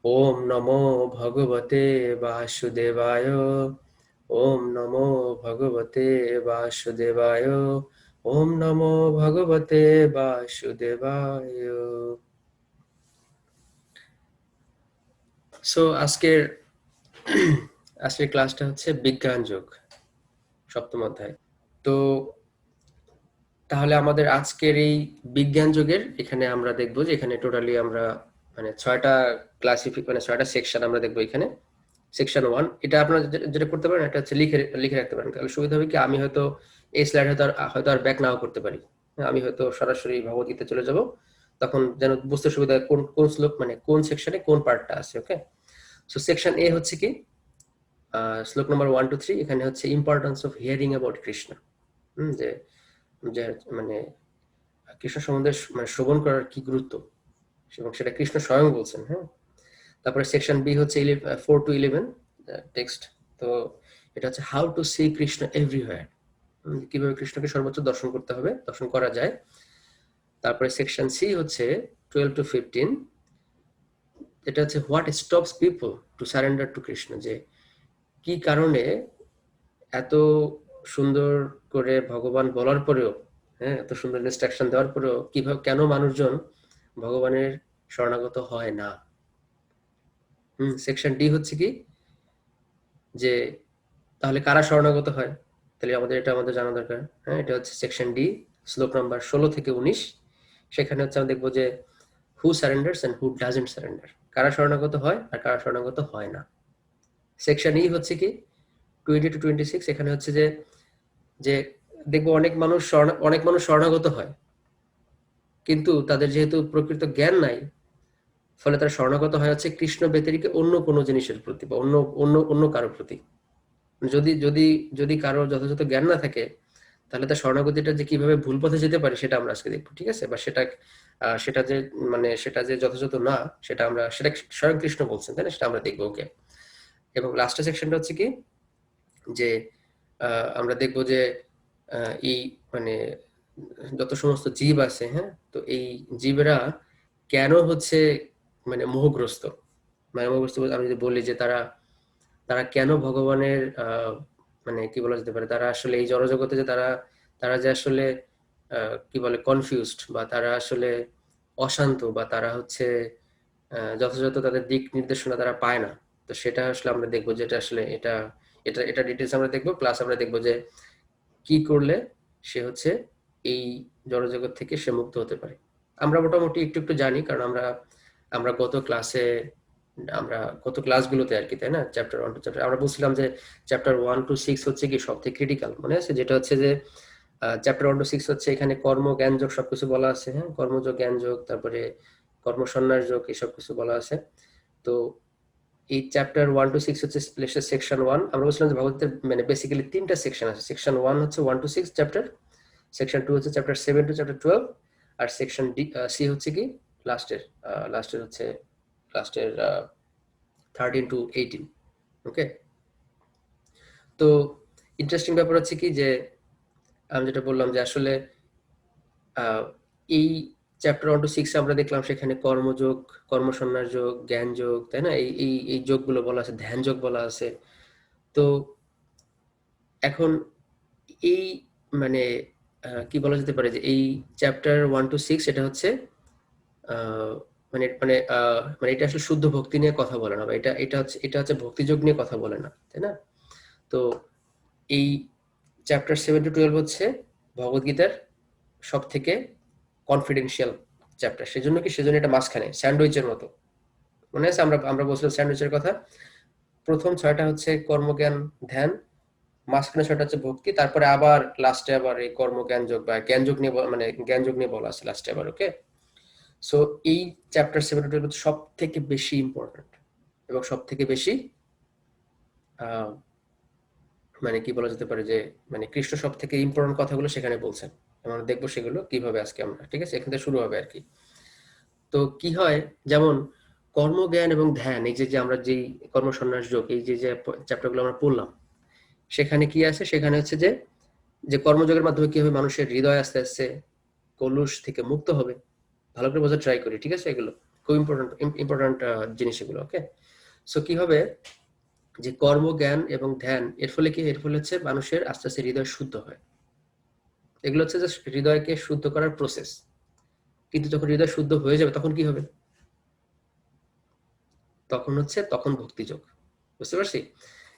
ওম নমো ভগবতে বাসুদেবায়। ওম নমো ভগবতে বাসুদেবায়। ওম নমো ভগবতে বাসুদেবায়। সো আজকের আজকের ক্লাসটা হচ্ছে বিজ্ঞান যোগ, সপ্তম অধ্যায়। তো তাহলে আমাদের আজকের এই বিজ্ঞান যোগের এখানে আমরা দেখবো যে এখানে টোটালি আমরা মানে 6টা মানে 6টা সেকশন আমরা দেখবো এখানে। সেকশন 1 এটা আপনারা যেটা করতে পারেন, এটা হচ্ছে লিখে লিখে রাখতে পারেন। তাহলে সুবিধা হবে কি, আমি হয়তো এই স্লাইড হয়তো আর ব্যাক নাও করতে পারি। হ্যাঁ, আমি হয়তো সরাসরি ভগবদ্গীতা চলে যাব, তখন যেন বুঝতে সুবিধা হয় কোন কোন শ্লোক মানে কোন সেকশনে কোন পার্টটা আছে। ওকে, সো সেকশন এ হচ্ছে কি শ্লোক নাম্বার 1 to 3, এখানে হচ্ছে importance of hearing about Krishna. যে যে মানে কৃষ্ণ সম্বন্ধে মানে শ্রবণ করার কি গুরুত্ব, এবং সেটা কৃষ্ণ স্বয়ং বলছেন। হ্যাঁ, তারপরে সেকশন বি হচ্ছে 4 to 11 টেক্সট। তো এটা হচ্ছে how to see Krishna everywhere, কিভাবে কৃষ্ণকে সর্বোচ্চ দর্শন করতে হবে, দর্শন করা যায়। তারপরে সেকশন সি হচ্ছে 12 to 15, এটা হচ্ছে what stops people to surrender to Krishna, যে কি কারণে এত সুন্দর করে ভগবান বলার পরেও, হ্যাঁ, এত সুন্দর ইনস্ট্রাকশন দেওয়ার পরেও কিভাবে কেন মানুষজন ভগবানের শরণাগত হয় না। সেকশন ডি হচ্ছে কি, যে তাহলে কারা শরণাগত হয়, তাহলে এটা আমাদের জানা দরকার। হ্যাঁ, এটা হচ্ছে সেকশন ডি, শ্লোক নাম্বার 16 থেকে 19। সেখানে হচ্ছে আমরা দেখবো যে who surrenders and who doesn't surrender, কারা শরণাগত হয় আর কারা শরণাগত হয় না। সেকশন ই হচ্ছে কি 20 to 26, এখানে হচ্ছে যে যে দেখবো অনেক মানুষ শরণাগত হয়, কিন্তু তাদের যেহেতু প্রকৃত জ্ঞান নাই, ফলে তারা শরণাগত হয় হচ্ছে কৃষ্ণ ব্যতিরিকে অন্য কোনো জিনিসের প্রতি বা অন্য অন্য অন্য কারোর প্রতি। যদি যদি যদি কারো যথাযথ জ্ঞান না থাকে, তাহলে তার শরণাগতিটা যে কিভাবে ভুল পথে যেতে পারে সেটা আমরা আজকে দেখবো। ঠিক আছে, বা সেটা যে যথাযথ না, সেটা স্বয়ং কৃষ্ণ বলছেন, তাই না, সেটা আমরা দেখবো। ওকে, এবং লাস্টের সেকশনটা হচ্ছে কি, যে আমরা দেখবো যে এই মানে যত সমস্ত জীব আছে, হ্যাঁ, তো এই জীবেরা কেন হচ্ছে মানে মোহগ্রস্ত। মানে মোহগ্রস্ত বলতে আমি যদি বলি যে তারা তারা কেন ভগবানের মানে কি বলা যেতে পারে, তারা আসলে এই জড়জগতে যে তারা তারা যে আসলে কি বলে কনফিউজড, বা তারা আসলে অশান্ত, বা তারা হচ্ছে যথাযথ তাদের দিক নির্দেশনা তারা পায় না। তো সেটা আসলে আমরা দেখবো, যেটা আসলে এটা এটা এটা ডিটেলস আমরা দেখবো। প্লাস আমরা দেখবো যে কি করলে সে হচ্ছে এই জড়জগৎ থেকে সে মুক্ত হতে পারে। আমরা মোটামুটি একটু একটু জানি, কারণ আমরা আমরা আমরা গত ক্লাসগুলোতে আর কি, তাই না, চ্যাপ্টার 1 টু চ্যাপ্টার আমরা বলছিলাম যে চ্যাপ্টার 1 to 6 হচ্ছে কি সবথেকে ক্রিটিক্যাল, মনে আছে, যেটা হচ্ছে যে চ্যাপ্টার 1 to 6 হচ্ছে এখানে কর্ম জ্ঞান যোগ সবকিছু বলা আছে। হ্যাঁ, কর্মযোগ জ্ঞান যোগ, তারপরে কর্মসন্ন্যাস যোগ, এসব কিছু বলা আছে। তো এই চ্যাপ্টার 1 to 6 হচ্ছে সেকশন 1। আমরা বলছিলাম যে ভগবদ্গীতার মানে বেসিক্যালি 3টা সেকশন আছে। সেকশন 1 হচ্ছে 1 to 6 চ্যাপ্টার, সেকশন 2 হচ্ছে চ্যাপ্টার 7 to চ্যাপ্টার 12, আর সেকশন সি হচ্ছে কি লাস্টের লাস্টের হচ্ছে লাস্টের 13 to 18। ওকে, তো ইন্টারেস্টিং ব্যাপার হচ্ছে কি, যে আমি যেটা বললাম যে আসলে এই চ্যাপ্টার 1 to 6 আমরা দেখলাম সেখানে কর্মযোগ, কর্মসন্ন্যাস যোগ, জ্ঞান যোগ, তাই না, এই এই এই যোগগুলো বলা আছে, ধ্যান যোগ বলা আছে। তো এখন এই মানে কি বলা যেতে পারে, যে এই চ্যাপ্টার 1 to 6 এটা হচ্ছে আহ, মানে মানে মানে এটা আসলে শুদ্ধ ভক্তি নিয়ে কথা বলে না, বা এটা হচ্ছে ভক্তিযোগ নিয়ে কথা বলে না, তাই না। তো এই চ্যাপ্টার 7 to 12 হচ্ছে ভগবদ্গীতার সব থেকে কনফিডেন্সিয়াল চ্যাপ্টার। সেজন্য এটা মাঝখানে স্যান্ডউইচের মতো। মনে আছে আমরা আমরা বলছিলাম স্যান্ডউইচের কথা, প্রথম 6টা হচ্ছে কর্মজ্ঞান ধ্যান, মাঝখানে 6টা হচ্ছে ভক্তি, তারপরে আবার লাস্টে আবার এই কর্মজ্ঞান যোগ বা জ্ঞান যোগ নিয়ে মানে জ্ঞান যোগ নিয়ে বলা আছে লাস্টে আবার। ওকে, সো এই চ্যাপ্টার 7 to 12 সব থেকে বেশি ইম্পর্টেন্ট, এবং সব থেকে বেশি মানে কি বলা যেতে পারে, যে মানে কৃষ্ণ সব থেকে ইম্পর্টেন্ট কথাগুলো সেখানে বলছেন। আমরা দেখবো সেগুলো কিভাবে আজকে আমরা, ঠিক আছে, এখান থেকে শুরু হবে আর কি। তো কি হয়, যেমন কর্মজ্ঞান এবং ধ্যান, এই যে যে আমরা যেই কর্মসন্ন্যাস যোগ, এই যে যে চ্যাপ্টারগুলো আমরা পড়লাম, সেখানে কি আছে, সেখানে হচ্ছে যে যে কর্মযোগের মাধ্যমে কি হবে, মানুষের হৃদয় আস্তে আস্তে কলুষ থেকে মুক্ত হবে। ভালো করে বোঝার ট্রাই করি, ঠিক আছে, এগুলো খুব ইম্পর্টেন্ট জিনিস এগুলো। ওকে, সো কি হবে যে কর্ম, জ্ঞান এবং ধ্যান এর ফলে কি, এর ফলে হচ্ছে মানুষের আস্তে আস্তে হৃদয় শুদ্ধ হয়। এগুলো হচ্ছে যে হৃদয়কে শুদ্ধ করার প্রসেস। কিন্তু যখন হৃদয় শুদ্ধ হয়ে যাবে তখন কি হবে, তখন ভক্তিযোগ। বুঝতে পারছি?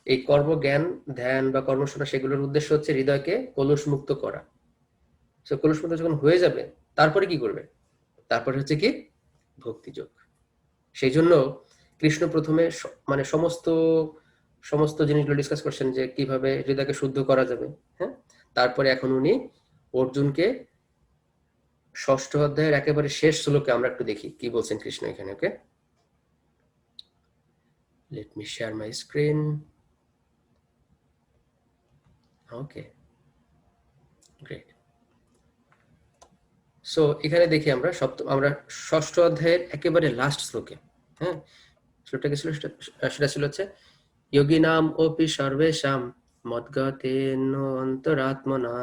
এই কর্ম, জ্ঞান, ধ্যান বা কর্মশোনা সেগুলোর উদ্দেশ্য হচ্ছে হৃদয়কে কলুষ মুক্ত করা। সে কলুষ মুক্ত যখন হয়ে যাবে তারপরে কি করবে, তারপরে হচ্ছে কি ভক্তিযোগ। সেই জন্য কৃষ্ণ প্রথমে মানে সমস্ত সমস্ত জিনিসগুলো ডিসকাস করছেন যে কিভাবে হৃদয়কে শুদ্ধ করা যাবে। হ্যাঁ, তারপরে এখন উনি অর্জুনকে ষষ্ঠ অধ্যায়ের একেবারে শেষ শ্লোকে আমরা একটু দেখি কি বলছেন কৃষ্ণ এখানে। Okay, let me share my screen. Okay, great. So এখানে দেখি আমরা আমরা ষষ্ঠ অধ্যায়ের একেবারে লাস্ট শ্লোকে। হ্যাঁ, শ্লোকটা কি ছিল, সেটা ছিল হচ্ছে যোগিনাম অপি সর্বেষাম মদ্গতেন অন্তরাত্মনা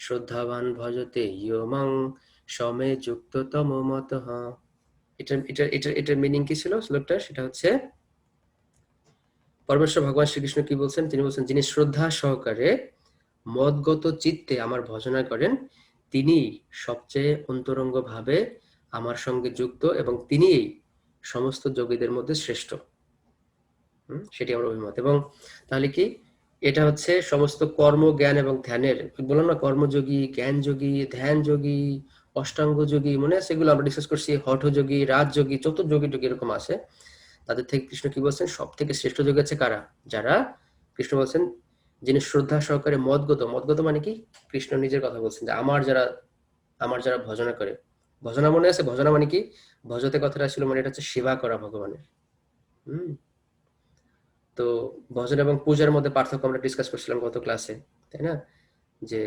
শ্রদ্ধাবান ভজতে ইয় মাং সমে যুক্ত তম মতঃ। এটার মিনিং কি ছিল শ্লোকটা, সেটা হচ্ছে পরমেশ্বর ভগবান শ্রীকৃষ্ণ কি বলছেন, তিনি বলছেন যিনি শ্রদ্ধা সহকারে মদগত চিত্তে আমার ভজনা করেন তিনি সবচেয়ে অন্তরঙ্গ ভাবে আমার সঙ্গে যুক্ত এবং তিনি সমস্ত যোগীদের মধ্যে শ্রেষ্ঠ। সেটি আমার অভিমত। এবং তাহলে কি, এটা হচ্ছে সমস্ত কর্ম, জ্ঞান এবং ধ্যানের, বললাম না কর্মযোগী, জ্ঞান যোগী, ধ্যান যোগী, অষ্টাঙ্গ যোগী, মনে আছে এগুলো আমরা ডিসকাস করছি, হঠযোগী, রাজযোগী, চতুর্যোগী যোগী এরকম আছে। তাদের থেকে কৃষ্ণ কি বলছেন, সব থেকে শ্রেষ্ঠ যোগী আছে কারা, যারা কৃষ্ণ বলছেন যিনি শ্রদ্ধা সহকারে মদগত, মদগত মানে কি, কৃষ্ণ নিজের কথা বলছেন যে আমার যারা ভজনা করে, ভজনা মনে আছে, ভজনা মানে কি, ভজতে কথাটা ছিল মানে এটা হচ্ছে সেবা করা ভগবানের। হম, তো ভজন এবং পূজার মধ্যে পার্থক্য আমরা ডিসকাস করছিলাম গত ক্লাসে, তাই না, যে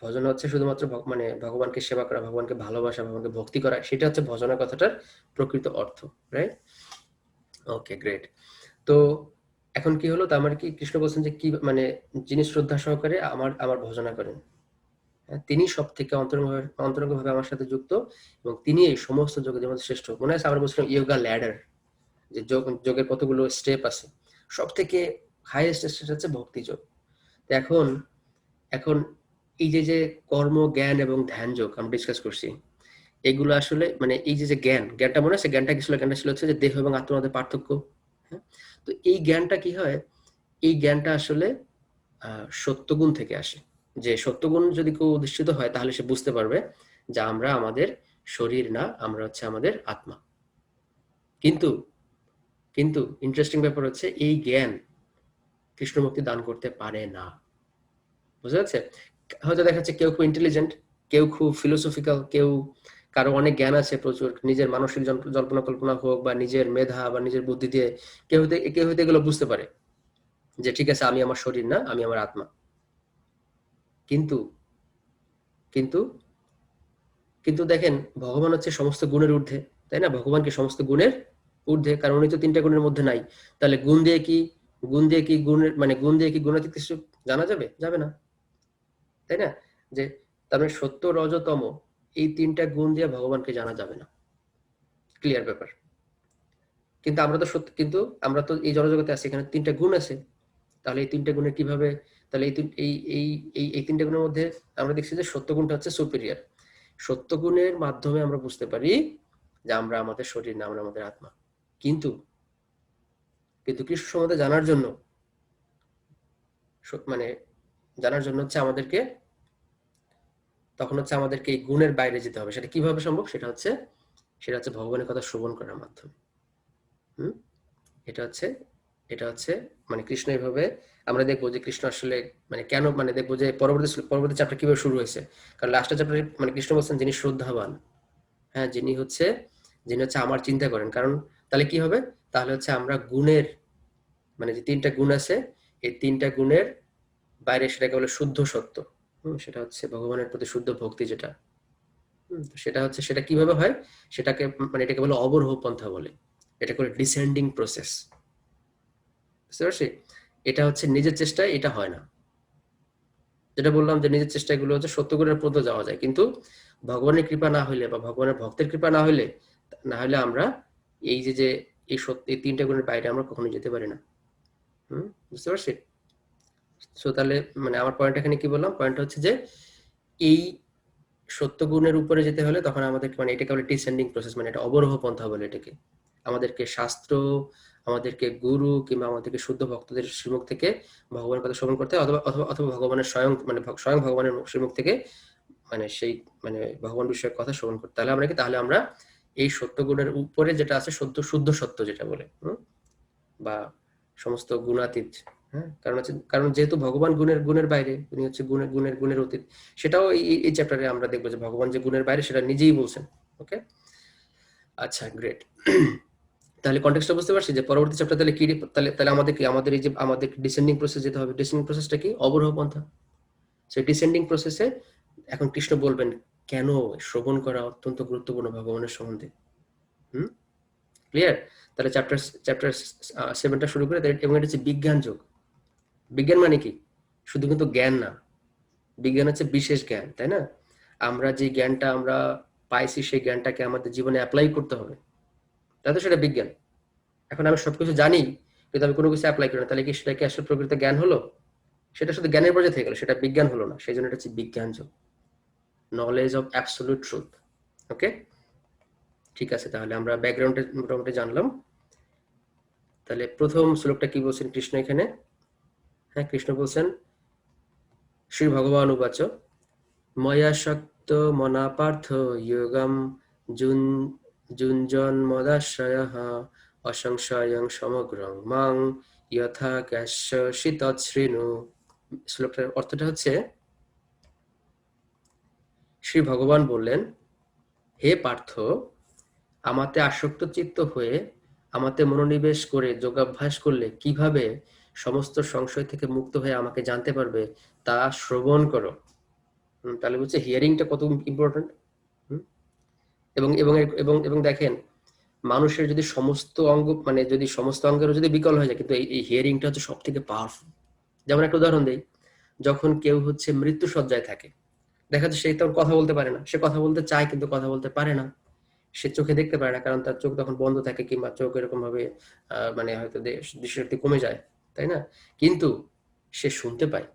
ভজন হচ্ছে শুধুমাত্র মানে ভগবানকে সেবা করা, ভগবানকে ভালোবাসা, ভগবানকে ভক্তি করা, সেটা হচ্ছে ভজনের কথাটার প্রকৃত অর্থ, রাইট? ওকে, গ্রেট। তো এখন কি হলো, তার মানে কি কৃষ্ণ বলছেন যে কি, মানে যিনি শ্রদ্ধা সহকারে আমার আমার ভজনা করেন, তিনি সব থেকে অন্তরঙ্গ ভাবে আমার সাথে যুক্ত এবং তিনি এই সমস্ত যোগের মধ্যে শ্রেষ্ঠ। মনে আছে আমরা বলছিলাম ইয়োগা ল্যাডার, যে যোগের কতগুলো স্টেপ আছে, সব থেকে হাইয়েস্ট স্টেপ হচ্ছে ভক্তি যোগ। এখন এখন এই যে কর্ম, জ্ঞান এবং ধ্যান যোগ আমরা ডিসকাস করছি, এগুলো আসলে মানে এই যে জ্ঞানটা মনে আছে, জ্ঞানটা কি ছিল, জ্ঞানটা ছিল হচ্ছে যে দেহ এবং আত্মার মধ্যে পার্থক্য। হ্যাঁ, তো এই জ্ঞানটা কি হয়, এই জ্ঞানটা আসলে সত্যগুণ থেকে আসে। যে সত্যগুণ যদি কেউ অধিষ্ঠিত হয় তাহলে সে বুঝতে পারবে যে আমরা আমাদের শরীর না, আমরা হচ্ছে আমাদের আত্মা। কিন্তু কিন্তু ইন্টারেস্টিং ব্যাপার হচ্ছে এই জ্ঞান কৃষ্ণ মুক্তি দান করতে পারে না। বুঝা যাচ্ছে? হয়তো দেখা যাচ্ছে কেউ খুব ইন্টেলিজেন্ট, কেউ খুব ফিলোসফিক্যাল, কেউ কারো অনেক জ্ঞান আছে প্রচুর, নিজের মানসিক জল্পনা কল্পনা হোক বা নিজের মেধা বা নিজের বুদ্ধি দিয়ে কেউ হয়তো এগুলো বুঝতে পারে যে ঠিক আছে আমি আমার শরীর না, আমি আমার আত্মা। কিন্তু কিন্তু কিন্তু দেখেন ভগবান হচ্ছে সমস্ত গুণের ঊর্ধ্বে, তাই না? ভগবান কি সমস্ত গুণের ঊর্ধ্বে, কারণ উনি তো তিনটা গুণের মধ্যে নাই। তাহলে গুণ দিয়ে কি গুণাতীত কিছু জানা যাবে? যাবে না, তাই না? যে তার মানে সত্য, রজ, তম এই তিনটা গুণ দিয়ে ভগবানকে জানা যাবে না। ক্লিয়ার ব্যাপার। কিন্তু আমরা তো এই জড়জগতে আছি, এখানে তিনটা গুণ আছে। তাহলে এই তিনটা গুণের কিভাবে, তাহলে এই তিনটা গুণের মধ্যে আমরা দেখছি যে সত্য গুণটা হচ্ছে সুপিরিয়র। সত্য গুণের মাধ্যমে আমরা বুঝতে পারি যে আমরা আমাদের শরীর না, আমরা আমাদের আত্মা। কিন্তু কিন্তু কৃষ্ণ সম্বন্ধে মানে জানার জন্য হচ্ছে আমাদেরকে এই গুণের বাইরে যেতে হবে। সেটা কিভাবে সম্ভব, সেটা হচ্ছে ভগবানের কথা শ্রবণ করার মাধ্যমে। হম, এটা হচ্ছে এটা হচ্ছে মানে কৃষ্ণ এইভাবে আমরা দেখবো যে কৃষ্ণ আসলে মানে কেন, মানে দেখবো যে পরবর্তী চ্যাপ্টার কিভাবে শুরু হয়েছে। কারণ লাস্টের চ্যাপ্টারে মানে কৃষ্ণ বলছেন যিনি শ্রদ্ধাবান, হ্যাঁ, যিনি হচ্ছে আমার চিন্তা করেন। কারণ তাহলে কি হবে, তাহলে হচ্ছে আমরা গুণের মানে যে তিনটা গুণ আছে, এই তিনটা গুণের বাইরে সেটাকে বলে শুদ্ধ সত্য। সেটা হচ্ছে ভগবানের প্রতি শুদ্ধ ভক্তি যেটা। সেটা কিভাবে হয়, সেটাকে মানে এটাকে বলে অবরোহ পন্থা বলে, এটা করে ডিসেন্ডিং প্রসেস। বুঝতে পারছি? এটা হচ্ছে নিজের চেষ্টায় এটা হয় না। যেটা বললাম যে নিজের চেষ্টাগুলো হচ্ছে সত্যগুণের পর্যন্ত যাওয়া যায়, কিন্তু ভগবানের কৃপা না হইলে বা ভগবানের ভক্তের কৃপা না হইলে আমরা এই যে এই সত্যি এই ৩ টা গুণের বাইরে আমরা কখনোই যেতে পারি না। বুঝতে পারছি? সো তাহলে মানে আমার পয়েন্ট এখানে কি বললাম? পয়েন্টটা হচ্ছে যে এই সত্য গুণের উপরে যেতে হলে তখন আমাদেরকে মানে এটাকে বলে ডিসেন্ডিং প্রসেস, মানে এটা অবরোহ পন্থা বলে এটাকে। আমাদেরকে শাস্ত্র, আমাদেরকে গুরু কিংবা আমাদেরকে শুদ্ধ ভক্তদের শ্রীমুখ থেকে ভগবানের কথা শ্রবণ করতে হয়, অথবা অথবা অথবা ভগবানের স্বয়ং মানে স্বয়ং ভগবানের শ্রীমুখ থেকে মানে সেই মানে ভগবান বিষয়ক কথা শ্রবণ করতে। তাহলে আমরা কি, তাহলে আমরা এই সত্য গুণের উপরে যেটা আছে সত্য, শুদ্ধ সত্য যেটা বলে, বা সমস্ত গুণাতীত, হ্যাঁ, কারণ যেহেতু ভগবান গুণের বাইরে, উনি হচ্ছে গুণের অতীত। সেটাও এই চ্যাপ্টারে আমরা দেখবো যে ভগবান যে গুণের বাইরে সেটা নিজেই বলছেন। ওকে, আচ্ছা, গ্রেট। তাহলে কনটেক্সটটা বুঝতে পারছি যে পরবর্তী চ্যাপ্টার তাহলে কি, তাহলে আমাদের কি, আমাদের এই যে আমাদের ডিসেন্ডিং প্রসেস যেতে হবে। ডিসেন্ডিং প্রসেসটা কি? অবরোহ পন্থা। সেই ডিসেন্ডিং প্রসেসে এখন কৃষ্ণ বলবেন কেন শ্রবণ করা অত্যন্ত গুরুত্বপূর্ণ ভগবানের সম্বন্ধে। ক্লিয়ার? তাহলে চ্যাপ্টার 7টা শুরু করে, এবং এটা হচ্ছে বিজ্ঞান যোগ। বিজ্ঞান মানে কি? শুধু কিন্তু জ্ঞান না, বিজ্ঞান হচ্ছে বিশেষ জ্ঞান, তাই না? আমরা যে জ্ঞানটা আমরা পাইছি সেই জ্ঞানটাকে আমাদের জীবনে অ্যাপ্লাই করতে হবে, তাই তো, সেটা বিজ্ঞান। এখন আমি সবকিছু জানি কিন্তু আমি কোনো কিছু অ্যাপ্লাই করি না, তাহলে কি সেটা কি আসলে প্রকৃত জ্ঞান হলো? সেটা শুধু জ্ঞানের পর্যায়ে থেকে গেল, সেটা বিজ্ঞান হলো না। সেই জন্য এটা হচ্ছে বিজ্ঞান যোগ, নলেজ অফ অ্যাবসলিউট ট্রুথ। ওকে, ঠিক আছে, তাহলে আমরা ব্যাকগ্রাউন্ডে মোটামুটি জানলাম। তাহলে প্রথম শ্লোকটা কি বলছেন কৃষ্ণ এখানে? হ্যাঁ, কৃষ্ণ বলছেন, শ্রী ভগবান উবাচ ময়া শক্ত মনা পার্থ যোগম যুঞ্জন্মদাশ্রয়ঃ অসংশয়ং সমগ্রং মাং যথা জ্ঞাস্যসি তচ্ছৃণু। শ্লোকটার অর্থটা হচ্ছে, শ্রী ভগবান বললেন, হে পার্থ, আমাতে আসক্ত চিত্ত হয়ে আমাতে মনোনিবেশ করে যোগাভ্যাস করলে কিভাবে সমস্ত সংশয় থেকে মুক্ত হয়ে আমাকে জানতে পারবে তা শ্রবণ করো। তাহলে বলছে হিয়ারিংটা কত ইম্পর্টেন্ট। এবং এবং এবং এবং দেখেন, মানুষের যদি সমস্ত অঙ্গ মানে যদি সমস্ত অঙ্গেরও যদি বিকল হয়ে যায়, কিন্তু এই হিয়ারিংটা হচ্ছে সব থেকে পাওয়ারফুল। যেমন একটা উদাহরণ দেই, যখন কেউ হচ্ছে মৃত্যু সজ্জায় থাকে, দেখা যাচ্ছে সে তখন কথা বলতে পারে না, সে কথা বলতে চায় কিন্তু কথা বলতে পারে না, সে চোখে দেখতে পারে না কারণ তার চোখ তখন বন্ধ থাকে, কিংবা চোখ এরকম ভাবে মানে হয়তো দৃষ্টিশক্তি কমে যায়, তাই না? কিন্তু সে শুনতে পায়।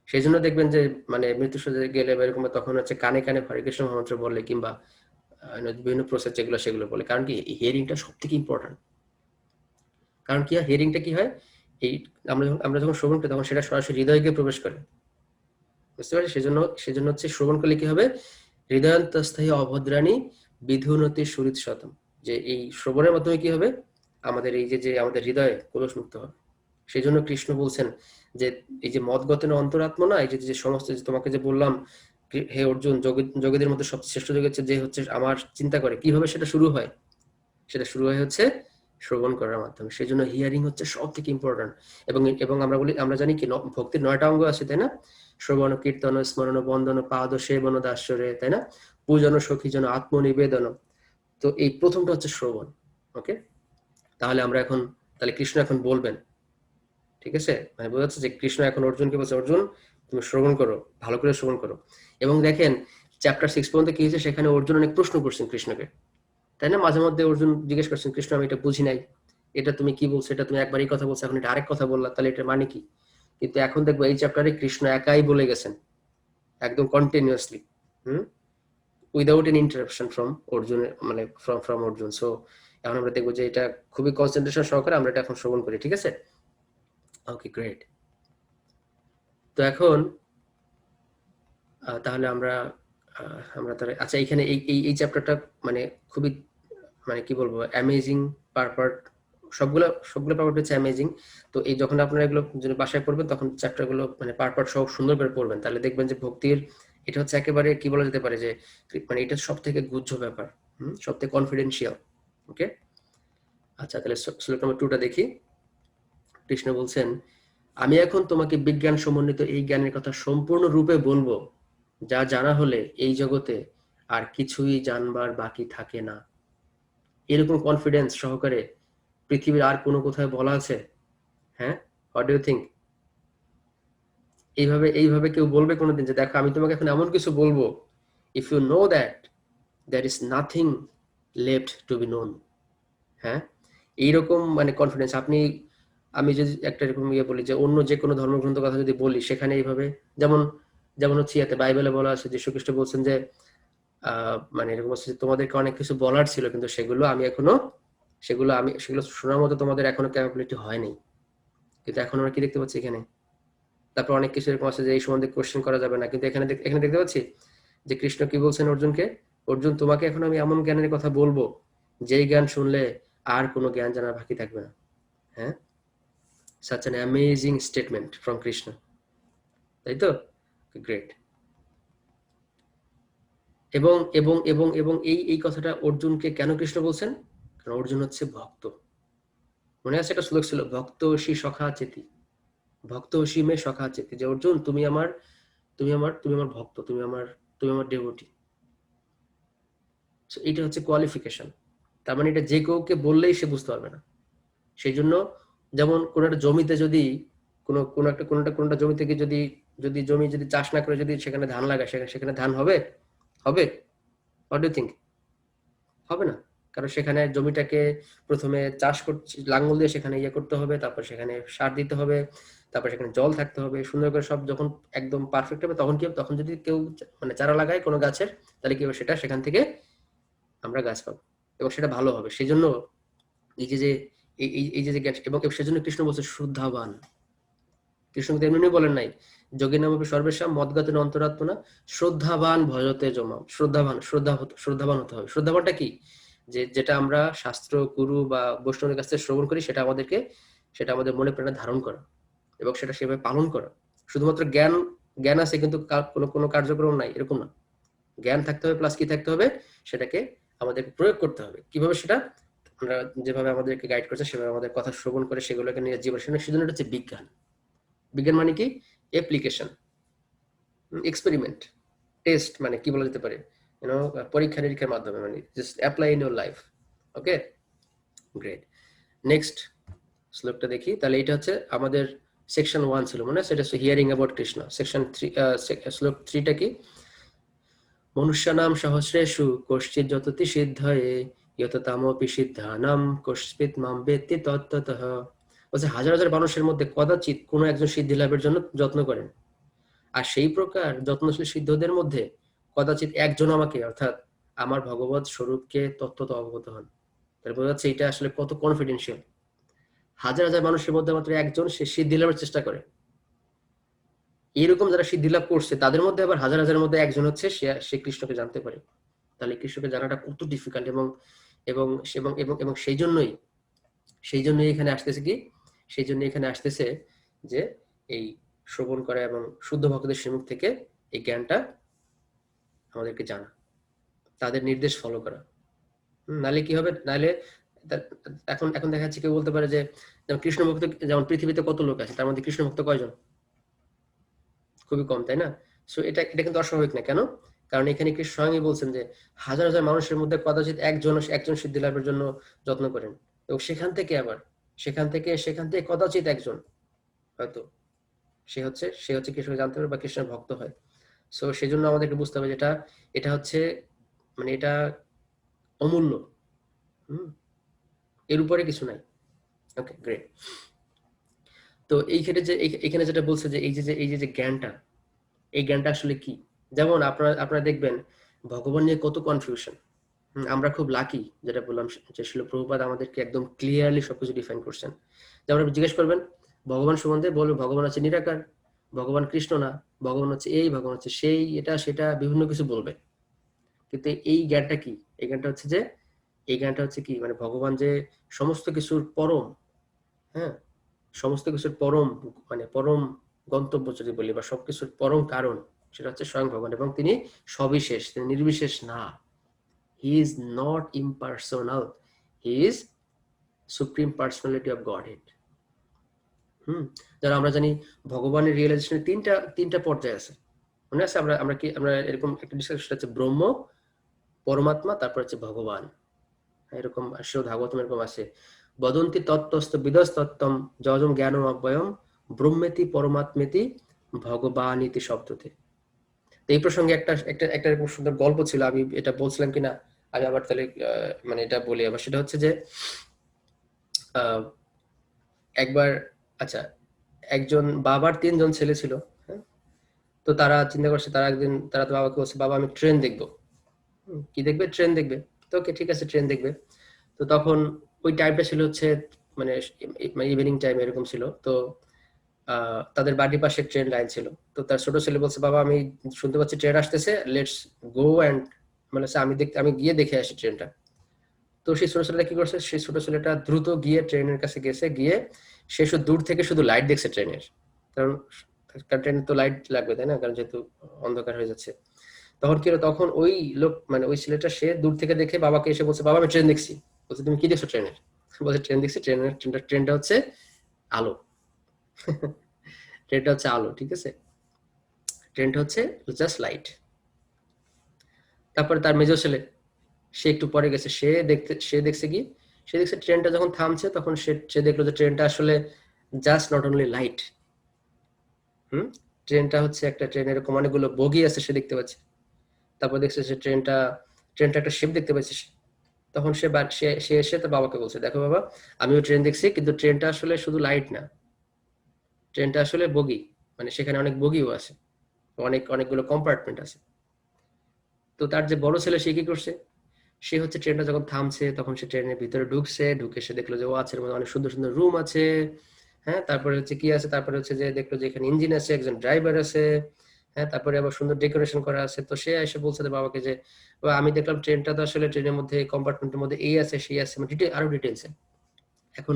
সেই জন্য দেখবেন যে মানে মৃত্যুসজ্জায় গেলে বা এরকম তখন হচ্ছে কানে কানে হরে কৃষ্ণ মহামন্ত্র বললে, কিংবা বিভিন্ন প্রসেস যেগুলো সেগুলো বলে। কারণ কি, হিয়ারিংটা সব থেকে ইম্পর্টেন্ট। কারণ কি হয়, হিয়ারিংটা কি হয়, এই আমরা যখন শ্রবণ করি তখন সেটা সরাসরি হৃদয়কে প্রবেশ করে, বুঝতে পারছি? সেজন্য হচ্ছে শ্রবণ করলে কি হবে, হৃদয়ন্তস্থায়ী অভদ্রাণী বিধুনতি সুহৃৎ শতম, যে এই শ্রবণের মাধ্যমে কি হবে, আমাদের এই যে আমাদের হৃদয়ে কলুষ মুক্ত হবে। সেই জন্য কৃষ্ণ বলছেন যে এই যে মদগতেন অন্তরাত্ম না, এই যে সমস্ত যে তোমাকে যে বললাম, হে অর্জুন, যোগীদের মধ্যে সবচেয়ে শ্রেষ্ঠ যোগী হচ্ছে যে হচ্ছে আমার চিন্তা করে। কিভাবে সেটা শুরু হয়? সেটা শুরু হয় হচ্ছে শ্রবণ করার মাধ্যমে। সেই জন্য হিয়ারিং হচ্ছে সব থেকে ইম্পর্টেন্ট। এবং এবং আমরা জানি কি ভক্তির 9টা অঙ্গ আছে, তাই না? শ্রবণ, কীর্তন, স্মরণ, বন্দন, পাদ সেবন দাস্যরে, তাই না? পূজন, সখীজন, আত্মনিবেদন। তো এই প্রথমটা হচ্ছে শ্রবণ। ওকে, তাহলে আমরা এখন, তাহলে কৃষ্ণ এখন বলবেন, ঠিক আছে? মানে বোঝা যাচ্ছে যে কৃষ্ণ এখন অর্জুনকে বলছে, অর্জুন তুমি শ্রবণ করো, ভালো করে শ্রবণ করো। এবং দেখেন চ্যাপ্টার 6 পর্যন্ত কি হয়েছে, সেখানে অর্জুন অনেক প্রশ্ন করছেন কৃষ্ণকে, তাই না? মাঝে মধ্যে অর্জুন জিজ্ঞেস করছেন, কৃষ্ণ আমি এটা বুঝি নাই, এটা তুমি কি বলছো, এটা তুমি একবার এই কথা বলছো, এখন এটা আরেক কথা বললা, তাহলে এটা মানে কি? কিন্তু এখন দেখবো এই চ্যাপ্টারে কৃষ্ণ একাই বলে গেছেন, একদম continuously, without N interruption from Arjun, মানে ফ্রম অর্জুন। সো এখন আমরা দেখবো যে এটা খুবই কনসেন্ট্রেশন সহকারে আমরা এটা এখন শ্রবণ করি, ঠিক আছে? ওকে, গ্রেট। তো এখন তাহলে আমরা তাহলে আচ্ছা, এখানে এই চ্যাপ্টারটা মানে খুবই মানে কি বলবো অ্যামেজিং পার্ট, সবগুলো পার্ট হচ্ছে অ্যামেজিং। তো এই যখন আপনারা এগুলো যদি বাসায় পড়বেন তখন চ্যাপ্টারগুলো মানে পার্ট সব সুন্দর করে পড়বেন, তাহলে দেখবেন যে ভক্তির এটা হচ্ছে একেবারে কি বলা যেতে পারে যে মানে এটা সব থেকে গুহ্য ব্যাপার, সব থেকে কনফিডেন্সিয়াল। ওকে, আচ্ছা, তাহলে শ্লোক নম্বর 2টা দেখি। কৃষ্ণ বলছেন, আমি এখন তোমাকে বিজ্ঞান সমন্বিত এই জ্ঞানের কথা সম্পূর্ণ রূপে বলবো, যা জানা হলে এই জগতে আর কিছুই জানবার বাকি থাকে না। এরকম কনফিডেন্স সহকারে পৃথিবীর আর কোনো কোথায় বলা আছে? হ্যাঁ, হোয়াট ডু ইউ থিঙ্ক? এইভাবে কেউ বলবে কোনোদিন যে দেখো আমি তোমাকে এখন এমন কিছু বলবো, if you know that there is nothing left to be known, হ্যাঁ, এইরকম মানে কনফিডেন্স আপনি, আমি যদি একটা এরকম বলি যে অন্য যে কোনো ধর্মগ্রন্থ কথা যদি বলি সেখানে এইভাবে, যেমন যেমন হচ্ছে ইয়াতে বাইবেলে বলা আছে, যীশু খ্রিস্ট বলছেন যে মানে এরকম হচ্ছে যে তোমাদেরকে অনেক কিছু বলার ছিল কিন্তু সেগুলো শোনার মতো তোমাদের এখনো ক্যাপাবিলিটি হয়নি, কিন্তু এখন আমরা কি দেখতে পাচ্ছি এখানে। তারপর অনেক কিছু এরকম আছে যে এই সম্বন্ধে কোশ্চেন করা যাবে না, কিন্তু এখানে দেখতে পাচ্ছি যে কৃষ্ণ কি বলছেন অর্জুনকে, অর্জুন তোমাকে এখন আমি এমন জ্ঞানের কথা বলবো যেই জ্ঞান শুনলে আর কোনো জ্ঞান জানার বাকি থাকবে না। হ্যাঁ, such an amazing statement from Krishna, তাই তো? গ্রেট। এবং এবং এবং এবং এই এই কথাটা অর্জুনকে কেন কৃষ্ণ বলছেন? কারণ অর্জুন হচ্ছে ভক্ত। মনে আছে একটা শ্লোক ছিল, ভক্ত অসি সখা চেতি, ভক্ত অসি মে সখা চেতি, যে অর্জুন তুমি আমার ভক্ত, তুমি আমার ডেভোটি। এটা হচ্ছে কোয়ালিফিকেশন। তার মানে এটা যে কাউকে বললেই সে বুঝতে পারবে না। সেই জন্য যেমন কোন একটা জমিতে যদি কোনটা জমি থেকে যদি জমি যদি চাষ না করে যদি সেখানে ধান লাগায়, সেখানে ধান হবে? হবে? What do think? হবে না। কারণ সেখানে জমিটাকে প্রথমে চাষ করতে লাঙ্গল দিয়ে সেখানে ইয়ে করতে হবে, তারপর সেখানে সার দিতে হবে, তারপর সেখানে জল থাকতে হবে, সুন্দর করে সব যখন একদম পারফেক্ট হবে তখন কি হবে, তখন যদি কেউ মানে চারা লাগায় কোনো গাছের, তাহলে কি হবে, সেখান থেকে আমরা গাছ পাবো এবং সেটা ভালো হবে। সেই জন্য এই যে যে এই যে জ্ঞান, এবং সেজন্য কৃষ্ণ বলছে শুদ্ধাবান। কৃষ্ণ কিন্তু এমনি বলেন নাই যোগী নামে সর্বেশাম মদগতের অন্তরাত্মনা শ্রদ্ধাবান ভজতে জমা। শ্রদ্ধাবান হতে হবে। শ্রদ্ধাবানটা কি? যেটা আমরা শাস্ত্র গুরু বা বৈষ্ণবের কাছ থেকে শ্রবণ করি সেটা আমাদের মনে প্রাণে ধারণ করা এবং সেটা সেভাবে পালন করা। শুধুমাত্র জ্ঞান আছে কিন্তু কোনো কার্যক্রম নাই, এরকম না। জ্ঞান থাকতে হবে প্লাস কি থাকতে হবে, সেটাকে আমাদেরকে প্রয়োগ করতে হবে। কিভাবে সেটা? আমরা যেভাবে আমাদেরকে গাইড করছে সেভাবে আমাদের কথা শ্রবণ করে সেগুলোকে নিয়ে জীবন, সেজন্য এটা হচ্ছে বিজ্ঞান। বিজ্ঞান মানে কি? অ্যাপ্লিকেশন, এক্সপেরিমেন্ট, টেস্ট, মানে কি বলা যেতে পারে, পরীক্ষা নিরীক্ষার মাধ্যমে, মানে just apply in your life. Okay, great. Next শ্লোকটা দেখি। তাহলে এটা হচ্ছে আমাদের সেকশন 1 ছিল, মনে আছে? এটা হচ্ছে হিয়ারিং অ্যাবাউট কৃষ্ণ। সেকশন 3, শ্লোক 3টা কি? মনুষ্যানাম সহস্রেষু কশ্চিৎ যততি সিদ্ধয়ে যততামপি সিদ্ধানাম কস্মিৎ মাম বেত্তি তত্ত্বতঃ। বলছে হাজার হাজার মানুষের মধ্যে কদাচিৎ কোনো একজন সিদ্ধি লাভের জন্য যত্ন করেন, আর সেই প্রকার যত্নশীল সিদ্ধদের মধ্যে কদাচিৎ একজন আমাকে, অর্থাৎ আমার ভগবত স্বরূপকে তত্ত্বত অবগত হন। তাহলে বোঝা যাচ্ছে এটা আসলে কত কনফিডেন্সিয়াল। হাজার হাজার মানুষের মধ্যে মাত্র একজন সে সিদ্ধি লাভের চেষ্টা করে। এরকম যারা সিদ্ধি লাভ করছে তাদের মধ্যে আবার হাজার হাজারের মধ্যে একজন হচ্ছে সে কৃষ্ণকে জানতে পারে। তাহলে কৃষ্ণকে জানাটা কত ডিফিকাল্ট। এবং এবং এবং এবং এবং সেই জন্যই এখানে আসতেছে কি, সেই জন্য এখানে আসতেছে যে এই শ্রবণ করা এবং শুদ্ধ ভক্তদের শ্রীমুখ থেকে এই জ্ঞানটা আমাদেরকে জানা, তাদের নির্দেশ ফলো করা। নাহলে কি হবে, নাহলে এখন এখন দেখা যাচ্ছে কেউ বলতে পারে যে যেমন কৃষ্ণ ভক্ত, যেমন পৃথিবীতে কত লোক আছে, তার মধ্যে কৃষ্ণ ভক্ত কয়জন? খুবই কম, তাই না? সো এটা এটা কিন্তু অস্বাভাবিক না। কেন? কারণ এখানে কৃষ্ণ স্বয়ংই বলছেন যে হাজার হাজার মানুষের মধ্যে কদাচিৎ একজন সিদ্ধি লাভের জন্য যত্ন করেন, এবং সেখান থেকে কদাচিৎ একজন হয়তো সে হচ্ছে কৃষ্ণকে জানতে পারে বা কৃষ্ণের ভক্ত হয়। সো সেই জন্য আমাদেরকে বুঝতে হবে যেটা এটা হচ্ছে মানে এটা অমূল্য। হুম, এর উপরে কিছু নাই। ওকে, গ্রেট। তো এখানে যেটা বলছে যে এই যে জ্ঞানটা, এই জ্ঞানটা আসলে কি? যেমন আপনারা দেখবেন ভগবান নিয়ে কত কনফিউশন। আমরা খুব লাকি, যেটা বললাম যে শিল প্রভুপাদ আমাদেরকে একদম ক্লিয়ারলি সবকিছু ডিফাইন করছেন। যেমন আপনি জিজ্ঞেস করবেন ভগবান সম্বন্ধে, বলবে ভগবান হচ্ছে নিরাকার, ভগবান কৃষ্ণ না, ভগবান হচ্ছে এই, ভগবান হচ্ছে সেই, এটা সেটা বিভিন্ন কিছু বলবে। কিন্তু এই জ্ঞানটা কি? এই জ্ঞানটা হচ্ছে কি, মানে ভগবান যে সমস্ত কিছুর পরম, হ্যাঁ, সমস্ত কিছুর পরম, মানে পরম গন্তব্য যদি বলি, বা সবকিছুর পরম কারণ, সেটা হচ্ছে স্বয়ং ভগবান। এবং তিনি সবিশেষ, তিনি নির্বিশেষ না। He is not impersonal, he is supreme personality of Godhead. যারা আমরা জানি ভগবানের রিয়েলাইজেশনের তিনটা পর্যায়ে আছে, মনে আছে? আমরা এরকম একটা ডিসকাশন হচ্ছে ব্রহ্ম, পরমাত্মা, তারপর হচ্ছে ভগবান। এরকম শ্রীমদ্ ভাগবতম এরকম আছে, বদন্তি তত্ত্বস্থ বিদস্তত্ত্বম যজম জ্ঞানম অব্যয়ম ব্রহ্মেতি পরমাত্মেতি ভগবানিতি শব্দতে। তো এই প্রসঙ্গে একটা এরকম সুন্দর গল্প ছিল, আমি এটা বলছিলাম কিনা, আমি আবার তাহলে মানে এটা বলি আবার। সেটা হচ্ছে যে আহ, একবার, আচ্ছা, একজন বাবার 3 জন ছেলে ছিল, হ্যাঁ? তো তারা চিন্তা করছে, তারা তো বাবাকে বলছে, বাবা আমি ট্রেন দেখবো। কি দেখবে? ট্রেন দেখবে। তো ওকে, ঠিক আছে, ট্রেন দেখবে। তো তখন ওই টাইমটা ছিল হচ্ছে মানে ইভিনিং টাইম এরকম ছিল। তো তাদের বাড়ির পাশে ট্রেন লাইন ছিল। তো তার ছোট ছেলে বলছে, বাবা আমি শুনতে পাচ্ছি ট্রেন আসতেছে, লেটস গো অ্যান্ড, মানে হচ্ছে আমি গিয়ে দেখে আসি ট্রেনটা। তো সেই ছোট ছেলেটা কি করছে, সেই ছোট ছেলেটা দ্রুত গিয়ে ট্রেনের কাছে গেছে, গিয়ে সে শুধু দূর থেকে শুধু লাইট দেখছে ট্রেনের। কারণ ট্রেনের তো লাইট লাগবে, তাই না? কারণ যেহেতু অন্ধকার হয়ে যাচ্ছে। তখন কি হলো, তখন ওই লোক মানে ওই ছেলেটা সে দূর থেকে দেখে বাবাকে এসে বলছে, বাবা আমি ট্রেন দেখছি। বলছে, তুমি কি দেখছো ট্রেনের? বলছে, ট্রেন দেখছি, ট্রেনটা হচ্ছে আলো। ট্রেনটা হচ্ছে আলো, ঠিক আছে? ট্রেনটা হচ্ছে জাস্ট লাইট। তারপরে তার মেজো ছেলে, সে একটু পরে গেছে, সে দেখছে ট্রেনটা যখন থামছে, তখন সে দেখলো যে ট্রেনটা আসলে জাস্ট নট অনলি লাইট। হুম ট্রেনটা হচ্ছে একটা ট্রেন, এরকম অনেকগুলো বগি আছে সে দেখতে পাচ্ছে। তারপর দেখছে সে ট্রেনটা একটা শেপ দেখতে পাচ্ছে সে। তখন সে এসে তার বাবাকে বলছে, দেখো বাবা, আমিও ট্রেন দেখছি, কিন্তু ট্রেনটা আসলে শুধু লাইট না, ট্রেনটা আসলে বগি, মানে সেখানে অনেক বগিও আছে, অনেকগুলো কম্পার্টমেন্ট আছে। তো তার যে বড় ছেলে, সে কি করছে, সে হচ্ছে ট্রেনটা যখন থামছে, তখন সে ট্রেনের ভিতরে ঢুকে সে দেখলো যে ও আছে, এর মধ্যে অনেক সুন্দর সুন্দর রুম আছে। হ্যাঁ, তারপরে হচ্ছে কি আছে, তারপরে হচ্ছে যে দেখলো যে এখানে ইঞ্জিন আছে, একজন ড্রাইভার আছে। হ্যাঁ, তারপরে আবার সুন্দর ডেকোরেশন করা আছে। তো সে এসে বলছে যে বাবাকে যে, "বাবা, আমি দেখলাম ট্রেনটা তো আসলে ট্রেনের মধ্যে কম্পার্টমেন্টের মধ্যে এই আছে সেই আছে, মানে ডিটেল, আরো ডিটেলসে।" এখন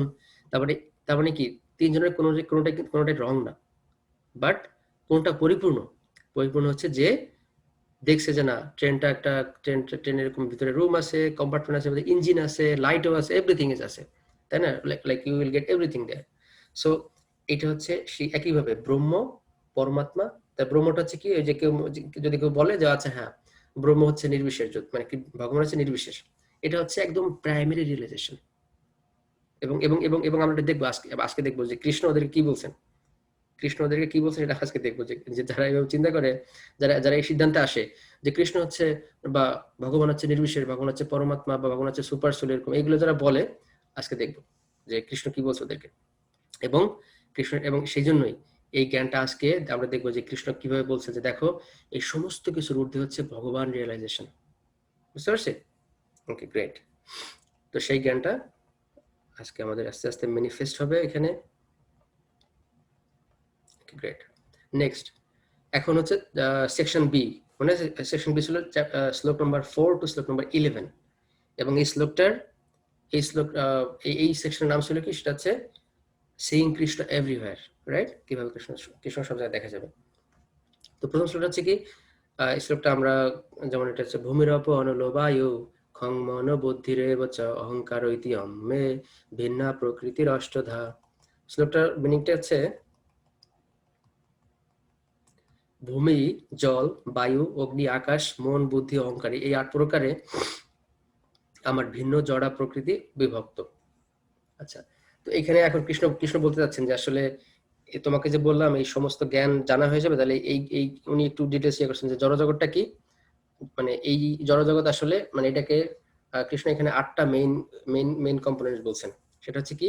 তারপরে তার মানে কি, 3 জনের কোনোটাই রং না, বাট কোনটা পরিপূর্ণ? পরিপূর্ণ হচ্ছে যে দেখছে যে না, ট্রেনের এরকম ভিতরে রুম আছে, কম্পার্টমেন্ট আছে, ইঞ্জিন আছে, লাইটও আছে, এভরিথিং ইজ আছে, তাই না? Like you will get everything there. So এটা হচ্ছে সেই একইভাবে ব্রহ্ম, পরমাত্মা। তা ব্রহ্মটা হচ্ছে কি, ওই যে যদি কেউ বলে যে আচ্ছা হ্যাঁ, ব্রহ্ম হচ্ছে নির্বিশেষ, মানে কি ভগবান হচ্ছে নির্বিশেষ, এটা হচ্ছে একদম প্রাইমারি রিয়েলাইজেশন। এবং আমরা দেখবো আজকে দেখবো যে কৃষ্ণ ওদেরকে কি বলছেন। কৃষ্ণ ওদেরকে কি বলছে সেটা আজকে দেখবো, যে যারা এভাবে চিন্তা করে, যারা এই সিদ্ধান্তে আসে যে কৃষ্ণ হচ্ছে বা ভগবান হচ্ছে নির্বিশেষ, ভগবান হচ্ছে পরমাত্মা, বা ভগবান হচ্ছে সুপার সোল, এরকম এইগুলো যারা বলে, আজকে দেখবো যে কৃষ্ণ কি বলছে ওদেরকে। এবং সেই জন্যই এই জ্ঞানটা আজকে আমরা দেখবো যে কৃষ্ণ কিভাবে বলছে যে দেখো, এই সমস্ত কিছুর ঊর্ধ্বে হচ্ছে ভগবান রিয়েলাইজেশন। বুঝতে পারছি? ওকে, গ্রেট। তো সেই জ্ঞানটা আজকে আমাদের আস্তে আস্তে ম্যানিফেস্ট হবে এখানে। গ্রেট। নেক্সট, এখন হচ্ছে সেকশন বি। মানে সেকশন বি ছিল শ্লোক নাম্বার 4 টু শ্লোক নাম্বার 11। এবং এই সেকশনের নাম ছিল কি, সেটা হচ্ছে সিইং কৃষ্ণ এভরিওয়্যার, রাইট? কিভাবে কৃষ্ণ সব জায়গায় দেখা যাবে। তো প্রথম শ্লোকটা হচ্ছে কি, এই শ্লোকটা আমরা, যেমন এটা হচ্ছে, ভূমিরপ অনলোবায়ু খং মন বুদ্ধিরেব চ অহংকার ইতি অম্মে ভিন্না প্রকৃতির অষ্টধা। শ্লোকটার মিনিংটা হচ্ছে, ভূমি, জল, বায়ু, অগ্নি, আকাশ, মন, বুদ্ধি, অহংকারী, এই 8 প্রকারে আমার ভিন্ন জড়া প্রকৃতি বিভক্ত। আচ্ছা, তো এখানে এখন কৃষ্ণ বলতে চাচ্ছেন যে আসলে তোমাকে যে বললাম এই সমস্ত জ্ঞান জানা হয়ে যাবে, তাহলে এই এই উনি একটু ডিটেলস ইয়ে করছেন যে জড়জগৎটা কি। মানে এই জড়জগৎ আসলে, মানে এটাকে কৃষ্ণ এখানে 8টা মেইন কম্পোনেন্ট বলছেন। সেটা হচ্ছে কি,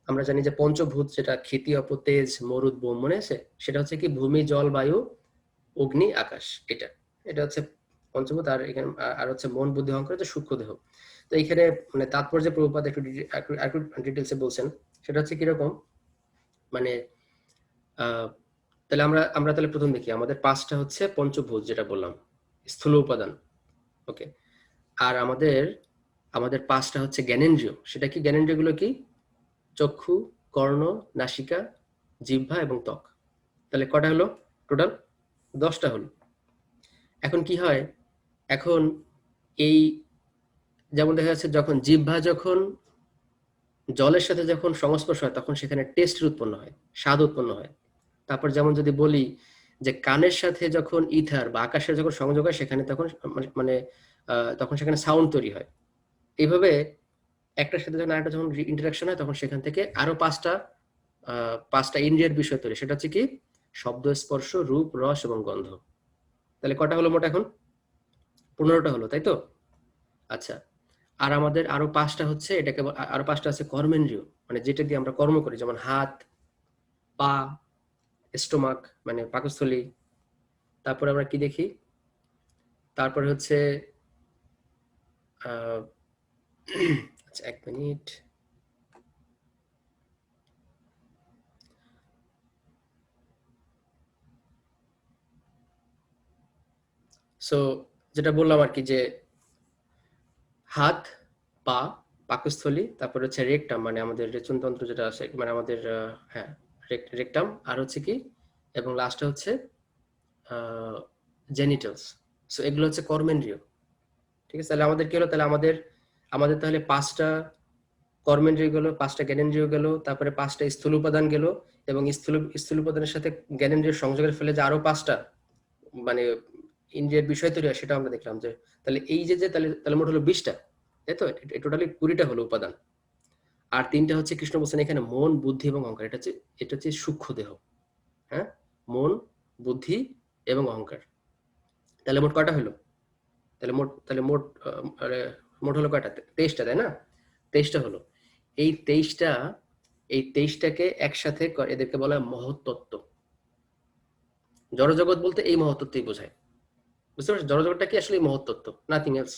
আমরা জানি যে পঞ্চভূত, যেটা ক্ষিতি, অপ, তেজ, মরুদ, বোম, মনে আছে? সেটা হচ্ছে কি ভূমি, জল, বায়ু, অগ্নি, আকাশ। এটা হচ্ছে পঞ্চভূত। আর এখানে আর হচ্ছে মন, বুদ্ধি, অহংকার হচ্ছে সূক্ষ্ম দেহ। তো এইখানে মানে তাৎপর্য প্রভুপাদ একটু ডিটেলসে বলছেন। সেটা হচ্ছে কিরকম, মানে তাহলে আমরা তাহলে প্রথম দেখি, আমাদের 5টা হচ্ছে পঞ্চভূত, যেটা বললাম, স্থূল উপাদান। ওকে। আর আমাদের 5টা হচ্ছে জ্ঞানেন্দ্রিয়। সেটা কি, জ্ঞানেন্দ্রিয় গুলো কি? চক্ষু, কর্ণ, নাসিকা, জিহ্বা এবং ত্বক। তাহলে কটা হলো টোটাল? 10টা হলো। এখন কি হয়, এখন এই যেমন দেখা যাচ্ছে, যখন জিহ্বা যখন জলের সাথে যখন সংস্পর্শ হয়, তখন সেখানে টেস্ট উৎপন্ন হয়, স্বাদ উৎপন্ন হয়। তারপর যেমন যদি বলি যে কানের সাথে যখন ইথার বা আকাশের যখন সংযোগ হয়, সেখানে তখন মানে তখন সেখানে সাউন্ড তৈরি হয়। এইভাবে একটার সাথে যখন আরেকটা যখন ইন্টারাকশন হয়, তখন সেখান থেকে আরো 5টা ইন্দ্রিয়ের বিষয় তৈরি। সেটা হচ্ছে কি, শব্দ, স্পর্শ, রূপ, রস এবং গন্ধ। তাহলে কটা হলো মোট এখন? 15টা হলো, তাই তো? আচ্ছা, আর আমাদের আরো 5টা হচ্ছে এটাকে আরো 5টা আছে কর্মেন্দ্রিয়, মানে যেটা দিয়ে আমরা কর্ম করি, যেমন হাত, পা, স্টোমাক মানে পাকস্থলী। তারপরে আমরা কি দেখি, তারপরে হচ্ছে আহ আচ্ছা 1 মিনিট। সো যেটা বললাম আর কি, যে হাত, পা, পাকস্থলী, তারপরে হচ্ছে রেকটাম মানে আমাদের রেচনতন্ত্র যেটা আছে, মানে আমাদের হ্যাঁ রেকটাম, আর হচ্ছে কি, এবং লাস্টে হচ্ছে জেনিটালস। সো এগুলো হচ্ছে কর্মেন্দ্রিয়। ঠিক আছে, তাহলে আমাদের কি হলো, তাহলে আমাদের আমাদের তাহলে 5টা কর্মেন্দ্রিয় গেল, 5টা জ্ঞানেন্দ্রিয় গেল, তারপরে 5টা স্থূল উপাদান গেল, এবং স্থূল স্থূল উপাদানের সাথে জ্ঞানেন্দ্রিয় সংযোগের ফলে যে আরো 5টা মানে ইন্দ্রিয়ের বিষয় তৈরি হয়, সেটা আমরা দেখলাম। যে তাহলে এই যে যে তাহলে তাহলে মোট হলো 20টা, তাই তো, টোটালি 20টা হলো উপাদান। আর 3টা হচ্ছে কৃষ্ণ বলছেন এখানে মন, বুদ্ধি এবং অহংকার। এটা হচ্ছে সূক্ষ্ম দেহ। হ্যাঁ, মন, বুদ্ধি এবং অহংকার। তাহলে মোট কয়টা হলো? তাহলে মোট মোট হলো কয়টা? 23টা, তাই না? 23টা হলো। এই 23টা, এই 23টাকে একসাথে এদেরকে বলা হয় মহত্তত্ত্ব। জড়জগৎ বলতে এই মহত্তত্ত্বই বোঝায়। বুঝতে পারছো? জড়জগৎটা কি আসলে মহত্তত্ত্ব, নাথিং এলস।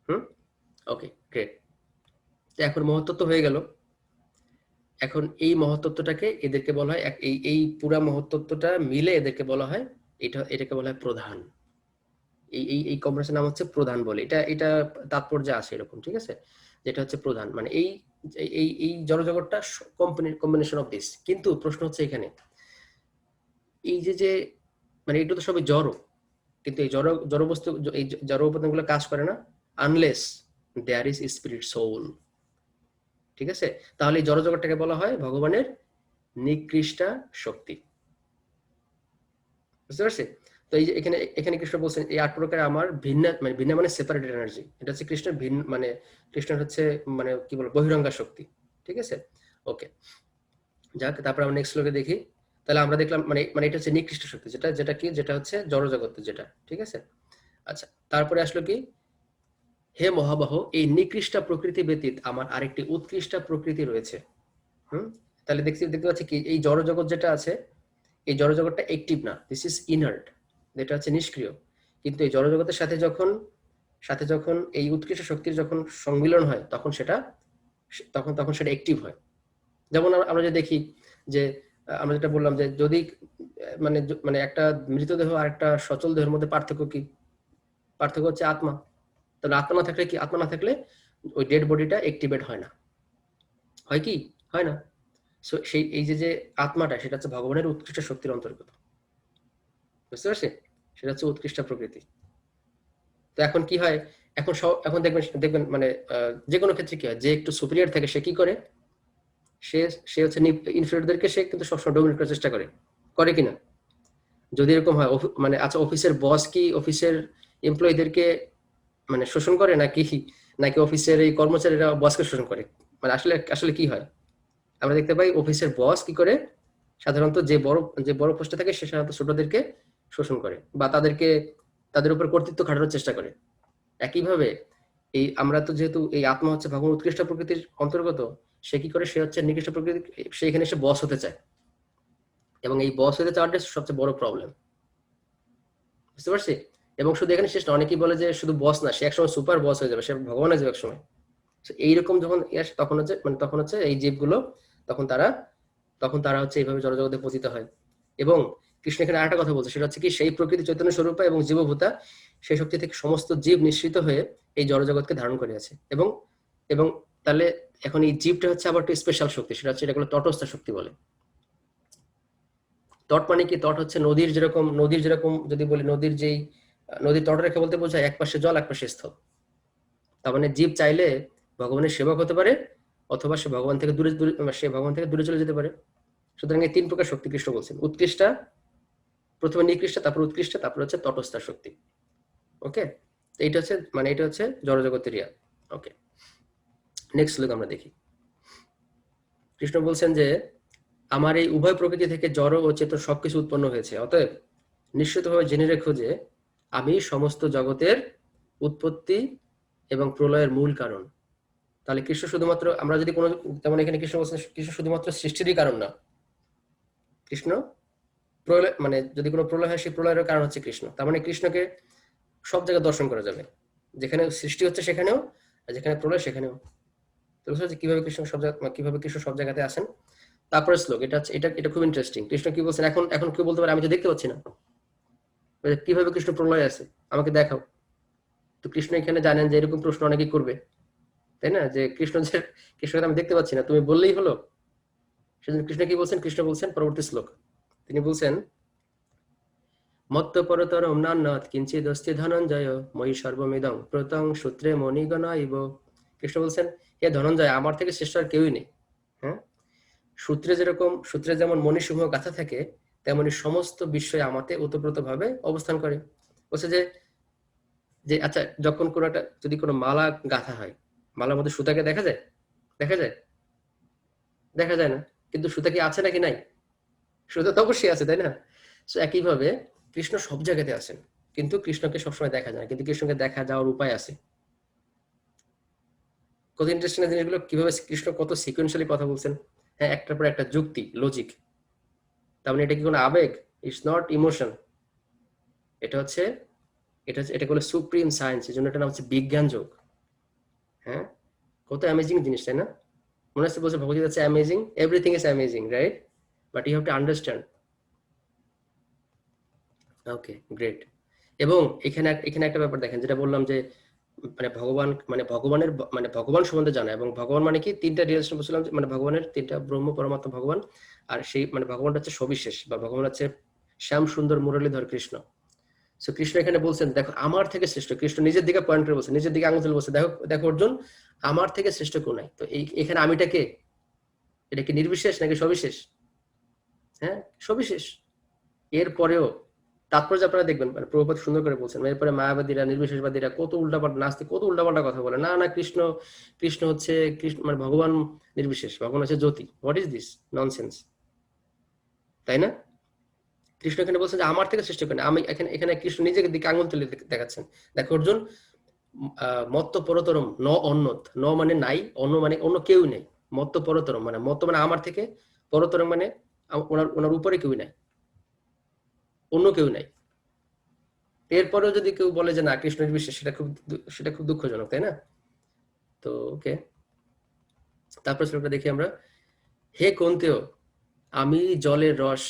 হুম, ওকে, গ্রেট। তো এখন মহত্তত্ত্ব হয়ে গেল। এখন এই মহত্তত্ত্বটাকে এদেরকে বলা হয় এই পুরা মহত্তত্ত্বটা মিলে এদেরকে বলা হয়, এটাকে বলা হয় প্রধান। এই কম্বিনেশন নাম হচ্ছে প্রধান বলে। এটা তাৎপর্য আছে এরকম, ঠিক আছে? যেটা হচ্ছে প্রধান, মানে এই জড়জগৎটা কম্বিনেশন অফ দিস। কিন্তু প্রশ্ন হচ্ছে এখানে, এই যে যে মানে এটা তো সবই জড়, কিন্তু এই জড় বস্তু, এই জড় উপাদানগুলো কাজ করে না unless there is spirit soul. ঠিক আছে, তাহলে এই জড়জগৎটাকে বলা হয় ভগবানের নিকৃষ্টা শক্তি। বুঝতে পারছি? তো এই যে এখানে এখানে কৃষ্ণ বলছেন এই 8 প্রকার আমার ভিন্ন, মানে ভিন্ন মানে সেপারেটেড এনার্জি। এটা হচ্ছে কৃষ্ণের ভিন্ন, মানে কৃষ্ণের হচ্ছে মানে কি বলবো, বহিরঙ্গা শক্তি। ঠিক আছে, ওকে, যাক। তারপর আমরা নেক্সট শ্লোকে দেখি। তাহলে আমরা দেখলাম মানে মানে এটা হচ্ছে নিকৃষ্ট শক্তি, যেটা যেটা কি, যেটা হচ্ছে জড়জগতের যেটা। ঠিক আছে, আচ্ছা। তারপরে আসলো কি, হে মহাবাহ, এই নিকৃষ্ট প্রকৃতি ব্যতীত আমার আরেকটি উৎকৃষ্ট প্রকৃতি রয়েছে। হুম, তাহলে দেখতে পাচ্ছি কি, এই জড়জগৎ যেটা আছে, এই জড়জগৎটা অ্যাক্টিভ না, দিস ইজ ইনার্ট, যেটা হচ্ছে নিষ্ক্রিয়। কিন্তু এই জড়জগতের সাথে যখন এই উৎকৃষ্ট শক্তির যখন সংমিলন হয়, তখন সেটা তখন সেটা অ্যাক্টিভ হয়। যেমন আমরা যে দেখি যে আমরা যেটা বললাম যে যদি মানে মানে একটা মৃতদেহ আর একটা সচল দেহের মধ্যে পার্থক্য কি? পার্থক্য হচ্ছে আত্মা। তাহলে আত্মা না থাকলে কি, আত্মা না থাকলে ওই ডেড বডিটা অ্যাক্টিভেট হয় না। হয় কি? হয় না। সো সেই এই যে যে আত্মাটা, সেটা হচ্ছে ভগবানের উৎকৃষ্ট শক্তির অন্তর্গত। বুঝতে পারছি? সেটা হচ্ছে উৎকৃষ্ট প্রকৃতি। তো এখন কি হয়, এখন দেখবেন দেখবেন মানে যে কোনো ক্ষেত্রে কি হয়, যে একটু সুপিরিয়র থাকে সে কি করে, সে সে হচ্ছে ইনফিরিয়রদেরকে সে কিন্তু সবসময় ডমিনেট করার চেষ্টা করে, করে কিনা? যদি এরকম হয়, মানে আচ্ছা, অফিসের বস কি অফিসের এমপ্লয়ীদেরকে মানে শোষণ করে, নাকি নাকি অফিসের এই কর্মচারীরা বসকে শোষণ করে? মানে আসলে আসলে কি হয়, আমরা দেখতে পাই অফিসের বস কি করে, সাধারণত যে বড় পোস্টে থাকে সে সাধারণত ছোটদেরকে শোষণ করে, বা তাদের উপর কর্তৃত্ব খাটানোর চেষ্টা করে। একইভাবে এই আমরা তো যেহেতু এই আত্মা হচ্ছে ভগবান উৎকৃষ্ট প্রকৃতির অন্তর্গত, সে কি করে, সে হচ্ছে নিকৃষ্ট প্রকৃতি, সে এখানে এসে বস হতে চায়। এবং এই বস হতে চাওয়াটা সবচেয়ে বড় প্রবলেম। বুঝতে পারছি? এবং শুধু এখানে শেষ না, অনেকেই বলে যে শুধু বস না, সে একসময় সুপার বস হয়ে যাবে, সে ভগবান হয়ে যাবে একসময়। এইরকম যখন তখন হচ্ছে মানে তখন হচ্ছে এই জীবগুলো, তখন তারা তখন তারা হচ্ছে এইভাবে জড়জগতে পতিত হয়। এবং কৃষ্ণ এখানে আরেকটা কথা বলছে, সেটা হচ্ছে কি, সেই প্রকৃতি চৈতন্য স্বরূপা এবং জীবভূতা, সেই শক্তি থেকে সমস্ত জীব নিঃসৃত হয়ে এই জড়জগৎকে ধারণ করে আছে। এবং এবং তাহলে এখন এই জীবটা হচ্ছে আবার একটু স্পেশাল শক্তি, সেটা হচ্ছে এটাগুলো তটস্থ শক্তি বলে। তট মানে কি, তট হচ্ছে নদীর যেরকম যদি বলি, নদীর তটরেখা বলতে বোঝায় এক পাশে জল এক পাশে স্থল। তার মানে জীব চাইলে ভগবানের সেবক হতে পারে, অথবা সে ভগবান থেকে দূরে চলে যেতে পারে। সুতরাং এই 3 প্রকার শক্তি কৃষ্ণ বলছেন, উৎকৃষ্টা, প্রথমে নিকৃষ্ট, তারপর উৎকৃষ্ট, তারপর হচ্ছে তটস্থ শক্তি। ওকে, তো এটা হচ্ছে জড়জগতের ইয়া। ওকে, নেক্সট শ্লোক আমরা দেখি। কৃষ্ণ বলছেন যে আমার এই উভয় প্রকৃতি থেকে জড় ও চেতন সবকিছু উৎপন্ন হয়েছে, অতএব নিশ্চিতভাবে জেনে রেখো যে আমি সমস্ত জগতের উৎপত্তি এবং প্রলয়ের মূল কারণ। তাহলে কৃষ্ণ শুধুমাত্র, আমরা যদি কোনো, যেমন এখানে কৃষ্ণ বলছেন কৃষ্ণ শুধুমাত্র সৃষ্টিরই কারণ না, কৃষ্ণ প্রলয় মানে যদি কোনো প্রলয় হয় সেই প্রলয়ের কারণ হচ্ছে কৃষ্ণ। তার মানে কৃষ্ণকে সব জায়গায় দর্শন করা যাবে, যেখানে সৃষ্টি হচ্ছে সেখানেও, আর যেখানে প্রলয় সেখানেও। তো বুঝতে পারছি কিভাবে কৃষ্ণ সব জায়গা, কিভাবে কৃষ্ণ সব জায়গাতে আসেন। তারপরে শ্লোক, এটা হচ্ছে, এটা খুব ইন্টারেস্টিং। কৃষ্ণ কি বলছেন, এখন এখন কেউ বলতে পারে আমি তো দেখতে পাচ্ছি না, কিভাবে কৃষ্ণ প্রলয় আছে, আমাকে দেখাও। তো কৃষ্ণ এখানে জানেন যে এরকম প্রশ্ন অনেকেই করবে, তাই না, যে কৃষ্ণকে আমি দেখতে পাচ্ছি না, তুমি বললেই হলো। সেজন্য কৃষ্ণ কি বলছেন, কৃষ্ণ বলছেন পরবর্তী শ্লোক, তিনি বলছেন মত্ত পরতরম নান্নাথ কিঞ্চিদস্তি ধনঞ্জয় মই সর্বমিদং প্রতং সূত্রে মণিগণাইব। কৃষ্ণ বলছেন হে ধনঞ্জয়, আমার থেকে শ্রেষ্ঠ আর কেউই নেই। হ্যাঁ, সূত্রে যেমন মণিসমূহ গাঁথা থাকে, তেমনি সমস্ত বিশ্বই আমাতে ওতপ্রোত ভাবে অবস্থান করে। বলছে যে যে আচ্ছা, যখন কোনো একটা, যদি কোনো মালা গাঁথা হয়, মালার মধ্যে সুতাকে দেখা যায়? দেখা যায়? দেখা যায় না। কিন্তু সুতা কি আছে নাকি নাই? সুতা তো অবশ্যই আছে, তাই না? তো একইভাবে কৃষ্ণ সব জায়গাতে আছেন, কিন্তু কৃষ্ণকে সবসময় দেখা যায় না, কিন্তু কৃষ্ণকে দেখা যাওয়ার উপায় আছে। কত ইন্টারেস্টিং জিনিসগুলো, কিভাবে কৃষ্ণ কত সিকোয়েন্সিয়ালি কথা বলছেন। হ্যাঁ, একটার পর একটা যুক্তি, লজিক। তার মানে এটা কি কোনো আবেগ? It's not emotion. এটা হচ্ছে, এটা হলো সুপ্রিম সায়েন্স, এই জন্য এটা নাম হচ্ছে বিজ্ঞান যোগ। হ্যাঁ, কত অ্যামেজিং জিনিস, তাই না? মনে হচ্ছে বলছে Bhagavad Gita amazing, everything is amazing, right? But you have to understand. Okay, great. এবং এখানে এখানে একটা ব্যাপার দেখেন, যেটা বললাম যে মানে ভগবান সম্বন্ধে জানা, এবং ভগবান মানে কি, তিনটা রিলেশন বলছিলাম, মানে ভগবানের তিনটা, ব্রহ্ম, পরমাত্মা, ভগবান। আর সেই মানে ভগবানটা হচ্ছে সবিশেষ, বা ভগবান হচ্ছে শ্যাম সুন্দর মুরলীধর কৃষ্ণ। সো কৃষ্ণ এখানে বলছেন দেখো আমার থেকে শ্রেষ্ঠ, কৃষ্ণ নিজের দিকে পয়েন্ট করে বলছে, নিজের দিকে আঙুল তুলে বলছে, দেখো দেখো অর্জুন, আমার থেকে শ্রেষ্ঠ কেউ নাই। তো এখানে আমিটা কে? এটা কি নির্বিশেষ নাকি সবিশেষ? হ্যাঁ, সবিশেষ। এরপরেও তাৎপর্য আপনারা দেখবেন, মানে প্রভুপাদ সুন্দর করে বলছেন, এরপরে মায়াবাদীরা, নির্বিশেষবাদীরা কত উল্টাপাল্টা, নাস্তিক কত উল্টাপাল্টা কথা বলে, না না কৃষ্ণ, কৃষ্ণ হচ্ছে কৃষ্ণ মানে ভগবান নির্বিশেষ, ভগবান হচ্ছে জ্যোতি। হোয়াট ইজ দিস ননসেন্স, তাই না? কৃষ্ণ এখানে বলছেন যে আমার থেকে সৃষ্টি করেন, আমি এখানে, এখানে কৃষ্ণ নিজেকে দিকে আঙুল তুলে দেখাচ্ছেন, দেখো অর্জুন, মত্ত পরতরম ন অন্যত, ন মানে নাই, অন্য মানে অন্য কেউ নেই, মত্ত পরতরম মানে, মত্ত মানে আমার থেকে, পরতরম মানে ওনার ওনার উপরে কেউ নাই, অন্য কেউ নাই। এরপরেও যদি কেউ বলে যে না কৃষ্ণ নির্বিশেষ, সেটা খুব দুঃখজনক, তাই না? তো ওকে, তারপর শ্লোকটা দেখি আমরা। হে কন্তেয়, আমি জলের রস,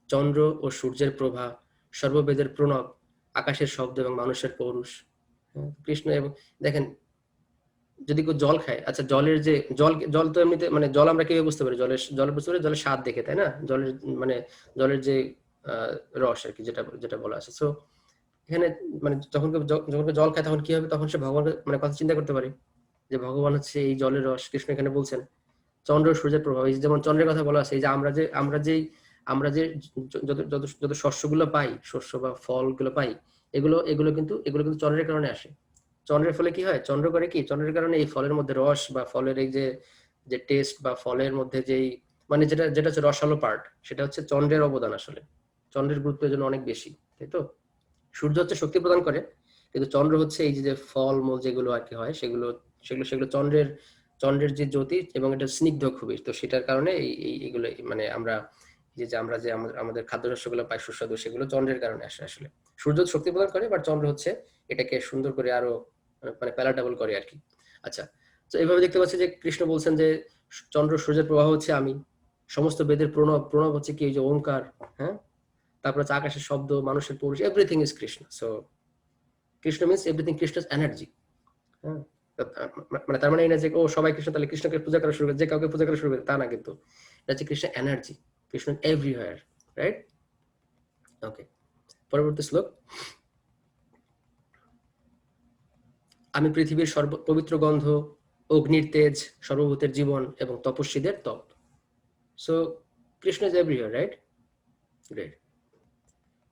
চন্দ্র ও সূর্যের প্রভা, সর্ববেদের প্রণব, আকাশের শব্দ এবং মানুষের পৌরুষ। কৃষ্ণ, এবং দেখেন যদি কেউ জল খায়, আচ্ছা জলের যে জল, জল তো এমনিতে মানে জল আমরা কিভাবে বুঝতে পারি, জল বুঝতে পারি জলের স্বাদ দেখে, তাই না? জলের মানে জলের যে রস আর কি, যেটা যেটা বলা আছে। সো এখানে মানে যখন কেউ জল খায় তখন কি হবে, তখন সে ভগবানের মানে কথা চিন্তা করতে পারে, যে ভগবান হচ্ছে এই জলের রস। কৃষ্ণ এখানে বলছেন চন্দ্র সূর্যের প্রভাব, এই যেমন চন্দ্রের কথা বলা আছে, এই যে আমরা যে যত যত যত শস্যগুলো পাই, শস্য বা ফলগুলো পাই, এগুলো কিন্তু চন্দ্রের কারণে আসে। চন্দ্রের ফলে কি হয়, চন্দ্র করে কি, চন্দ্রের কারণে এই ফলের মধ্যে রস, বা ফলের এই যে যে টেস্ট, বা ফলের মধ্যে যেই মানে যেটা যেটা হচ্ছে রসালো পার্ট, সেটা হচ্ছে চন্দ্রের অবদান। আসলে চন্দ্রের গুরুত্ব এর জন্য অনেক বেশি, তাই তো? সূর্য হচ্ছে শক্তি প্রদান করে, কিন্তু চন্দ্র হচ্ছে এই যে ফল মূল যেগুলো আর কি হয়, সেগুলো সেগুলো সেগুলো চন্দ্রের চন্দ্রের যে জ্যোতি, এবং এটা স্নিগ্ধ খুবই, তো সেটার কারণে এইগুলো মানে আমরা যে আমাদের খাদ্যশস্যগুলো পাই সুস্বাদু, সেগুলো চন্দ্রের কারণে আসে আসলে। সূর্য শক্তি প্রদান করে, বাট চন্দ্র হচ্ছে এটাকে সুন্দর করে আরো মানে প্যালাটেবল করে আর কি। আচ্ছা, তো এইভাবে দেখতে পাচ্ছি যে কৃষ্ণ বলছেন যে চন্দ্র সূর্যের প্রবাহ হচ্ছে আমি, সমস্ত বেদের প্রণব, প্রণব হচ্ছে কি, এই যে ওঙ্কার। হ্যাঁ, তারপর হচ্ছে আকাশের শব্দ, মানুষের পৌরুষ, everything is Krishna. So Krishna means everything, Krishna energy. হ্যাঁ, মানে তার মানে এই না যে ও সবাই কৃষ্ণ, তাহলে কৃষ্ণকে পূজা করা শুরু করে, যে কাউকে পূজা করা শুরু করে, তা না কিন্তু। এটা হচ্ছে Krishna energy, Krishna everywhere, right? Okay, পরবর্তী শ্লোক। আমি পৃথিবীর পবিত্র গন্ধ, অগ্নির তেজ, সর্বভূতের জীবন এবং তপস্বীদের তপ। So Krishna is everywhere, right? Great.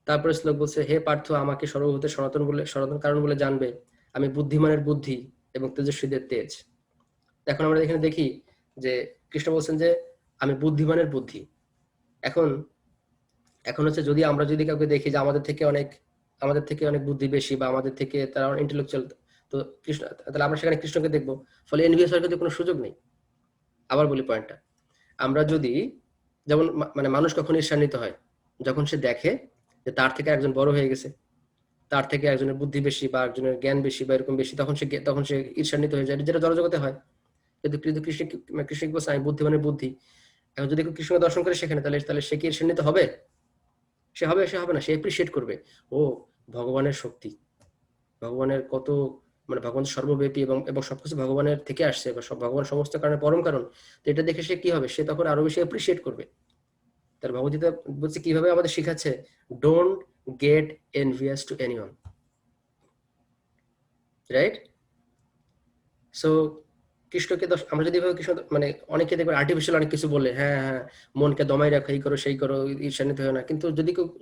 তারপরে শ্লোক বলছে হে পার্থ, আমাকে সর্বভূতের সনাতন কারণ বলে জানবে, আমি বুদ্ধিমানের বুদ্ধি এবং তেজস্বীদের তেজ। এখন আমরা এখানে দেখি যে কৃষ্ণ বলছেন যে আমি বুদ্ধিমানের বুদ্ধি। এখন এখন হচ্ছে যদি আমরা যদি কাউকে দেখি যে আমাদের থেকে অনেক বুদ্ধি বেশি, বা আমাদের থেকে তারা ইন্টেলেকচুয়াল, তো কৃষ্ণ, তাহলে আমরা সেখানে কৃষ্ণকে দেখবো, ফলে এনভিএস হওয়ার কিন্তু কোনো সুযোগ নেই। আবার বলি পয়েন্টটা, আমরা যদি যেমন মানে মানুষ কখন ঈর্ষান্বিত হয়, যখন সে দেখে যে তার থেকে একজন বড় হয়ে গেছে, তার থেকে একজনের বুদ্ধি বেশি বা একজনের জ্ঞান বেশি বা এরকম বেশি, তখন সে ঈর্ষান্বিত হয়ে যায়, যেটা জড়জগতে হয়। কিন্তু কিন্তু কৃষ্ণ কি বলছে, আমি বুদ্ধি মানে বুদ্ধি। এখন যদি কৃষ্ণকে দর্শন করে সেখানে, তাহলে তাহলে সে কি ঈর্ষান্বিত হবে? সে হবে না, সে এপ্রিসিয়েট করবে, ও ভগবানের শক্তি, ভগবানের কত, মানে ভগবান সর্বব্যাপী এবং এবং সবকিছু ভগবানের থেকে আসছে, বা সব ভগবান সমস্ত কারণে পরম কারণ। তো এটা দেখে সে কি হবে, সে তখন আরো বেশি এপ্রিসিয়েট করবে। তার ভগবদ্গীতা বলছে কিভাবে আমাদের শিখাচ্ছে, don't get envious to anyone, right? So কৃষ্ণকে আমরা যদি ভাবে কৃষ্ণ, মানে অনেকে দেখবেন আর্টিফিশিয়াল অনেক কিছু বলে, হ্যাঁ হ্যাঁ মনকে দমাই রাখো, এই করো সেই করো, ঈর্ষান্বিত হয় না। কিন্তু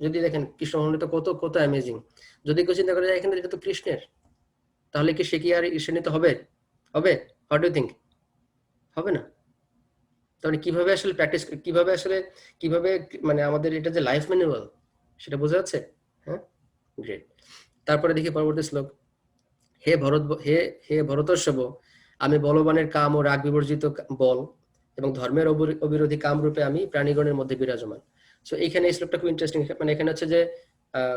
যদি দেখেন কৃষ্ণ মন্দির কত কত অ্যামেজিং, যদি কেউ চিন্তা করে যায় এখানে এটা তো কৃষ্ণের, তাহলে কি সে কি আর ঈর্ষান্বিত হবে? হবে? What do think? হবে না। তাহলে কিভাবে আসলে প্র্যাকটিস, কিভাবে মানে আমাদের এটা যে লাইফ ম্যানুয়াল, সেটা বোঝা যাচ্ছে। হ্যাঁ, গ্রেট। তারপরে দেখি পরবর্তী শ্লোক, হে ভরত, হে ভরতর্ষভ, আমি বলবানের কাম ও রাগ বিবর্জিত বল এবং ধর্মের অবিরোধী কাম রূপে আমি প্রাণীগণের মধ্যে বিরাজমান। সো এইখানে এই শ্লোকটা খুব ইন্টারেস্টিং। মানে এখানে হচ্ছে যে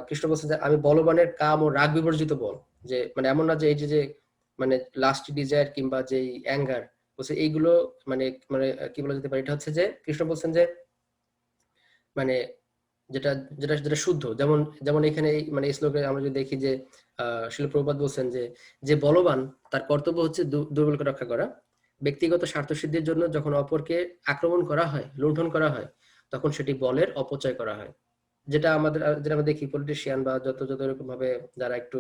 কৃষ্ণ বলছে যে আমি বলবানের কাম ও রাগ বিবর্জিত বল, যে মানে এমন না যে এই যে মানে লাস্ট ডিজায়ার কিংবা যে অ্যাঙ্গার বলছে এইগুলো, মানে মানে কি বলা যেতে পারে, এটা হচ্ছে যে কৃষ্ণ বলছেন যে মানে যেটা যেটা যেটা শুদ্ধ, যেমন যেমন এখানে মানে এই শ্লোকে আমরা যদি দেখি যে শিল প্রভুপাদ বলছেন যে যে বলবান তার কর্তব্য হচ্ছে দুর্বলকে রক্ষা করা। ব্যক্তিগত স্বার্থ সিদ্ধির জন্য যখন অপরকে আক্রমণ করা হয়, লুণ্ঠন করা হয়, তখন সেটি বলের অপচয় করা হয়। যেটা আমরা দেখি পলিটিশিয়ান বা যত যত এরকম ভাবে যারা একটু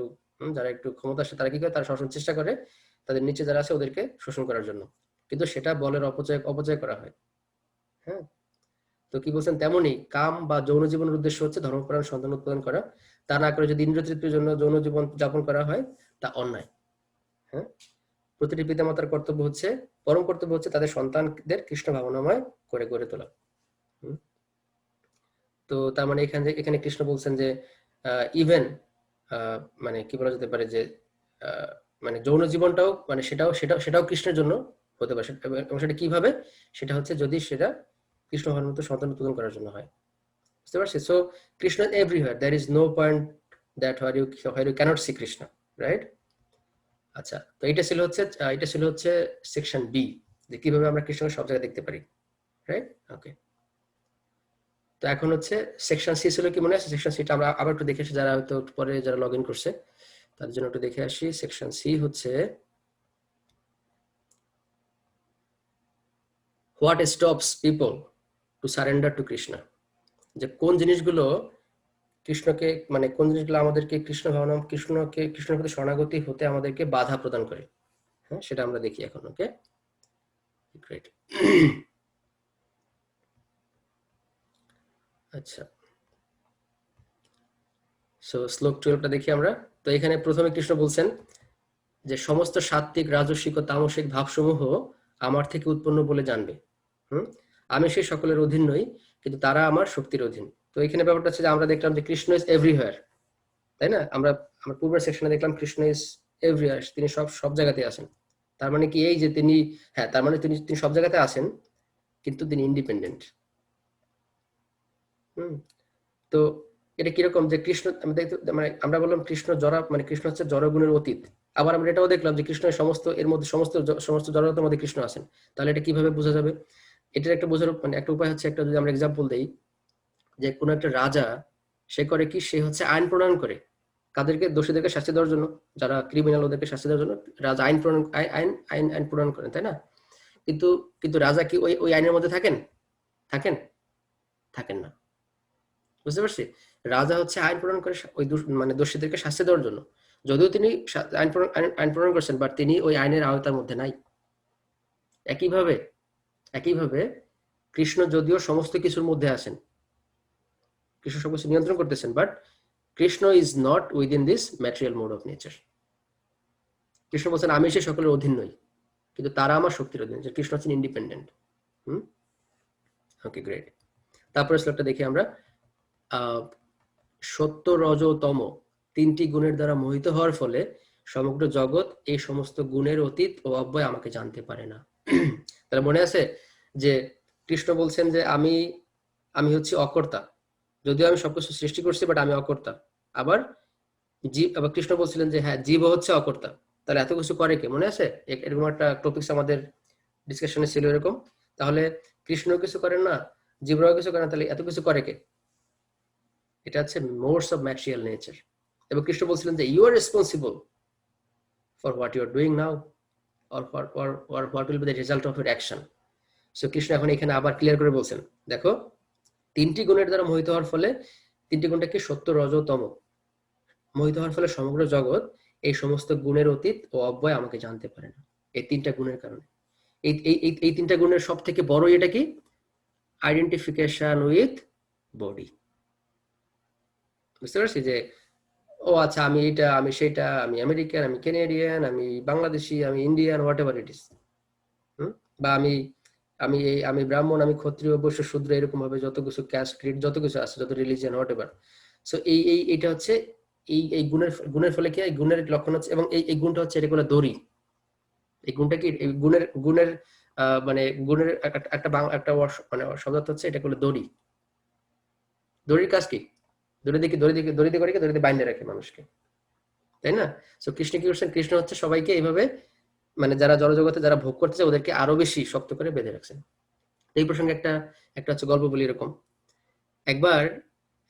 যারা একটু ক্ষমতা আসে, তারা কি করে, তারা সবসময় চেষ্টা করে তাদের নিচে যারা আছে ওদেরকে শোষণ করার জন্য, কিন্তু সেটা বলের অপচয় করা হয়। হ্যাঁ, তো কি বলছেন, তেমনি কাম বা যৌন জীবনের উদ্দেশ্য হচ্ছে ধর্মপ্রাণ সন্তান উৎপাদন করা। তা না করে যদি ইন্দ্রিয় তৃপ্তির জন্য যৌন জীবন যাপন করা হয়, তা অন্যায়। হ্যাঁ, প্রতিটি পিতামাতার কর্তব্য হচ্ছে, পরম কর্তব্য হচ্ছে তাদের সন্তানদের কৃষ্ণ ভাবনাময় করে গড়ে তোলা। তো তার মানে এখানে কৃষ্ণ বলছেন যে ইভেন মানে কি বলা যেতে পারে যে আহ, মানে যৌন জীবনটাও, মানে সেটাও কৃষ্ণের জন্য হতে পারে। এবং সেটা কিভাবে, সেটা হচ্ছে যদি সেটা কৃষ্ণ ভাবনার মতো সন্তান উৎপাদন করার জন্য হয়। বুঝতে পারছি? So Krishna is everywhere, there is no point that where you can't see Krishna, right? আচ্ছা, তো এটা ছিল হচ্ছে সেকশন বি, যে কিভাবে আমরা কৃষ্ণকে সব জায়গায় দেখতে পারি, রাইট? ওকে। তো এখন হচ্ছে সেকশন সি ছিল কি মনে আছে? সেকশন সিটা আমরা আবার একটু দেখে আসি, যারা হয়তো পরে যারা লগ ইন করছে তাদের জন্য একটু দেখে আসি। সেকশন সি হচ্ছে what stops people to surrender to Krishna, যে কোন জিনিসগুলো কৃষ্ণকে, মানে কোন জিনিসগুলো আমাদেরকে কৃষ্ণের প্রতি শরণাগতি হতে আমাদেরকে বাধা প্রদান করে। হ্যাঁ, সেটা আমরা দেখি এখন। ওকে, গ্রেট। আচ্ছা, সো শ্লোক 12টা দেখি আমরা। তো এখানে প্রথমে কৃষ্ণ বলছেন যে সমস্ত সাত্ত্বিক, রাজসিক ও তামসিক ভাবসমূহ আমার থেকে উৎপন্ন বলে জানবে। আমি সেই সকলের অধীন নই, কিন্তু তারা আমার শক্তির অধীন। তো এখানে ব্যাপারটা হচ্ছে যে আমরা দেখলাম যে কৃষ্ণ ইজ এভরিওয়্যার, তাই না? আমরা পূর্বের সেকশনে দেখলাম কৃষ্ণ ইজ এভরিওয়্যার, তিনি সব সব জায়গাতে আছেন। তার মানে কি এই যে তিনি, হ্যাঁ তার মানে তিনি তিনি সব জায়গাতে আছেন, কিন্তু তিনি ইন্ডিপেন্ডেন্ট। হুম তো এটা কিরকম যে কৃষ্ণ, আমি দেখতে মানে আমরা বললাম কৃষ্ণ জড়া, মানে কৃষ্ণ হচ্ছে জড়গুণের অতীত। আবার আমরা এটাও দেখলাম যে কৃষ্ণের সমস্ত, এর মধ্যে সমস্ত জড়তার মধ্যে কৃষ্ণ আছেন। তাহলে এটা কিভাবে বোঝা যাবে? এটার একটা বোঝার মানে একটা উপায় হচ্ছে, একটা যদি আমরা এক্সাম্পল দেই, যে কোনো একটা রাজা সে করে কি, সে হচ্ছে আইন প্রণয়ন করে কাদেরকে, দোষীদেরকে শাস্তি দেওয়ার জন্য, যারা ক্রিমিনাল ওদেরকে শাস্তি দেওয়ার জন্য রাজা আইন প্রণয়ন আইন প্রণয়ন করেন, তাই না? কিন্তু কিন্তু রাজা কি ওই ওই আইনের মধ্যে থাকেন? থাকেন? থাকেন না। বুঝতে পারছি? রাজা হচ্ছে আইন প্রণয়ন করে ওই মানে দোষীদেরকে শাস্তি দেওয়ার জন্য, যদিও তিনি আইন প্রণয়ন করছেন, বাট তিনি ওই আইনের আওতার মধ্যে নাই। একইভাবে একইভাবে কৃষ্ণ যদিও সমস্ত কিছুর মধ্যে আছেন, কৃষ্ণ সবকিছু নিয়ন্ত্রণ করতেছেন, but Krishna is not within this material mode of nature. Krishna বলছেন আমি সে সকলের অধীন নই, কিন্তু তারা আমার শক্তির অধীন, যে কৃষ্ণ হচ্ছেন ইন্ডিপেন্ডেন্ট। হুম ওকে, গ্রেট। তারপরে শ্লোকটা দেখি আমরা। সত্য, রজ ও তম তিনটি গুণের দ্বারা মোহিত হওয়ার ফলে সমগ্র জগৎ এই সমস্ত গুণের অতীত ও অব্যয় আমাকে জানতে পারে না। তাহলে মনে আছে যে কৃষ্ণ বলছেন যে আমি আমি হচ্ছি অকর্তা, যদিও আমি সবকিছু সৃষ্টি করছি, বাট আমি অকর্তা। আবার জীব, আবার কৃষ্ণ বলছিলেন যে হ্যাঁ জীব হচ্ছে অকর্তা। তাহলে এত কিছু করে কে? মনে আছে এরকম একটা টপিকস আমাদের ডিসকাশনে ছিল এরকম। তাহলে কৃষ্ণ কিছু করেন না, জীবরাও কিছু করেন না, তাহলে এত কিছু করে কে? এটা হচ্ছে মোর্স অফ ম্যাটেরিয়াল নেচার। এবং কৃষ্ণ বলছিলেন যে you are responsible for what you are doing now, or what will be the result of your action. So Krishna এখন এখানে আবার ক্লিয়ার করে বলছেন, দেখো তিনটি গুণের দ্বারা মোহিত হওয়ার ফলে, তিনটি গুণটা কি? সত্য, রজ, তম। মোহিত হওয়ার ফলে সমগ্র জগৎ এই সমস্ত গুণের অতীত ও অব্যয় আমাকে জানতে পারে না, এই তিনটা গুণের কারণে। এই তিনটা গুণের সব থেকে বড় এটা কি? Identification with body. বুঝতে পারছি যে ও আচ্ছা আমি এটা, আমি সেটা, আমি আমেরিকান, আমি কেনেডিয়ান, আমি বাংলাদেশি, আমি ইন্ডিয়ান, হোয়াট এভার ইট ইস। বা আমি ব্রাহ্মণ, আমি ক্ষত্রিয়, বৈশ্য, শূদ্র, এরকম ভাবে যত কিছু ক্যাস্ট, ক্রিড, যত কিছু আছে, যত রিলিজিয়ন, হোয়াট এভার। সো এইটা হচ্ছে এই গুণের ফলে কি? এই গুণের লক্ষণ হচ্ছে, এবং এই গুণটা হচ্ছে এটা কোনো দড়ি। এই গুণটা কি? এই গুণের মানে গুণের একটা মানে শব্দ হচ্ছে এটা কোনো দড়ি। দড়ির কাজ কি? দড়ি দিয়ে করে কি? দড়ি দিয়ে বাইন্ধে রাখে মানুষকে, তাই না? সো কৃষ্ণ কি করছেন? কৃষ্ণ হচ্ছে সবাইকে এইভাবে, মানে যারা জড়জগতে যারা ভোগ করতেছে ওদেরকে আরো বেশি শক্ত করে বেঁধে রাখছেন। এই প্রসঙ্গে একটা হচ্ছে গল্প বলি এরকম। একবার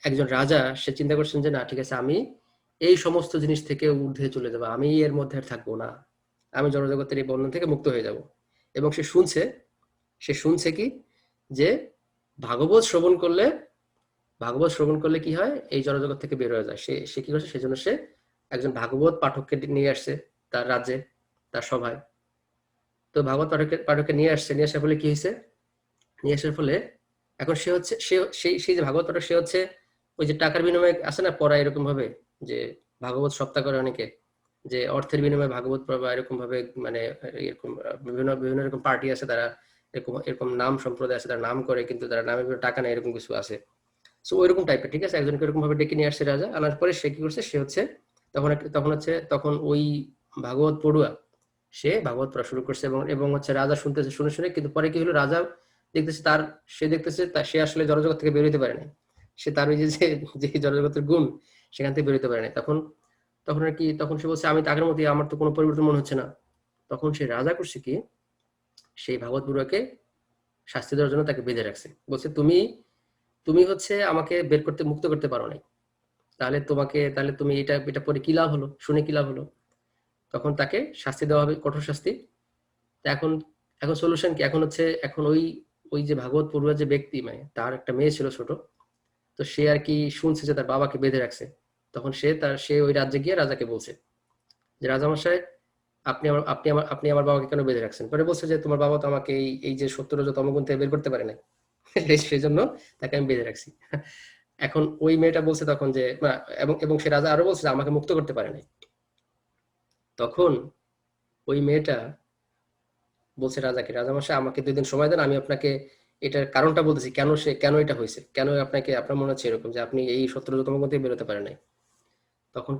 একজন রাজা, সে চিন্তা করছেন যে না ঠিক আছে, আমি এই সমস্ত জিনিস থেকে ঊর্ধ্বে চলে যাবো, আমি এর মধ্যে আর থাকবো না, আমি জড়জগতের এই বন্ধন থেকে মুক্ত হয়ে যাব। এবং সে শুনছে কি? যে ভাগবত শ্রবণ করলে কি হয়? এই জড়জগৎ থেকে বের হয়ে যায়। সে কি করছে? সেজন্য সে একজন ভাগবত পাঠককে নিয়ে আসছে তার রাজ্যে, তার সভায়। তো ভাগবত পাঠককে নিয়ে আসার ফলে কি হয়েছে? নিয়ে আসার ফলে এখন সে হচ্ছে সেই যে ভাগবত পাঠক, সে হচ্ছে ওই যে টাকার বিনিময়ে আছে না পড়া, এরকম ভাবে যে ভাগবত সপ্তাহ করে অনেকে, যে অর্থের বিনিময়ে ভাগবত পড়া, এরকম ভাবে, মানে এরকম বিভিন্ন বিভিন্ন রকম পার্টি আছে, তারা এরকম এরকম নাম সম্প্রদায় আছে, তারা নাম করে কিন্তু তারা নামে টাকা নেয়, এরকম কিছু আছে। সো ওইরকম টাইপের, ঠিক আছে, একজনকে এরকম ভাবে ডেকে নিয়ে আসছে রাজা। আনার পরে সে কি করছে? তখন ওই ভাগবত পড়ুয়া সে ভাগবত পড়া শুরু করছে, এবং হচ্ছে রাজা শুনতেছে শুনে শুনে। কিন্তু পরে কি হলো? রাজা দেখতেছে সে আসলে জড়জগৎ থেকে বের হইতে পারে না। সে তার ওই যে জড়জগতের গুণ, সেখান থেকে বের হইতে পারে না। তখন সে বলছে আমি তো আগের মতোই, আমার তো কোনো পরিবর্তন মনে হচ্ছে না। তখন সে রাজা করছে কি? সেই ভাগবত পড়ুয়াকে শাস্তি দেওয়ার জন্য তাকে বেঁধে রাখছে। বলছে তুমি তুমি হচ্ছে আমাকে মুক্ত করতে পারো নাই, তাহলে তুমি এটা পরে কি লাভ হলো, শুনে কি লাভ হলো? তখন তাকে শাস্তি দেওয়া হবে, কঠোর শাস্তি। তা এখন এখন সলিউশন কি? এখন ওই ওই যে ভাগবত পড়ুয়া যে ব্যক্তি, মানে তার একটা মেয়ে ছিল ছোট, তো সে আর কি শুনছে যে তার বাবাকে বেঁধে রাখছে। তখন সে ওই রাজ্যে গিয়ে রাজাকে বলছে যে রাজামশাই, আপনি আমার বাবাকে কেন বেঁধে রাখছেন? পরে বলছে যে তোমার বাবা তো আমাকে এই যে 70 তমগুণ থেকে বের করতে পারে নাই, সেই জন্য তাকে আমি বেঁধে রাখছি। এখন ওই মেয়েটা বলছে তখন যে এবং সে রাজা আরো বলছে যে আমাকে মুক্ত করতে পারে নাই। তখন ওই মেয়েটা বলছে রাজাকে, রাজামশাই আমাকে 2 দিন সময় দেন, আমি আপনাকে এটার কারণটা বলতেছি, কেন এটা হয়েছে, কেন আপনার মনে হচ্ছে এরকম যে আপনি এই 70তম থেকে বেরোতে পারেন নাই। তখন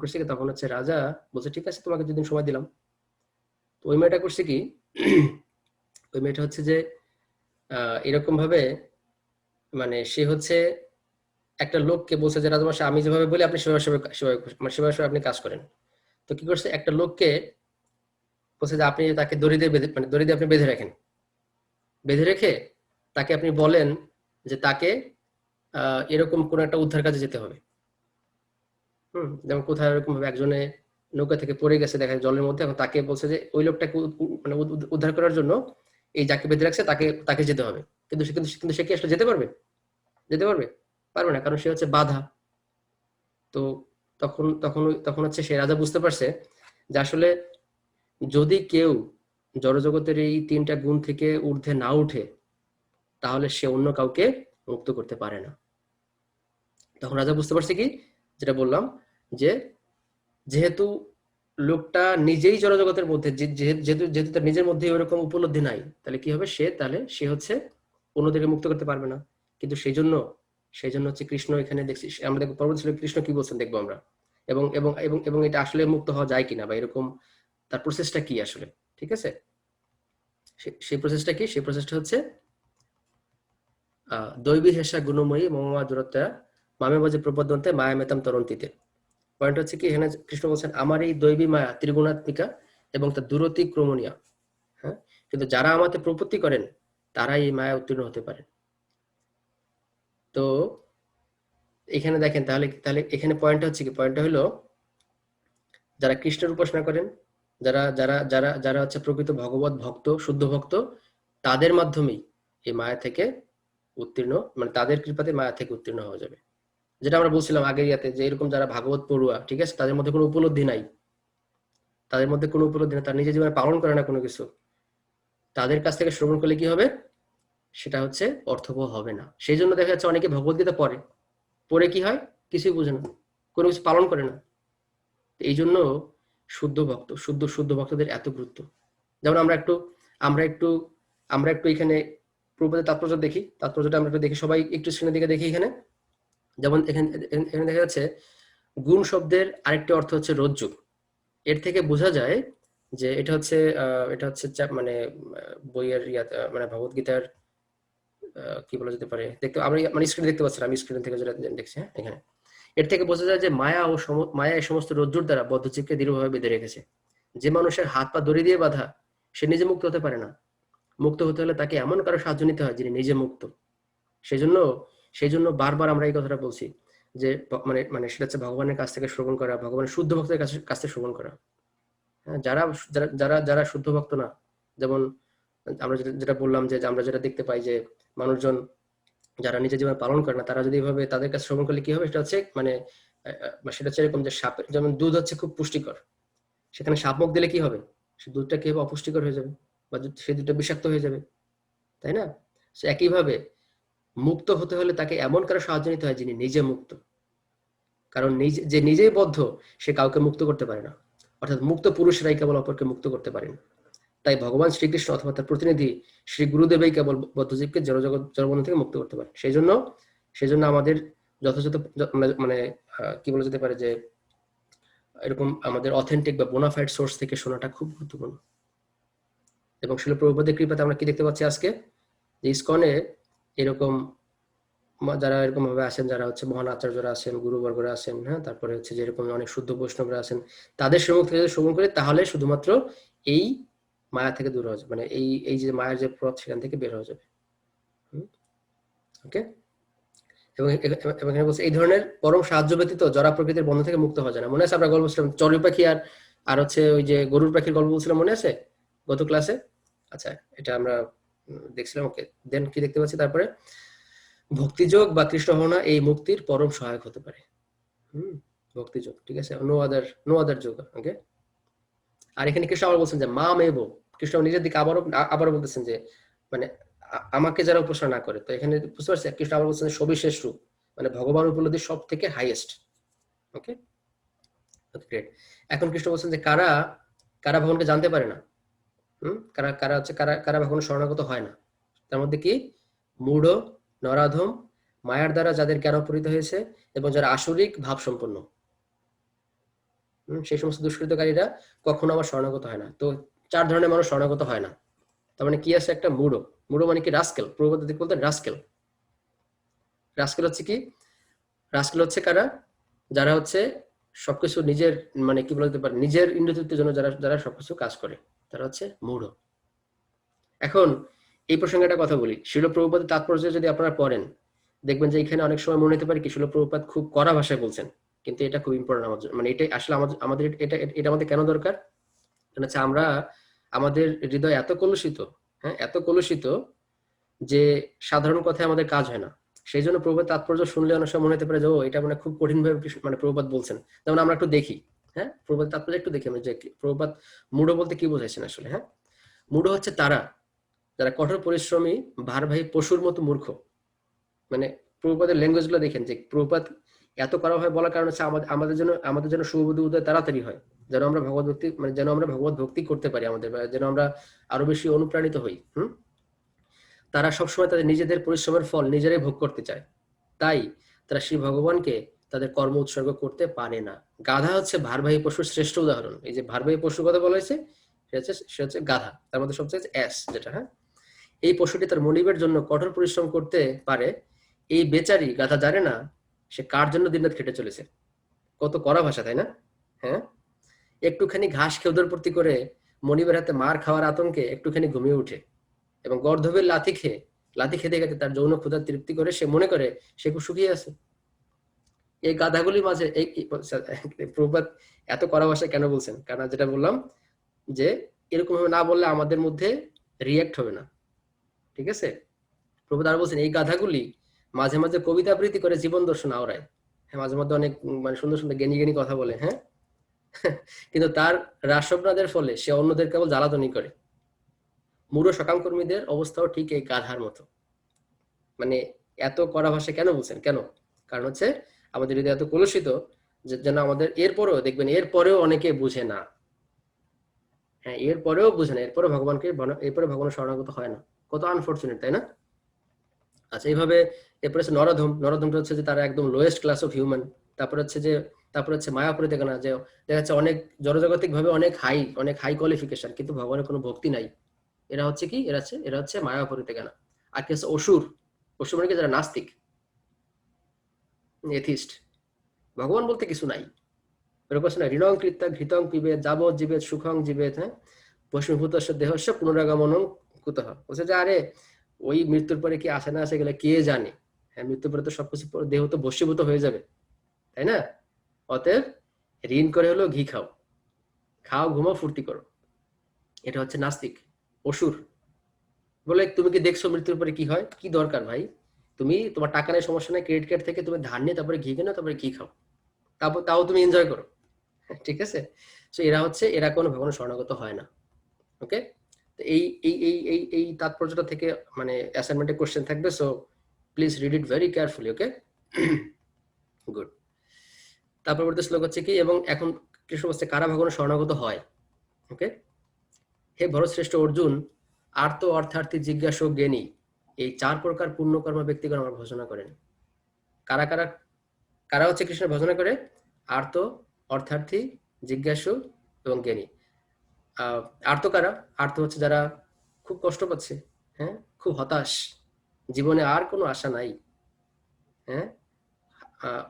হচ্ছে রাজা বলছে ঠিক আছে, তোমাকে 2 দিন সময় দিলাম। তো ওই মেয়েটা করছে কি? ওই মেয়েটা হচ্ছে যে এরকম ভাবে, মানে সে হচ্ছে একটা লোককে বলছে যে রাজামশাই আমি যেভাবে বলি আপনি সেভাবে আপনি কাজ করেন। তো কি করছে? একটা লোককে বলছে যে আপনি তাকে দড়ি দিয়ে আপনি বেঁধে রাখেন। বেঁধে রেখে তাকে আপনি বলেন যে তাকে এরকম কোন একটা উদ্ধার কাজে যেতে হবে। যেমন কোথায় এরকম ভাবে একজনে নৌকা থেকে পড়ে গেছে, দেখা যায় জলের মধ্যে, এখন তাকে বলছে যে ওই লোকটাকে মানে উদ্ধার করার জন্য এই যাকে বেঁধে রাখছে তাকে যেতে হবে। কিন্তু সে কি আসলে যেতে পারবে? পারবে না, কারণ সে হচ্ছে বাধা। তো তখন হচ্ছে সে রাজা বুঝতে পারছে যে আসলে যদি কেউ জড়জগতের এই 3টা গুণ থেকে ঊর্ধ্বে না উঠে, তাহলে সে অন্য কাউকে মুক্ত করতে পারে না। তখন রাজা বুঝতে পারছে কি? যেটা বললাম, যে যেহেতু লোকটা নিজেই জড়জগতের মধ্যে, যেহেতু তার নিজের মধ্যে ওরকম উপলব্ধি নাই, তাহলে কি হবে? সে হচ্ছে অন্যদেরকে মুক্ত করতে পারবে না। কিন্তু সেই জন্য হচ্ছে কৃষ্ণ এখানে দেখছি, আমরা দেখবো পরবর্তী শ্লোকে কৃষ্ণ কি বলছেন দেখবো আমরা। এবং এবং এবং এবং এটা আসলে মুক্ত হওয়া যায় কিনা, বা এরকম তার প্রসেসটা কি আসলে, ঠিক আছে? সেই প্রসেসটা কি? সেই প্রসেসটা হচ্ছে দৈবী হেসা গুণময়ী মমমা দূরত্বা মামে বাজে প্রপদ্যন্তে মায়া মেতাম তরন্তিতে। পয়েন্ট হচ্ছে কি, এখানে কৃষ্ণ বলছেন আমার এই দৈবী মায়া ত্রিগুণাত্মিকা এবং তার দূরতি ক্রমণীয়া। হ্যাঁ, কিন্তু যারা আমাকে প্রপত্তি করেন তারাই এই মায়া উত্তীর্ণ হতে পারেন। তো এখানে দেখেন, তাহলে তাহলে এখানে পয়েন্টটা হচ্ছে কি, পয়েন্টটা হলো যারা কৃষ্ণের উপাসনা করেন, যারা যারা যারা যারা হচ্ছে প্রকৃত ভগবত ভক্ত, শুদ্ধ ভক্ত, তাদের মাধ্যমেই এই মায়া থেকে উত্তীর্ণ, মানে তাদের কৃপাতে মায়া থেকে উত্তীর্ণ হওয়া যাবে। যেটা আমরা বলছিলাম আগের ইয়াতে, যে এরকম যারা ভাগবত পড়ুয়া, ঠিক আছে, তাদের মধ্যে কোনো উপলব্ধি নাই, তাদের মধ্যে কোনো উপলব্ধি নাই, তারা নিজের জীবনে পালন করে না কোনো কিছু, তাদের কাছ থেকে শ্রবণ করলে কি হবে? সেটা হচ্ছে অর্থবহ হবে না। সেই জন্য দেখা যাচ্ছে অনেকে ভগবদ্গীতা পড়ে, পড়ে কি হয়? কিছুই বোঝে না, কোনো কিছু পালন করে না। এই জন্য শুদ্ধ ভক্ত, শুদ্ধ শুদ্ধ ভক্তদের এত গুরুত্ব। যেমন আমরা একটু আমরা একটু এখানে প্রভুপাদের তাৎপর্য দেখি, তাৎপর্যটা আমরা একটু দেখি, সবাই একটু স্ক্রিনের দিকে দেখি। এখানে যেমন এখানে এখানে দেখা যাচ্ছে গুণ শব্দের আরেকটি অর্থ হচ্ছে রজ্জু। এর থেকে বোঝা যায় যে এটা হচ্ছে মানে বইয়ের মানে ভগবদ্গীতার কি বলা যেতে পারে, দেখতে আমরা মানে স্ক্রিনে দেখতে পাচ্ছি, আমি স্ক্রিন থেকে যেটা দেখছি, হ্যাঁ, এখানে এর থেকে বোঝা যায় যে মায়া এই সমস্ত রজ্জুর দ্বারা বদ্ধচিত্তকে দৃঢ়ভাবে বেঁধে রেখেছে। যে মানুষের হাত পা দড়ি দিয়ে বাঁধা, সে নিজে মুক্ত হতে পারে না। মুক্ত হতে হলে তাকে এমন কারো সাহায্য নিতে হয় যিনি নিজে মুক্ত। সেজন্য সেজন্য বারবার আমরা এই কথাটা বলছি যে মানে মানে সেটা হচ্ছে ভগবানের কাছ থেকে শ্রবণ করা, ভগবানের শুদ্ধ ভক্তের কাছ থেকে শ্রবণ করা। হ্যাঁ, যারা যারা যারা যারা শুদ্ধ ভক্ত না, যেমন আমরা যেটা যেটা বললাম, যে আমরা যেটা দেখতে পাই যে মানুষজন যারা নিজের জীবন পালন করে না, তারা যদি এভাবে তাদের কাছে শ্রবণ করলে কি হবে, সেটা হচ্ছে মানে সেটা হচ্ছে এরকম যে সাপের যেমন দুধ হচ্ছে খুব পুষ্টিকর, সেখানে সাপ মুখ দিলে কি হবে? সে দুধটা কি হবে? অপুষ্টিকর হয়ে যাবে, বা সেই দুধটা বিষাক্ত হয়ে যাবে, তাই না? সে একইভাবে মুক্ত হতে হলে তাকে এমন কারো সাহায্য নিতে হয় যিনি নিজে মুক্ত। কারণ যে নিজেই বদ্ধ, সে কাউকে মুক্ত করতে পারে না। অর্থাৎ মুক্ত পুরুষরাই কেবল অপরকে মুক্ত করতে পারেন। তাই ভগবান শ্রীকৃষ্ণ অথবা তার প্রতিনিধি শ্রী গুরুদেবই কেবল বদ্ধজীবকে জড়বন্ধন থেকে মুক্ত করতে পারে। সেই জন্য আমাদের যথাযথ মানে কি বলা যেতে পারে যে এরকম আমাদের অথেন্টিক বা বোনাফাইড সোর্স থেকে শোনাটা খুব গুরুত্বপূর্ণ। এবং শিল প্রভুপাদের কৃপাতে আমরা কি দেখতে পাচ্ছি আজকে, যে ইসকনে এরকম যারা এরকম ভাবে আসেন, যারা হচ্ছে মহান আচার্যরা আছেন, গুরুবর্গরা আছেন, হ্যাঁ, তারপরে হচ্ছে যেরকম অনেক শুদ্ধ বৈষ্ণবরা আছেন, তাদের সম্মুখ থেকে যদি শ্রবণ করে, তাহলে শুধুমাত্র এই মায়া থেকে দূর হওয়া যাবে, মানে এই এই যে মায়ের যে পথ, সেখান থেকে বের হওয়া যাবে। ওকে। এবং এখানে বলছে এই ধরনের পরম সাহায্য ব্যতীত জরা প্রকৃতির বন্ধন থেকে মুক্ত হওয়া যায় না। মনে আছে আমরা গল্প বলছিলাম চড়ুই পাখি আর আর হচ্ছে ওই যে গরুর পাখির গল্প বলছিলাম, মনে আছে গত ক্লাসে? আচ্ছা, এটা আমরা দেখছিলাম। ওকে, দেন কি দেখতে পাচ্ছি তারপরে, ভক্তিযোগ বা কৃষ্ণ ভাবনা এই মুক্তির পরম সহায়ক হতে পারে। ভক্তিযোগ, ঠিক আছে, নো আদার যোগ। ওকে। আর এখানে কৃষ্ণ আবার বলছেন যে মা মেব, কৃষ্ণ নিজের দিকে আবারও বলতেছেন যে মানে আমাকে যারা উপাসনা না করে, তো এখানে বুঝতে পারছি কৃষ্ণ আবার বলছেন সবিশেষ রূপ, মানে ভগবান উপলব্ধি সব থেকে হাইয়েস্ট। ওকে, গ্রেট। এখন কৃষ্ণ বলছেন যে কারা কারা ভগবানকে জানতে পারে না, কারা কারা হচ্ছে কারা কারা ভগবান শরণাগত হয় না, তার মধ্যে কি মূঢ়, নরাধম, মায়ার দ্বারা যাদের জ্ঞান অপহৃত হয়েছে, এবং যারা আসরিক ভাব সম্পন্ন, সেই সমস্ত দুষ্কৃতকারীরা কখনো আবার শরণাগত হয় না। তো 4 ধরনের মানুষ শরণাগত হয় না। তার মানে কি আছে? একটা মূঢ়, মূঢ় মানে কি রাস্কেল, প্রভুপাদ বলতে রাস্কেল। রাস্কেল হচ্ছে কি? রাস্কেল হচ্ছে কারা? যারা হচ্ছে সবকিছু নিজের মানে কি বলতে পারে, নিজের ইন্দ্রিয়তৃপ্তির জন্য যারা যারা সবকিছু কাজ করে, তারা হচ্ছে মূঢ়। এখন এই প্রসঙ্গে একটা কথা বলি, শিল প্রভুপাদের তাৎপর্য যদি আপনারা পড়েন, দেখবেন যে এখানে অনেক সময় মনে হতে পারে কি শিল প্রভুপাদ খুব কড়া ভাষায় বলছেন, কিন্তু এটা খুব ইম্পর্টেন্ট আমার জন্য, মানে এটাই আসলে আমাদের এটা এটা আমাদের কেন দরকার? হচ্ছে আমরা আমাদের হৃদয় এত কলুষিত, হ্যাঁ, এত কলুষিত যে সাধারণ কথায় আমাদের কাজ হয় না। সেই জন্য প্রভুপাদ তাৎপর্য শুনলে অনেক সময় মনে হতে পারে যে ও এটা মানে খুব কঠিন ভাবে মানে প্রভুপাদ বলছেন। যেমন আমরা একটু দেখি, হ্যাঁ, প্রভুপাদ তাৎপর্য একটু দেখি আমরা যে প্রভুপাদ মূঢ় বলতে কি বোঝাইছেন আসলে। হ্যাঁ, মূঢ় হচ্ছে তারা যারা কঠোর পরিশ্রমী ভারবাহী পশুর মতো মূর্খ। মানে প্রভুপাদের ল্যাঙ্গুয়েজ গুলো দেখেন, যে প্রভুপাদ এত করা হয় বলার কারণ হচ্ছে আমাদের জন্য শুভবুদ্ধি উদয় তাড়াতাড়ি হয়, যেন আমরা ভগবত ভক্তি মানে যেন আমরা ভগবত ভক্তি করতে পারি আমাদের, যেন আমরা আরো বেশি অনুপ্রাণিত হই। তারা সবসময় তাদের নিজেদের পরিশ্রমের ফল নিজেরাই ভোগ করতে চায়। তাই তারা শ্রী ভগবানকে তাদের কর্ম উৎসর্গ করতে পারে না। গাধা হচ্ছে ভারবাহী পশুর শ্রেষ্ঠ উদাহরণ। এই যে ভারবাহী পশুর কথা বলা হয়েছে, সে হচ্ছে গাধা, তার মধ্যে সবচেয়ে অ্যাস যেটা, হ্যাঁ, এই পশুটি তার মনিবের জন্য কঠোর পরিশ্রম করতে পারে, এই বেচারি গাধা জানে না সে কার জন্য দিনরাত খেটে চলেছে। কত কড়া ভাষা, তাই না? হ্যাঁ, একটুখানি ঘাস খেয়ে উদরপূর্তি করে মনিবের হাতে মার খাওয়ার আতঙ্কে একটুখানি ঘুমিয়ে উঠে এবং গর্ধবের লাথি খেতে খেতে তার যৌন ক্ষুধার তৃপ্তি করে সে মনে করে সে খুব সুখী আছে। এই গাধাগুলির মাঝে প্রভুপাদ এত কড়া ভাষায় কেন বলছেন? কারণ যেটা বললাম যে এরকম ভাবে না বললে আমাদের মধ্যে রিয়েক্ট হবে না, ঠিক আছে? প্রভুপাদ আর বলছেন এই গাধাগুলি মাঝে মাঝে কবিতা আবৃত্তি করে জীবন দর্শন আওড়ায়, হ্যাঁ, মাঝে মধ্যে অনেক মানে সুন্দর সুন্দর জ্ঞানী জ্ঞানী কথা বলে, হ্যাঁ, কিন্তু তার রাসপ্রাদের ফলে সে অন্যদের কেবল জ্বালাতনই করে। মূঢ় সকাম কর্মীদের অবস্থাও ঠিক এই গাধার মতো। মানে এত কড়া ভাষায় কেন বলছেন? কেন? কারণ হচ্ছে আমাদের হৃদয় এত কলুষিত যেন আমাদের এরপরেও দেখবেন, এরপরেও অনেকে বুঝে না। হ্যাঁ, এরপরেও বুঝে না, এরপরে ভগবানের শরণাগত হয় না। কত আনফরচুনেট, তাই না? আচ্ছা, এইভাবে এরপরে হচ্ছে নরধমটা হচ্ছে যে তারা একদম লোয়েস্ট ক্লাস অফ হিউম্যান। তারপর হচ্ছে মায়াপুরীতে কেনা যে দেখা যাচ্ছে অনেক জড়জাগতিক ভাবে অনেক হাই কোয়ালিফিকেশন, কিন্তু ভগবানের কোনো ভক্তি নাই। এরা হচ্ছে কি, এরা হচ্ছে মায়াপুরীতে কেনা। আর কি হচ্ছে অসুর মানে কি, যারা নাস্তিক, এথিস্ট, ভগবান বলতে কিছু নাই। এরকম না, ঋণং কৃত্যা ঘৃতং পিবেত যাবৎ জীবেত সুখং জীবেত, হ্যাঁ, ভস্মীভূতস্য দেহস্য পুনরাগমনং কুতঃ। বলছে যে আরে ওই মৃত্যুর পরে কি আসে না আসে গেলে কে জানে, হ্যাঁ, মৃত্যুর পরে তো সবকিছু দেহ তো ভস্মীভূত হয়ে যাবে, তাই না? অতএব ঋণ করে হলেও ঘি খাও, ঘুমাও, ফুর্তি করো। এটা হচ্ছে নাস্তিক, অসুর। বলে তুমি কি দেখছো মৃত্যুর পরে কি হয়? কি দরকার ভাই, তুমি তোমার টাকা নেই, সমস্যা নেই, ক্রেডিট কার্ড থেকে তুমি ধার নিয়ে তারপরে ঘি কেনো, তারপরে ঘি খাও, তাও তুমি এনজয় করো, ঠিক আছে? সো এরা কোনো ভগবানের শরণাগত হয় না। ওকে, তো এই তাৎপর্যটা থেকে মানে অ্যাসাইনমেন্টে কোশ্চেন থাকবে, so please read it very carefully. Okay, good. তারপর পরবর্তী শ্লোক হচ্ছে কি, এবং এখন কৃষ্ণ বলছে কারা ভগবানের শরণাগত হয়। ওকে, হে ভরতশ্রেষ্ঠ অর্জুন, আর্ত অর্থার্থী জিজ্ঞাসু জ্ঞানী, এই 4 প্রকার পুণ্যকর্ম ব্যক্তিগণ আমার ভজনা করেন। কারা কারা কারা হচ্ছে কৃষ্ণের ভজনা করে? আর্ত, অর্থার্থী, জিজ্ঞাসু এবং জ্ঞানী। আর্ত কারা? আর্ত হচ্ছে যারা খুব কষ্ট পাচ্ছে, হ্যাঁ, খুব হতাশ, জীবনে আর কোনো আশা নাই, হ্যাঁ,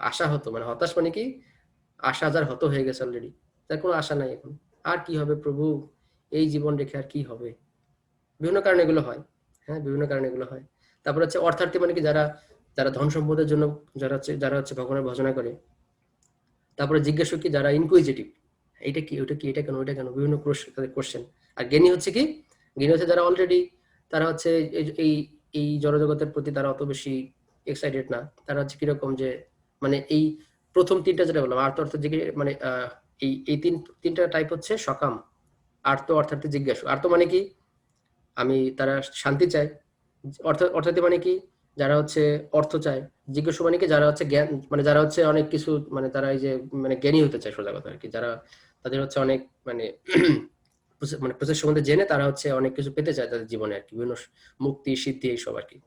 আশা হতো মানে হতাশ মানে কি, আশা যার হত হয়ে গেছে অলরেডি, তার কোনো আশা নাই এখন, আর কি হবে প্রভু, এই জীবন রেখে আর কি হবে। বিভিন্ন কারণে এগুলো হয়, হ্যাঁ, বিভিন্ন কারণে এগুলো হয়। তারপর হচ্ছে অর্থার্থী মানে কি, যারা যারা ধন সম্পদের জন্য যারা হচ্ছে ভগবানের ভজনা করে। তারপরে জিজ্ঞাসু কি, যারা ইনকুইজিটিভ, এটা কি, ওটা কি, এটা কেন, ওইটা কেন, বিভিন্ন তাদের কোশ্চেন। আর জ্ঞানী হচ্ছে কি, জ্ঞানী হচ্ছে যারা অলরেডি, তারা হচ্ছে এই এই জড়জগতের প্রতি তারা অত বেশি এক্সাইটেড না। তারা হচ্ছে কিরকম যে মানে এই প্রথম তিনটা যেটা বললাম, আর্ত অর্থ মানে এই তিনটা টাইপ হচ্ছে সকাম, আর্ত অর্থাৎ জিজ্ঞাসু। আর্ত মানে কি, তারা শান্তি চায়। অর্থাৎ মানে কি, যারা হচ্ছে অর্থ চায়। জিজ্ঞাসু মানে কি, যারা হচ্ছে জ্ঞান, মানে যারা হচ্ছে অনেক কিছু, মানে তারা এই যে মানে জ্ঞানী হতে চায়, সোজা কথা আর কি, যারা তাদের হচ্ছে অনেক মানে মানে প্রসেস সম্বন্ধে জেনে তারা হচ্ছে অনেক কিছু পেতে চায় তাদের জীবনে আর কি, বিভিন্ন মুক্তি সিদ্ধি এইসব আর কি,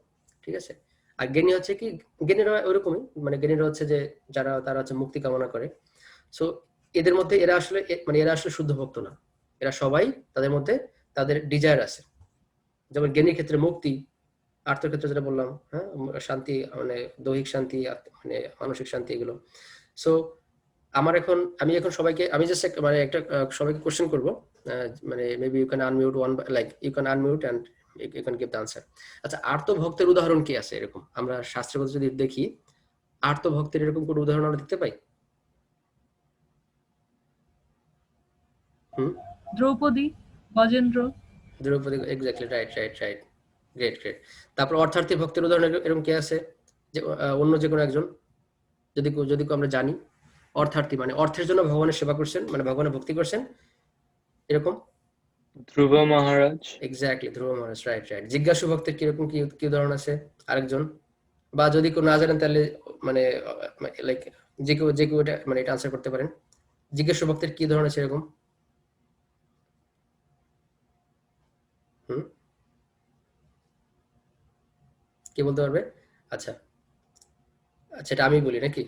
ঠিক আছে? আর জ্ঞানী হচ্ছে কি, জ্ঞানীরা ওরকমই, মানে জ্ঞানীরা হচ্ছে যে তারা হচ্ছে মুক্তি কামনা করে। সো এদের মধ্যে এরা আসলে শুদ্ধ ভক্ত না। এরা সবাই, তাদের মধ্যে তাদের ডিজায়ার আছে। যেমন জ্ঞানীর ক্ষেত্রে মুক্তি, আর্থের ক্ষেত্রে যেটা বললাম, হ্যাঁ, শান্তি, মানে দৈহিক শান্তি, মানে মানসিক শান্তি, এগুলো। সো আমি এখন সবাইকে, আমি জাস্ট মানে একটা সবাইকে কোশ্চেন করবো, মানে maybe you can unmute one, like you can unmute and you can give the answer. আচ্ছা, আর্ত ভক্তের উদাহরণ কি আছে এরকম? আমরা শাস্ত্রের কথা যদি দেখি, আর্ত ভক্তের এরকম কোন উদাহরণ আমরা দেখতে পাই? হুম, Draupadi, Gajendra. Draupadi, exactly, right. Great. তারপর অর্থার্থী ভক্তের উদাহরণ এরকম কে আছে? যে অন্য যে কোনো একজন, যদি আমরা জানি, অর্থার্থী মানে অর্থের জন্য ভগবানের সেবা করছেন, মানে ভগবানের ভক্তি করছেন, এরকম। ধ্রুব মহারাজ। এক্স্যাক্টলি, ধ্রুব মহারাজ, রাইট। জিজ্ঞাসু ভক্তের কিরকম কি উদাহরণ আছে আরেকজন? বা যদি কেউ না জানেন তাহলে মানে লাইক যে কেউ এটা মানে এটা আনসার করতে পারেন। জিজ্ঞাসু ভক্তের কি উদাহরণ আছে এরকম? হুম, কে বলতে পারবে? আচ্ছা, এটা আমি বলি নাকি?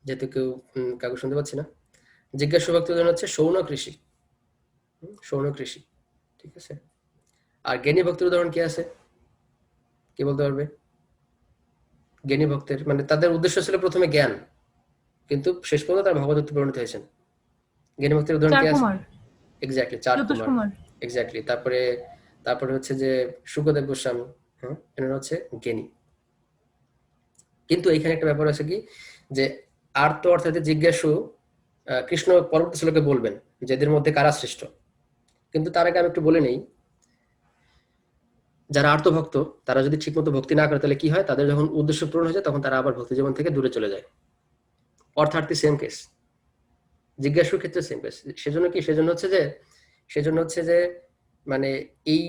যেহেতু কেউ কাউকে শুনতে পাচ্ছি না। জিজ্ঞাসু ভক্তি উদাহরণ হচ্ছে সৌন কৃষি, সৌন কৃষি, ঠিক আছে। আর জ্ঞানী ভক্তির উদাহরণ কি আছে, কি বলতে পারবে? জ্ঞানী ভক্তের মানে তাদের উদ্দেশ্য ছিল প্রথমে জ্ঞান, কিন্তু শেষ পর্যন্ত তারা ভগবদ্গীতায় পরিণত হয়েছেন। জ্ঞানী ভক্তের উদাহরণ চার কি আছে? কুমার, এক্স্যাক্টলি, চার জ্যোতিষ কুমার, কুমার। এক্স্যাক্টলি। তারপরে তারপরে হচ্ছে যে শুকদেব গোস্বামী, হ্যাঁ, এনারা হচ্ছে জ্ঞানী। কিন্তু এখানে একটা ব্যাপার আছে কি, যে আর্ত অর্থাৎ জিজ্ঞাসু কৃষ্ণ পরবর্তী শ্লোকে বলবেন যে এদের মধ্যে কারা শ্রেষ্ঠ। কিন্তু তার আগে আমি একটু বলে নেই, যারা আর্তভক্ত তারা যদি ঠিকমতো ভক্তি না করে তাহলে কি হয়, তাদের যখন উদ্দেশ্য পূরণ হয়ে যায় তখন তারা আবার ভক্তি জীবন থেকে দূরে চলে যায়। অর্থাৎ সেম কেস, জিজ্ঞাসুর ক্ষেত্রে সেম কেস। সেজন্য কি, সেজন্য হচ্ছে যে মানে এই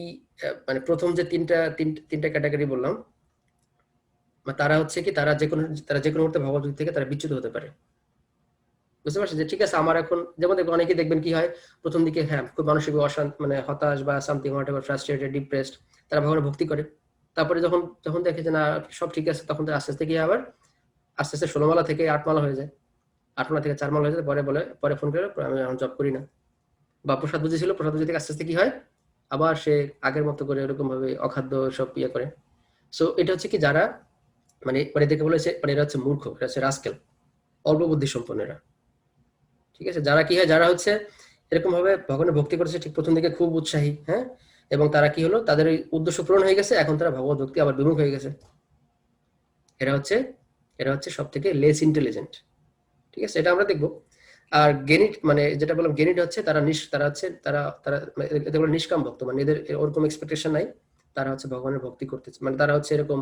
মানে প্রথম যে তিনটা ক্যাটাগরি বললাম, তারা হচ্ছে কি, তারা যে কোনো মুহূর্তে ভগবত থেকে তারা বিচ্যুত হতে পারে। বুঝতে পারছেন যে ঠিক আছে আমার এখন, যেমন দেখবেন অনেকেই দেখবেন কি হয় প্রথম দিকে, হ্যাঁ, খুব মানসিক অশান্ত মানে হতাশ বা সামথিং হোয়াটএভার, ফ্রাস্ট্রেটেড, ডিপ্রেসড, তারা ভগবানের ভক্তি করে। তারপরে যখন যখন দেখে যে না সব ঠিক আছে, তখন তো আস্তে আস্তে কি আবার আস্তে আস্তে 16 মালা থেকে 8 মালা হয়ে যায়, 8 মালা থেকে 4 মালা হয়ে যায়। পরে ফোন করে আমি এখন জব করি না, বা প্রসাদ বুঝেছিল, প্রসাদ বুঝে থেকে আস্তে আস্তে কি হয় আবার সে আগের মতো করে এরকম ভাবে অখাদ্য সব ইয়ে করে। সো এটা হচ্ছে কি, যারা মানে মানে দেখে বলেছে মানে এরা হচ্ছে মূর্খ, এরা হচ্ছে রাস্কেল, অল্প বুদ্ধি সম্পন্নরা, ঠিক আছে। যারা কি হয়, যারা হচ্ছে এরকম ভাবে ভগবানের ভক্তি করেছে ঠিক প্রথম দিকে খুব উৎসাহী, হ্যাঁ, এবং তারা কি হলো, তাদের ওই উদ্দেশ্য পূরণ হয়ে গেছে, এখন তারা ভগবত ভক্তি আবার বিমুখ হয়ে গেছে। এরা হচ্ছে সব থেকে লেস ইন্টেলিজেন্ট, ঠিক আছে, এটা আমরা দেখবো। আর গেনিট মানে যেটা বললাম, গেনিট হচ্ছে তারা হচ্ছে তারা মানে এদের বলে নিষ্কাম ভক্ত, মানে এদের ওরকম এক্সপেকটেশন নাই, তারা হচ্ছে ভগবানের ভক্তি করতে, মানে তারা হচ্ছে এরকম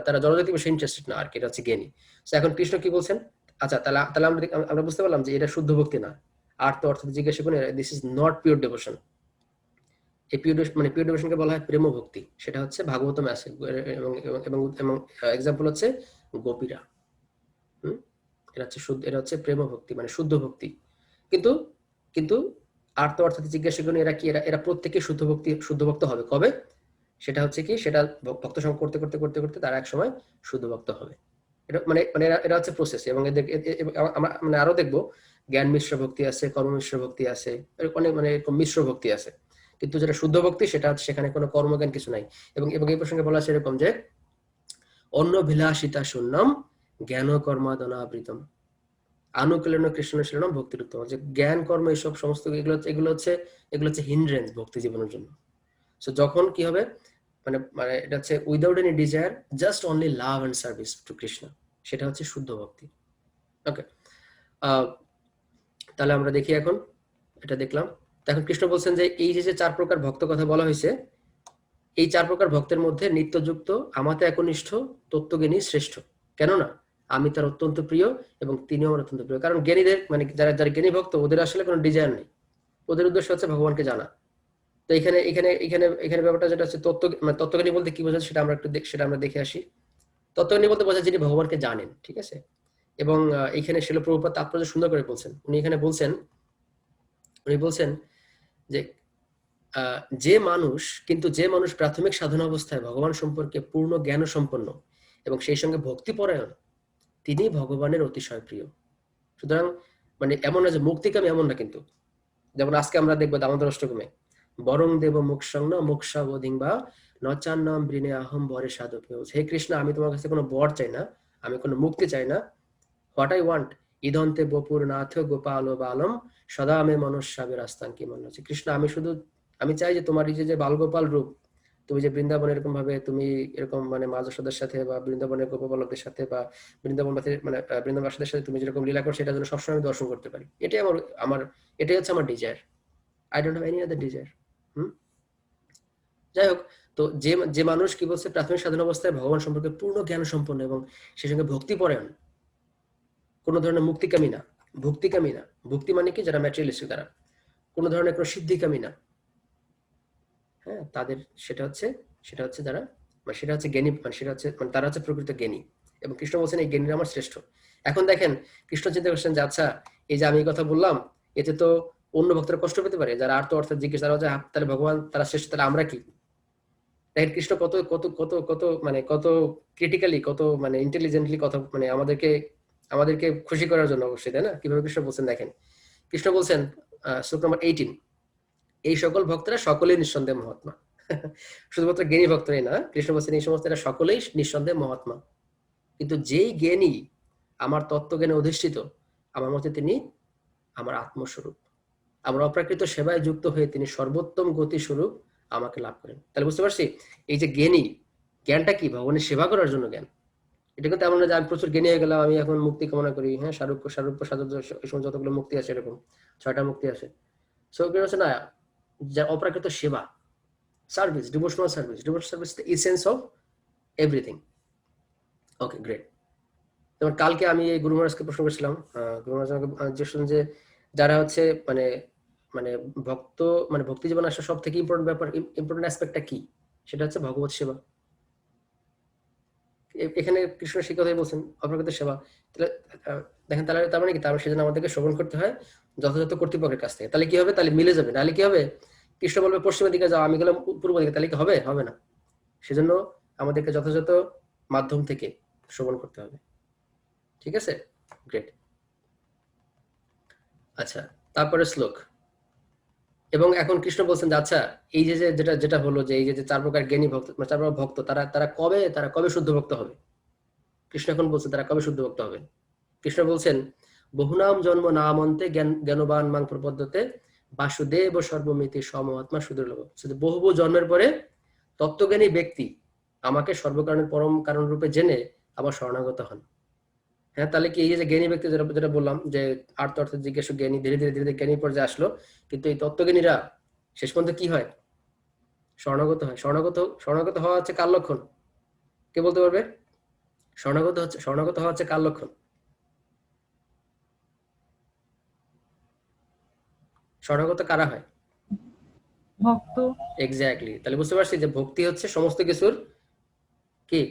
তারা জনজাতি বিষয়ে ইন্টারেস্টেড না আর কি, এটা হচ্ছে জ্ঞানী। তো এখন কৃষ্ণ কি বলছেন, আচ্ছা তাহলে তাহলে আমরা বুঝতে পারলাম যে এটা শুদ্ধ ভক্তি না। আর তো অর্থাৎ জিজ্ঞাসা করি, this is not pure devotion. এই পিওর মানে পিওর ডেভোশনকে বলা হয় প্রেম ভক্তি, সেটা হচ্ছে ভাগবতমে আছে। এবং এবং এবং এক্সাম্পল হচ্ছে গোপীরা, হুম, এটা হচ্ছে শুদ্ধ, এটা হচ্ছে প্রেম ভক্তি মানে শুদ্ধ ভক্তি। কিন্তু কিন্তু আর্ত অর্থাৎ জিজ্ঞাসা করি এরা কি, এরা প্রত্যেকে শুদ্ধ ভক্ত হবে কবে, সেটা হচ্ছে কি, সেটা ভক্ত সঙ্গ করতে করতে করতে করতে তারা এক সময় শুদ্ধ ভক্ত হবে। এটা মানে মানে এরা হচ্ছে প্রসেস। এবং এদের আমরা মানে আরো দেখবো জ্ঞান মিশ্র ভক্তি আছে, কর্ম মিশ্র ভক্তি আছে, অনেক মানে এরকম মিশ্র ভক্তি আছে। কিন্তু যেটা শুদ্ধ ভক্তি সেটা হচ্ছে সেখানে কোনো কর্মজ্ঞান কিছু নাই। এবং এবং এই প্রসঙ্গে বলা আছে এরকম যে অন্য বিলাসিতা শূন্যম জ্ঞান কর্মাদনাবৃতম আনুকূলন কৃষ্ণ শরণম ভক্তির উত্তম। যে জ্ঞান কর্ম এইসব সমস্ত এগুলো হচ্ছে হিন্ড্রেন্স ভক্তি জীবনের জন্য। সো যখন কি হবে, মানে মানে এটা হচ্ছে without any desire, just only love and service to Krishna, সেটা হচ্ছে শুদ্ধ ভক্তি। ওকে, তাহলে আমরা দেখি এখন, এটা দেখলাম। এখন কৃষ্ণ বলছেন যে এই যে 4 প্রকার ভক্ত কথা বলা হয়েছে, এই 4 প্রকার ভক্তের মধ্যে নিত্যযুক্ত আমাতে একনিষ্ঠ তত্ত্বজ্ঞানী শ্রেষ্ঠ, কেননা আমি তার অত্যন্ত প্রিয় এবং তিনিও আমার অত্যন্ত প্রিয়। কারণ জ্ঞানীদের মানে যারা যারা জ্ঞানী ভক্ত, ওদের আসলে কোনো ডিজায়ার নেই, ওদের উদ্দেশ্য হচ্ছে ভগবানকে জানা। তো এখানে এখানে এখানে এখানে ব্যাপারটা যেটা হচ্ছে মানে তত্ত্বজ্ঞানী বলতে কি বোঝাচ্ছে সেটা আমরা দেখে আসি। তত্ত্বজ্ঞানী বলতে বোঝায় যিনি ভগবানকে জানেন, ঠিক আছে। এবং এখানে শিল প্রভুপাদ তাৎপর্য সুন্দর করে বলছেন। উনি বলছেন যে যে মানুষ প্রাথমিক সাধনা অবস্থায় ভগবান সম্পর্কে পূর্ণ জ্ঞান সম্পন্ন এবং সেই সঙ্গে ভক্তিপরায়ণ, তিনি ভগবানের অতিশয় প্রিয়। সুতরাং মানে এমন না যে মুক্তিকামী, এমন না কিন্তু। যেমন আজকে আমরা দেখবো দামোদর অষ্টকমে, বরং দেব মুক্ষং মোক্ষাবধিং বা নচান্নাম বৃণে আহম বরে সাধকেও। হে কৃষ্ণ, আমি তোমার কাছে কোনো বর চাই না, আমি কোনো মুক্তি চাই না। হোয়াট আই ওয়ান্ট ইদন্তে বপুর নাথ গোপাল বালম সদা মে মনুষ্যাবের আস্থান কি মনে হচ্ছে। কৃষ্ণ, আমি চাই যে তোমার এই যে বালগোপাল রূপ, তুমি যে বৃন্দাবন এরকম ভাবে তুমি এরকম মানে মা যশোদার সাথে বা বৃন্দাবনের গোপবালকদের সাথে বা বৃন্দাবনবাসীর মানে বৃন্দাবনবাসীদের সাথে তুমি যেরকম লীলা করো, সেটা যেন সবসময় আমি দর্শন করতে পারি। এটাই আমার এটাই হচ্ছে আমার desire. I don't have any other desire. যাই হোক, তো যে মানুষ কি বলছে, প্রাথমিক সাধন অবস্থায় ভগবান সম্পর্কে পূর্ণ জ্ঞান সম্পন্ন এবং সেই সঙ্গে ভক্তিপরায়ণ, কোনো ধরনের মুক্তিকামী না, ভক্তিকামী না। ভক্তি মানে কি, যারা ম্যাটেরিয়ালিস্টিক, তারা কোনো ধরনের কোনো সিদ্ধিকামী না, হ্যাঁ, তাদের সেটা হচ্ছে যারা মানে সেটা হচ্ছে জ্ঞানী, মানে সেটা হচ্ছে মানে তারা হচ্ছে প্রকৃত জ্ঞানী। এবং কৃষ্ণ বলছেন এই জ্ঞানীরা আমার শ্রেষ্ঠ। এখন দেখেন কৃষ্ণ চিন্তা করছেন যে আচ্ছা, এই যে আমি এই কথা বললাম, এতে তো অন্য ভক্তরা কষ্ট পেতে পারে, যারা আর্ত অর্থাৎ জিজ্ঞেস, তারা হচ্ছে তাহলে ভগবান তারা শ্রেষ্ঠ, তাহলে আমরা কি? দেখেন কৃষ্ণ কত কত কত কত মানে কত ক্রিটিক্যালি, কত মানে ইন্টেলিজেন্টলি কথা মানে আমাদেরকে আমাদেরকে খুশি করার জন্য অবশ্যই, তাই না? কিভাবে কৃষ্ণ বলছেন দেখেন, কৃষ্ণ বলছেন শ্লোক নম্বর 18, এই সকল ভক্তরা সকলেই নিঃসন্দেহে মহাত্মা। শুধুমাত্র জ্ঞানী ভক্তরাই না, কৃষ্ণ বলছেন এই সমস্ত এরা সকলেই নিঃসন্দেহে মহাত্মা। কিন্তু যেই জ্ঞানী আমার তত্ত্বজ্ঞানে অধিষ্ঠিত, আমার মতে তিনি আমার আত্মস্বরূপ, আমার অপ্রাকৃত সেবায় যুক্ত হয়ে তিনি সর্বোত্তম গতি স্বরূপ আমাকে লাভ করেন। তাহলে বুঝতে পারছি এই যে জ্ঞানী, জ্ঞানটা কি? ভগবানের সেবা করার জন্য জ্ঞান। এটা কিন্তু এমন না যে আমি প্রচুর জ্ঞানী হয়ে গেলাম, আমি এখন মুক্তি কামনা করি, হ্যাঁ, সারূপ্য সারূপ্য সাধুর্য, এই সময় যতগুলো মুক্তি আছে, এরকম 6টা মুক্তি আছে। সো জ্ঞান হচ্ছে না, যার অপ্রাকৃত সেবা, service, devotional service. Devotional service the essence of everything. Okay, great. যেমন কালকে আমি এই গুরু মহারাজকে প্রশ্ন করেছিলাম, গুরু মহারাজ আমাকে জিজ্ঞেস করলেন যে যারা হচ্ছে মানে মানে ভক্ত, মানে ভক্তি জীবনে আসা সব থেকে ইম্পর্টেন্ট ব্যাপার, ইম্পর্টেন্ট অ্যাসপেক্টটা কি? সেটা হচ্ছে ভগবত সেবা। এখানে কৃষ্ণ শিক্ষাই বলছেন অপ্রাকৃত সেবা। তাহলে দেখেন, তাহলে তার মানে কি? তার সেজন্য আমাদেরকে শ্রবণ করতে হয় যথাযথ কর্তৃপক্ষের কাছ থেকে। তাহলে কি হবে? তাহলে মিলে যাবে। নাহলে কি হবে? কৃষ্ণ বলবে পশ্চিমের দিকে যাও, আমি গেলাম পূর্ব দিকে, তাহলে কি হবে? হবে না। সেজন্য আমাদেরকে যথাযথ মাধ্যম থেকে শ্রবণ করতে হবে। ঠিক আছে, গ্রেট। আচ্ছা, তারপরে শ্লোক। এবং এখন কৃষ্ণ বলছেন যে আচ্ছা, এই যে যেটা যেটা হলো যে এই যে 4 প্রকার জ্ঞানী ভক্ত, মানে 4 প্রকার ভক্ত, তারা কবে শুদ্ধ ভক্ত হবে? কৃষ্ণ এখন বলছেন তারা কবে শুদ্ধ ভক্ত হবে। কৃষ্ণ বলছেন, বহুনাম জন্ম নামন্তে জ্ঞানবান মাং প্রপদ্যতে বাসুদেব সর্বমিতি সমআত্মা সুদুর্লভ। বহু বহু জন্মের পরে তত্ত্বজ্ঞানী ব্যক্তি আমাকে সর্বকারণের পরম কারণ রূপে জেনে আবার শরণাগত হন। হ্যাঁ, তাহলে কি এই যে জ্ঞানী ব্যক্তি, যেটা যেটা বললাম যে আর্থ অর্থে জিজ্ঞাসা জ্ঞানী ধীরে ধীরে ধীরে ধীরে জ্ঞানী পর্যায়ে আসলো, কিন্তু এই তত্ত্বজ্ঞানীরা শেষ পর্যন্ত কি হয়? শরণাগত হয়। শরণাগত হওয়া হচ্ছে কার লক্ষণ? কে বলতে পারবে? শরণাগত হওয়া হচ্ছে কার লক্ষণ? শরণাগত কারা হয়? ভক্ত। এক্স্যাক্টলি। তাহলে বুঝতে পারছি যে ভক্তি হচ্ছে সমস্ত কিছুর কি?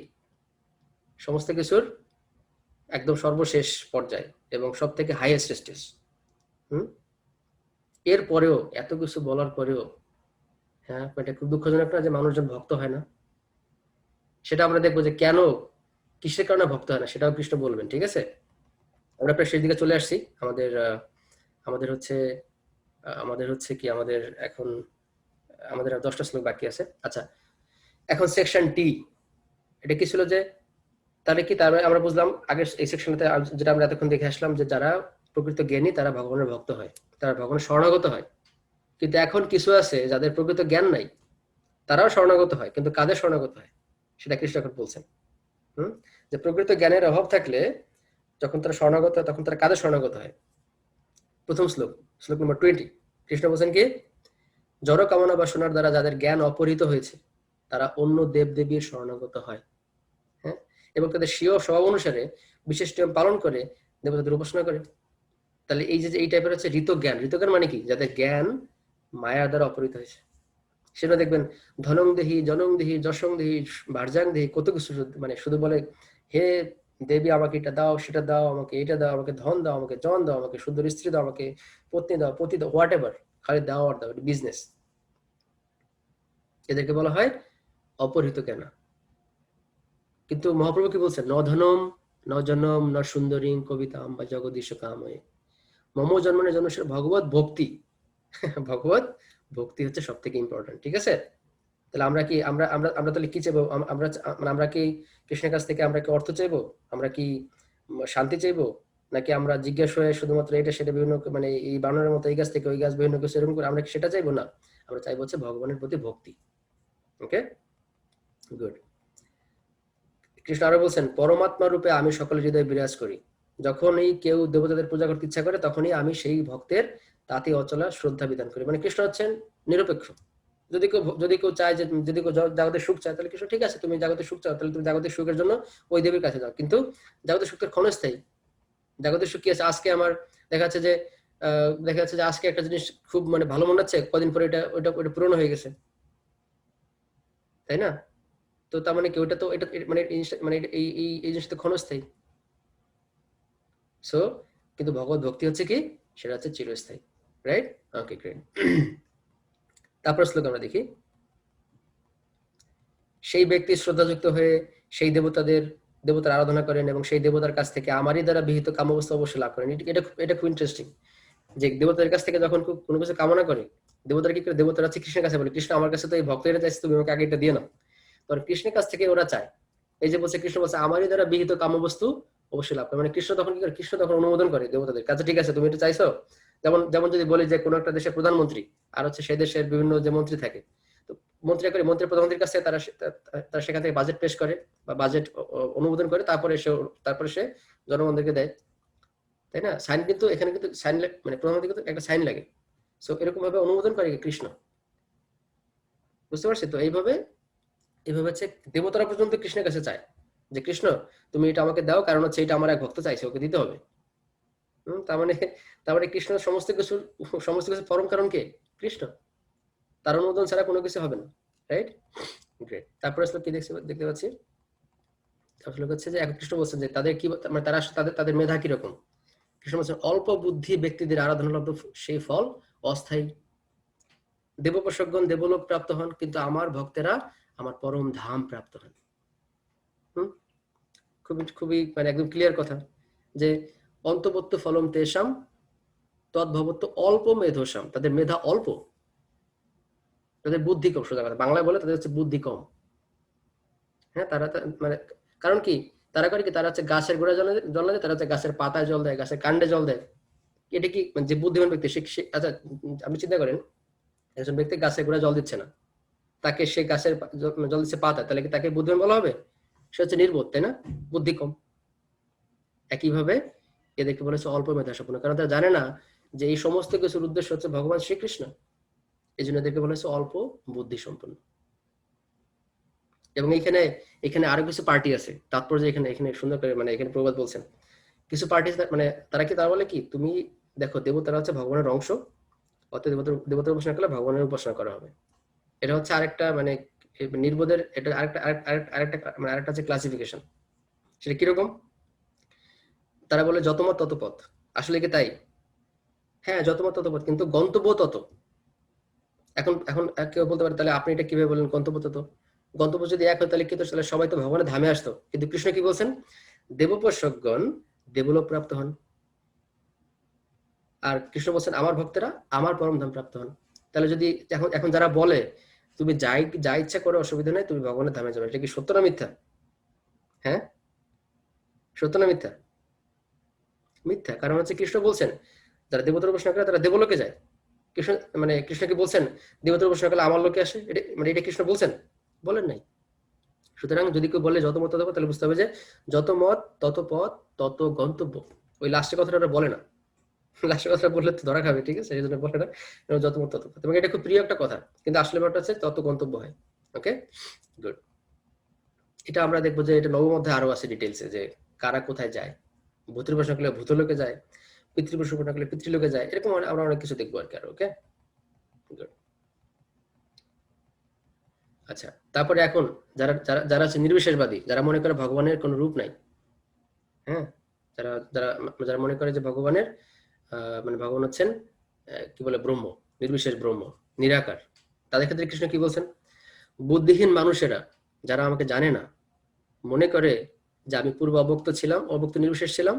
সমস্ত কিছুর একদম সর্বশেষ পর্যায়ে এবং সব থেকে হাইয়েস্ট স্টেজ। এর পরেও, এত কিছু বলার পরেও, হ্যাঁ, এটা খুব দুঃখজনক না যে মানুষজন ভক্ত হয় না? সেটা আমরা দেখবো যে কেন, কিসের কারণে ভক্ত হয় না, সেটাও কৃষ্ণ বলবেন। ঠিক আছে, আমরা প্রায় শেষ দিকে চলে আসছি। আমাদের আমাদের হচ্ছে কি, আমাদের এখন আমাদের আর 10টা শ্লোক বাকি আছে। আচ্ছা, এখন সেকশন টি। এটা কি ছিল যে তাহলে কি, তার আমরা বুঝলাম আগের এই সেকশনটাতে যেটা আমরা এতক্ষণ দেখে আসলাম যে যারা প্রকৃত জ্ঞানী তারা ভগবানের ভক্ত হয়, তারা ভগবানের শরণাগত হয়। কিন্তু এখন কিছু আছে যাদের প্রকৃত জ্ঞান নাই, তারাও শরণাগত হয়, কিন্তু কাদের শরণাগত হয় সেটা কৃষ্ণ এখন বলছেন। যে প্রকৃত জ্ঞানের অভাব থাকলে যখন তারা শরণাগত হয়, তখন তারা কাদের শরণাগত হয়? প্রথম শ্লোক, শ্লোক নম্বর 20, কৃষ্ণ বলছেন কি, জড় কামনা বাসনার দ্বারা যাদের জ্ঞান অপহৃত হয়েছে তারা অন্য দেব দেবীর শরণাগত হয়, হ্যাঁ, এবং তাদের স্বীয় স্বভাব অনুসারে বিশেষ নিয়ম পালন করে দেবতাদের উপাসনা করে। তাহলে এই যে এই টাইপের হচ্ছে ঋতজ্ঞান। ঋতজ্ঞান মানে কি? যাদের জ্ঞান মায়ার দ্বারা অপহৃত হয়েছে। সেটা দেখবেন ধনং দেহি, জনং দেহি, যশং দেহি, ভার্যাং দেহি, কত কিছু মানে শুধু বলে হে দেবী আমাকে এটা দাও, সেটা দাও, আমাকে এটা দাও, আমাকে ধন দাও, আমাকে জন দাও, আমাকে সুন্দর স্ত্রী দাও, আমাকে পত্নী দাও, পতি দাও, হোয়াট এভার, খালি দাও আর দাও, বিজনেস। এদেরকে বলা হয় অপহৃত জ্ঞান। কিন্তু মহাপ্রভু কি বলছেন? ন ধনম ন জনম ন সুন্দরী কবিতাম বা জগদীশ কাময়ে মম জন্মনের জন্য ভগবত ভক্তি। ভগবত ভক্তি হচ্ছে সব থেকে ইম্পর্টেন্ট। ঠিক আছে, তাহলে আমরা কি আমরা আমরা আমরা তাহলে কি চাইবো? আমরা মানে আমরা কি কৃষ্ণের কাছ থেকে আমরা কি অর্থ চাইবো? আমরা কি শান্তি চাইবো? নাকি আমরা জিজ্ঞাসা হয়ে শুধুমাত্র এটা সেটা বিভিন্ন মানে এই বানরের মতো এই গাছ থেকে ওই গাছ বিভিন্ন কিছু এরকম করে আমরা কি সেটা চাইবো? না, আমরা চাইবো হচ্ছে ভগবানের প্রতি ভক্তি। ওকে, গুড। কৃষ্ণ আরো বলছেন, পরমাত্মা রূপে আমি সকলের হৃদয়ে বিরাজ করি। যখনই কেউ দেবতাদের পূজা করতে ইচ্ছা করে তখনই আমি সেই ভক্তের তাতে অচলা শ্রদ্ধা বিধান করি। মানে কৃষ্ণ হচ্ছেন নিরপেক্ষ। যদি কেউ চায় যে, যদি কেউ জাগতিক সুখ চায়, তাহলে কৃষ্ণ ঠিক আছে, তুমি জাগতিক সুখ চাও, তাহলে তুমি জাগতিক সুখের জন্য ওই দেবীর কাছে যাও। কিন্তু জাগতিক সুখের ক্ষণস্থায়ী। জাগতিক সুখ কি আছে? আজকে আমার দেখা যাচ্ছে যে আজকে একটা জিনিস খুব মানে ভালো মনে হচ্ছে, কদিন পরে ওটা পুরনো হয়ে গেছে, তাই না? তো তার মানে কি ওটা তো এটা মানে মানে এই জিনিসটা ক্ষণস্থায়ী। সো কিন্তু ভগবত ভক্তি হচ্ছে কি, সেটা হচ্ছে চিরস্থায়ী। রাইট? ওকে, গ্রেট। তারপর শ্লোক আমরা দেখি, সেই ব্যক্তি শ্রদ্ধাযুক্ত হয়ে সেই দেবতাদের দেবতার আরাধনা করেন এবং সেই দেবতার কাছ থেকে আমারই দ্বারা বিহিত কামবস্তু অবশ্যই লাভ করেন। এটা খুব ইন্টারেস্টিং যে দেবতাদের কাছ থেকে যখন কোনো কিছু কামনা করে, দেবতারা কি করে, দেবতারা হচ্ছে কৃষ্ণের কাছে বলে, কৃষ্ণ আমার কাছে তো এই ভক্ত এটা চাইছে, তুমি আমাকে আগে এটা দিয়ে নাও। তখন কৃষ্ণের কাছ থেকে ওরা চায়। এই যে বলছে, কৃষ্ণ বলছে আমারই দ্বারা বিহিত কামবস্তু অবশ্যই লাভ করে, মানে কৃষ্ণ তখন কি করে, কৃষ্ণ তখন অনুমোদন করে দেবতাদের কাছে, ঠিক আছে তুমি এটা চাইছো। যেমন যেমন যদি বলি যে কোনো একটা দেশের প্রধানমন্ত্রী আর হচ্ছে সেই দেশের বিভিন্ন যে মন্ত্রী থাকে, তো মন্ত্রী করে মন্ত্রী প্রধানমন্ত্রীর কাছে তারা সেখান থেকে বাজেট পেশ করে বা বাজেট অনুমোদন করে, তারপরে সে জনগণদেরকে দেয়, তাই না? সাইন কিন্তু এখানে কিন্তু সাইন, মানে প্রধানমন্ত্রী কিন্তু একটা সাইন লাগে। সো এরকম ভাবে অনুমোদন করে কৃষ্ণ, বুঝতে পারছি তো? এইভাবে হচ্ছে দেবতারা পর্যন্ত কৃষ্ণের কাছে চায় যে কৃষ্ণ তুমি এটা আমাকে দাও, কারণ হচ্ছে এটা আমার এক ভক্ত চাইছে, ওকে দিতে হবে। তার মানে কৃষ্ণ সমস্ত কিছু পরম কারণ কে? কৃষ্ণ। তার অনুমোদন ছাড়া কোনো কিছু হবে না, রাইট? গ্রেট। তারপরে আসলে কি দেখতে পাচ্ছি, আসলে হচ্ছে যে এখন কৃষ্ণ বলছেন যে তাদের কি, মানে তাদের মেধা কিরকম। কৃষ্ণ বলছেন অল্প বুদ্ধি ব্যক্তিদের আরাধনালব্ধ সেই ফল অস্থায়ী। দেবোপাসকগণ দেবলোক প্রাপ্ত হন, কিন্তু আমার ভক্তেরা আমার পরম ধাম প্রাপ্ত হন। খুবই খুবই মানে একদম ক্লিয়ার কথা যে অন্তবত্ত ফলম তেষাম তদ্ভবত্ত অল্প মেধসাম, তাদের মেধা অল্প, তাদের বুদ্ধি কম। সোজা কথা বাংলায় বলে তাদের হচ্ছে বুদ্ধি কম। হ্যাঁ, তারা মানে কারণ কি, তারা করে কি, তারা হচ্ছে গাছের গোড়ায় জল দেয়, তারা হচ্ছে গাছের পাতায় জল দেয়, গাছের কাণ্ডে জল দেয়। এটা কি মানে যে বুদ্ধিমান ব্যক্তি আচ্ছা আপনি চিন্তা করেন, একজন ব্যক্তি গাছের গোড়ায় জল দিচ্ছে না, তাকে সে গাছের জল দিচ্ছে পাতা, তাহলে কি তাকে বুদ্ধিমান বলা হবে? সে হচ্ছে নির্বোধ, তাই না? বুদ্ধি কম। একইভাবে এদেরকে বলেছে অল্প মেধা সম্পন্ন, কারণ তারা জানে না যে এই সমস্ত কিছুর উদ্দেশ্য হচ্ছে ভগবান শ্রীকৃষ্ণ, এই জন্য এদেরকে বলেছে অল্প বুদ্ধি সম্পন্ন। এবং এখানে আরো কিছু পার্টি আছে, তাৎপর্য এখানে এখানে সুন্দর করে মানে এখানে প্রবাদ বলছেন কিছু পার্টি, মানে তারা বলে কি, তুমি দেখো দেবতারা হচ্ছে ভগবানের অংশ, অর্থাৎ দেবতার উপাসনা করলে ভগবানের উপাসনা করা হবে। এটা হচ্ছে আরেকটা মানে নির্বোধের, এটা আরেকটা হচ্ছে ক্লাসিফিকেশন। সেটা কিরকম? তারা বলে যত মত তত পথ। আসলে কি তাই? হ্যাঁ, যত মত তত পথ, কিন্তু গন্তব্য তত। এখন এখন কেউ বলতে পারে তাহলে আপনি এটা কিভাবে বলেন গন্তব্য তত? গন্তব্য যদি এক হয় তাহলে কি, তো তাহলে সবাই তো ভগবানের ধামে আসতো। কিন্তু কৃষ্ণ কি বলছেন, দেবোপাসকগণ দেবলোক প্রাপ্ত হন, আর কৃষ্ণ বলছেন আমার ভক্তেরা আমার পরম ধাম প্রাপ্ত হন। তাহলে যদি এখন যারা বলে তুমি যা ইচ্ছা করে অসুবিধা নেই, তুমি ভগবানের ধামে যাবে, এটা কি সত্য না মিথ্যা? হ্যাঁ, সত্য না মিথ্যা? মিথ্যা। কারণ হচ্ছে কৃষ্ণ বলছেন যারা দেবতার উপাসনা করে তারা দেবলোকে যায়। কৃষ্ণ কি বলছেন দেবতার উপাসনা করলে আমার লোকে আসে? এটা কৃষ্ণ বলছেন? বলেন নাই। সুতরাং যদি কেউ বলে যত মত তত পথ, তাহলে বুঝতে হবে যে যত মত তত পথ তত গন্তব্য। ওই লাস্টের কথাটা ওরা বলে না, লাস্টের কথাটা বললে তো ধরা খাবে, ঠিক আছে? এই জন্য বলে না যত মত তত পথ। এবং এটা খুব প্রিয় একটা কথা, কিন্তু আসলে ব্যাপারটা হচ্ছে তত গন্তব্য হয়। ওকে, গুড। এটা আমরা দেখবো যে এটা নবম অধ্যায়ে আরো আছে ডিটেলসে, যে কারা কোথায় যায়। ভূতের উপাসনা করলে ভূতলোকে যায়, পিতৃপুরুষ উপাসনা করলে পিতৃলোকে যায়, এরকম আমরা অনেক কিছু দেখবো আর কি। ওকে, গুড। আচ্ছা, তারপরে এখন যারা যারা যারা আছে নির্বিশেষবাদী, যারা মনে করে ভগবানের কোনো রূপ নাই, হ্যাঁ, যারা যারা যারা মনে করে যে ভগবানের মানে ভগবান হচ্ছেন কি বলে ব্রহ্ম, নির্বিশেষ ব্রহ্ম, নিরাকার, তাদের ক্ষেত্রে কৃষ্ণ কি বলছেন, বুদ্ধিহীন মানুষেরা যারা আমাকে জানে না, মনে করে যে আমি পূর্ব অবক্ত ছিলাম, অবক্ত নির্বিশেষ ছিলাম,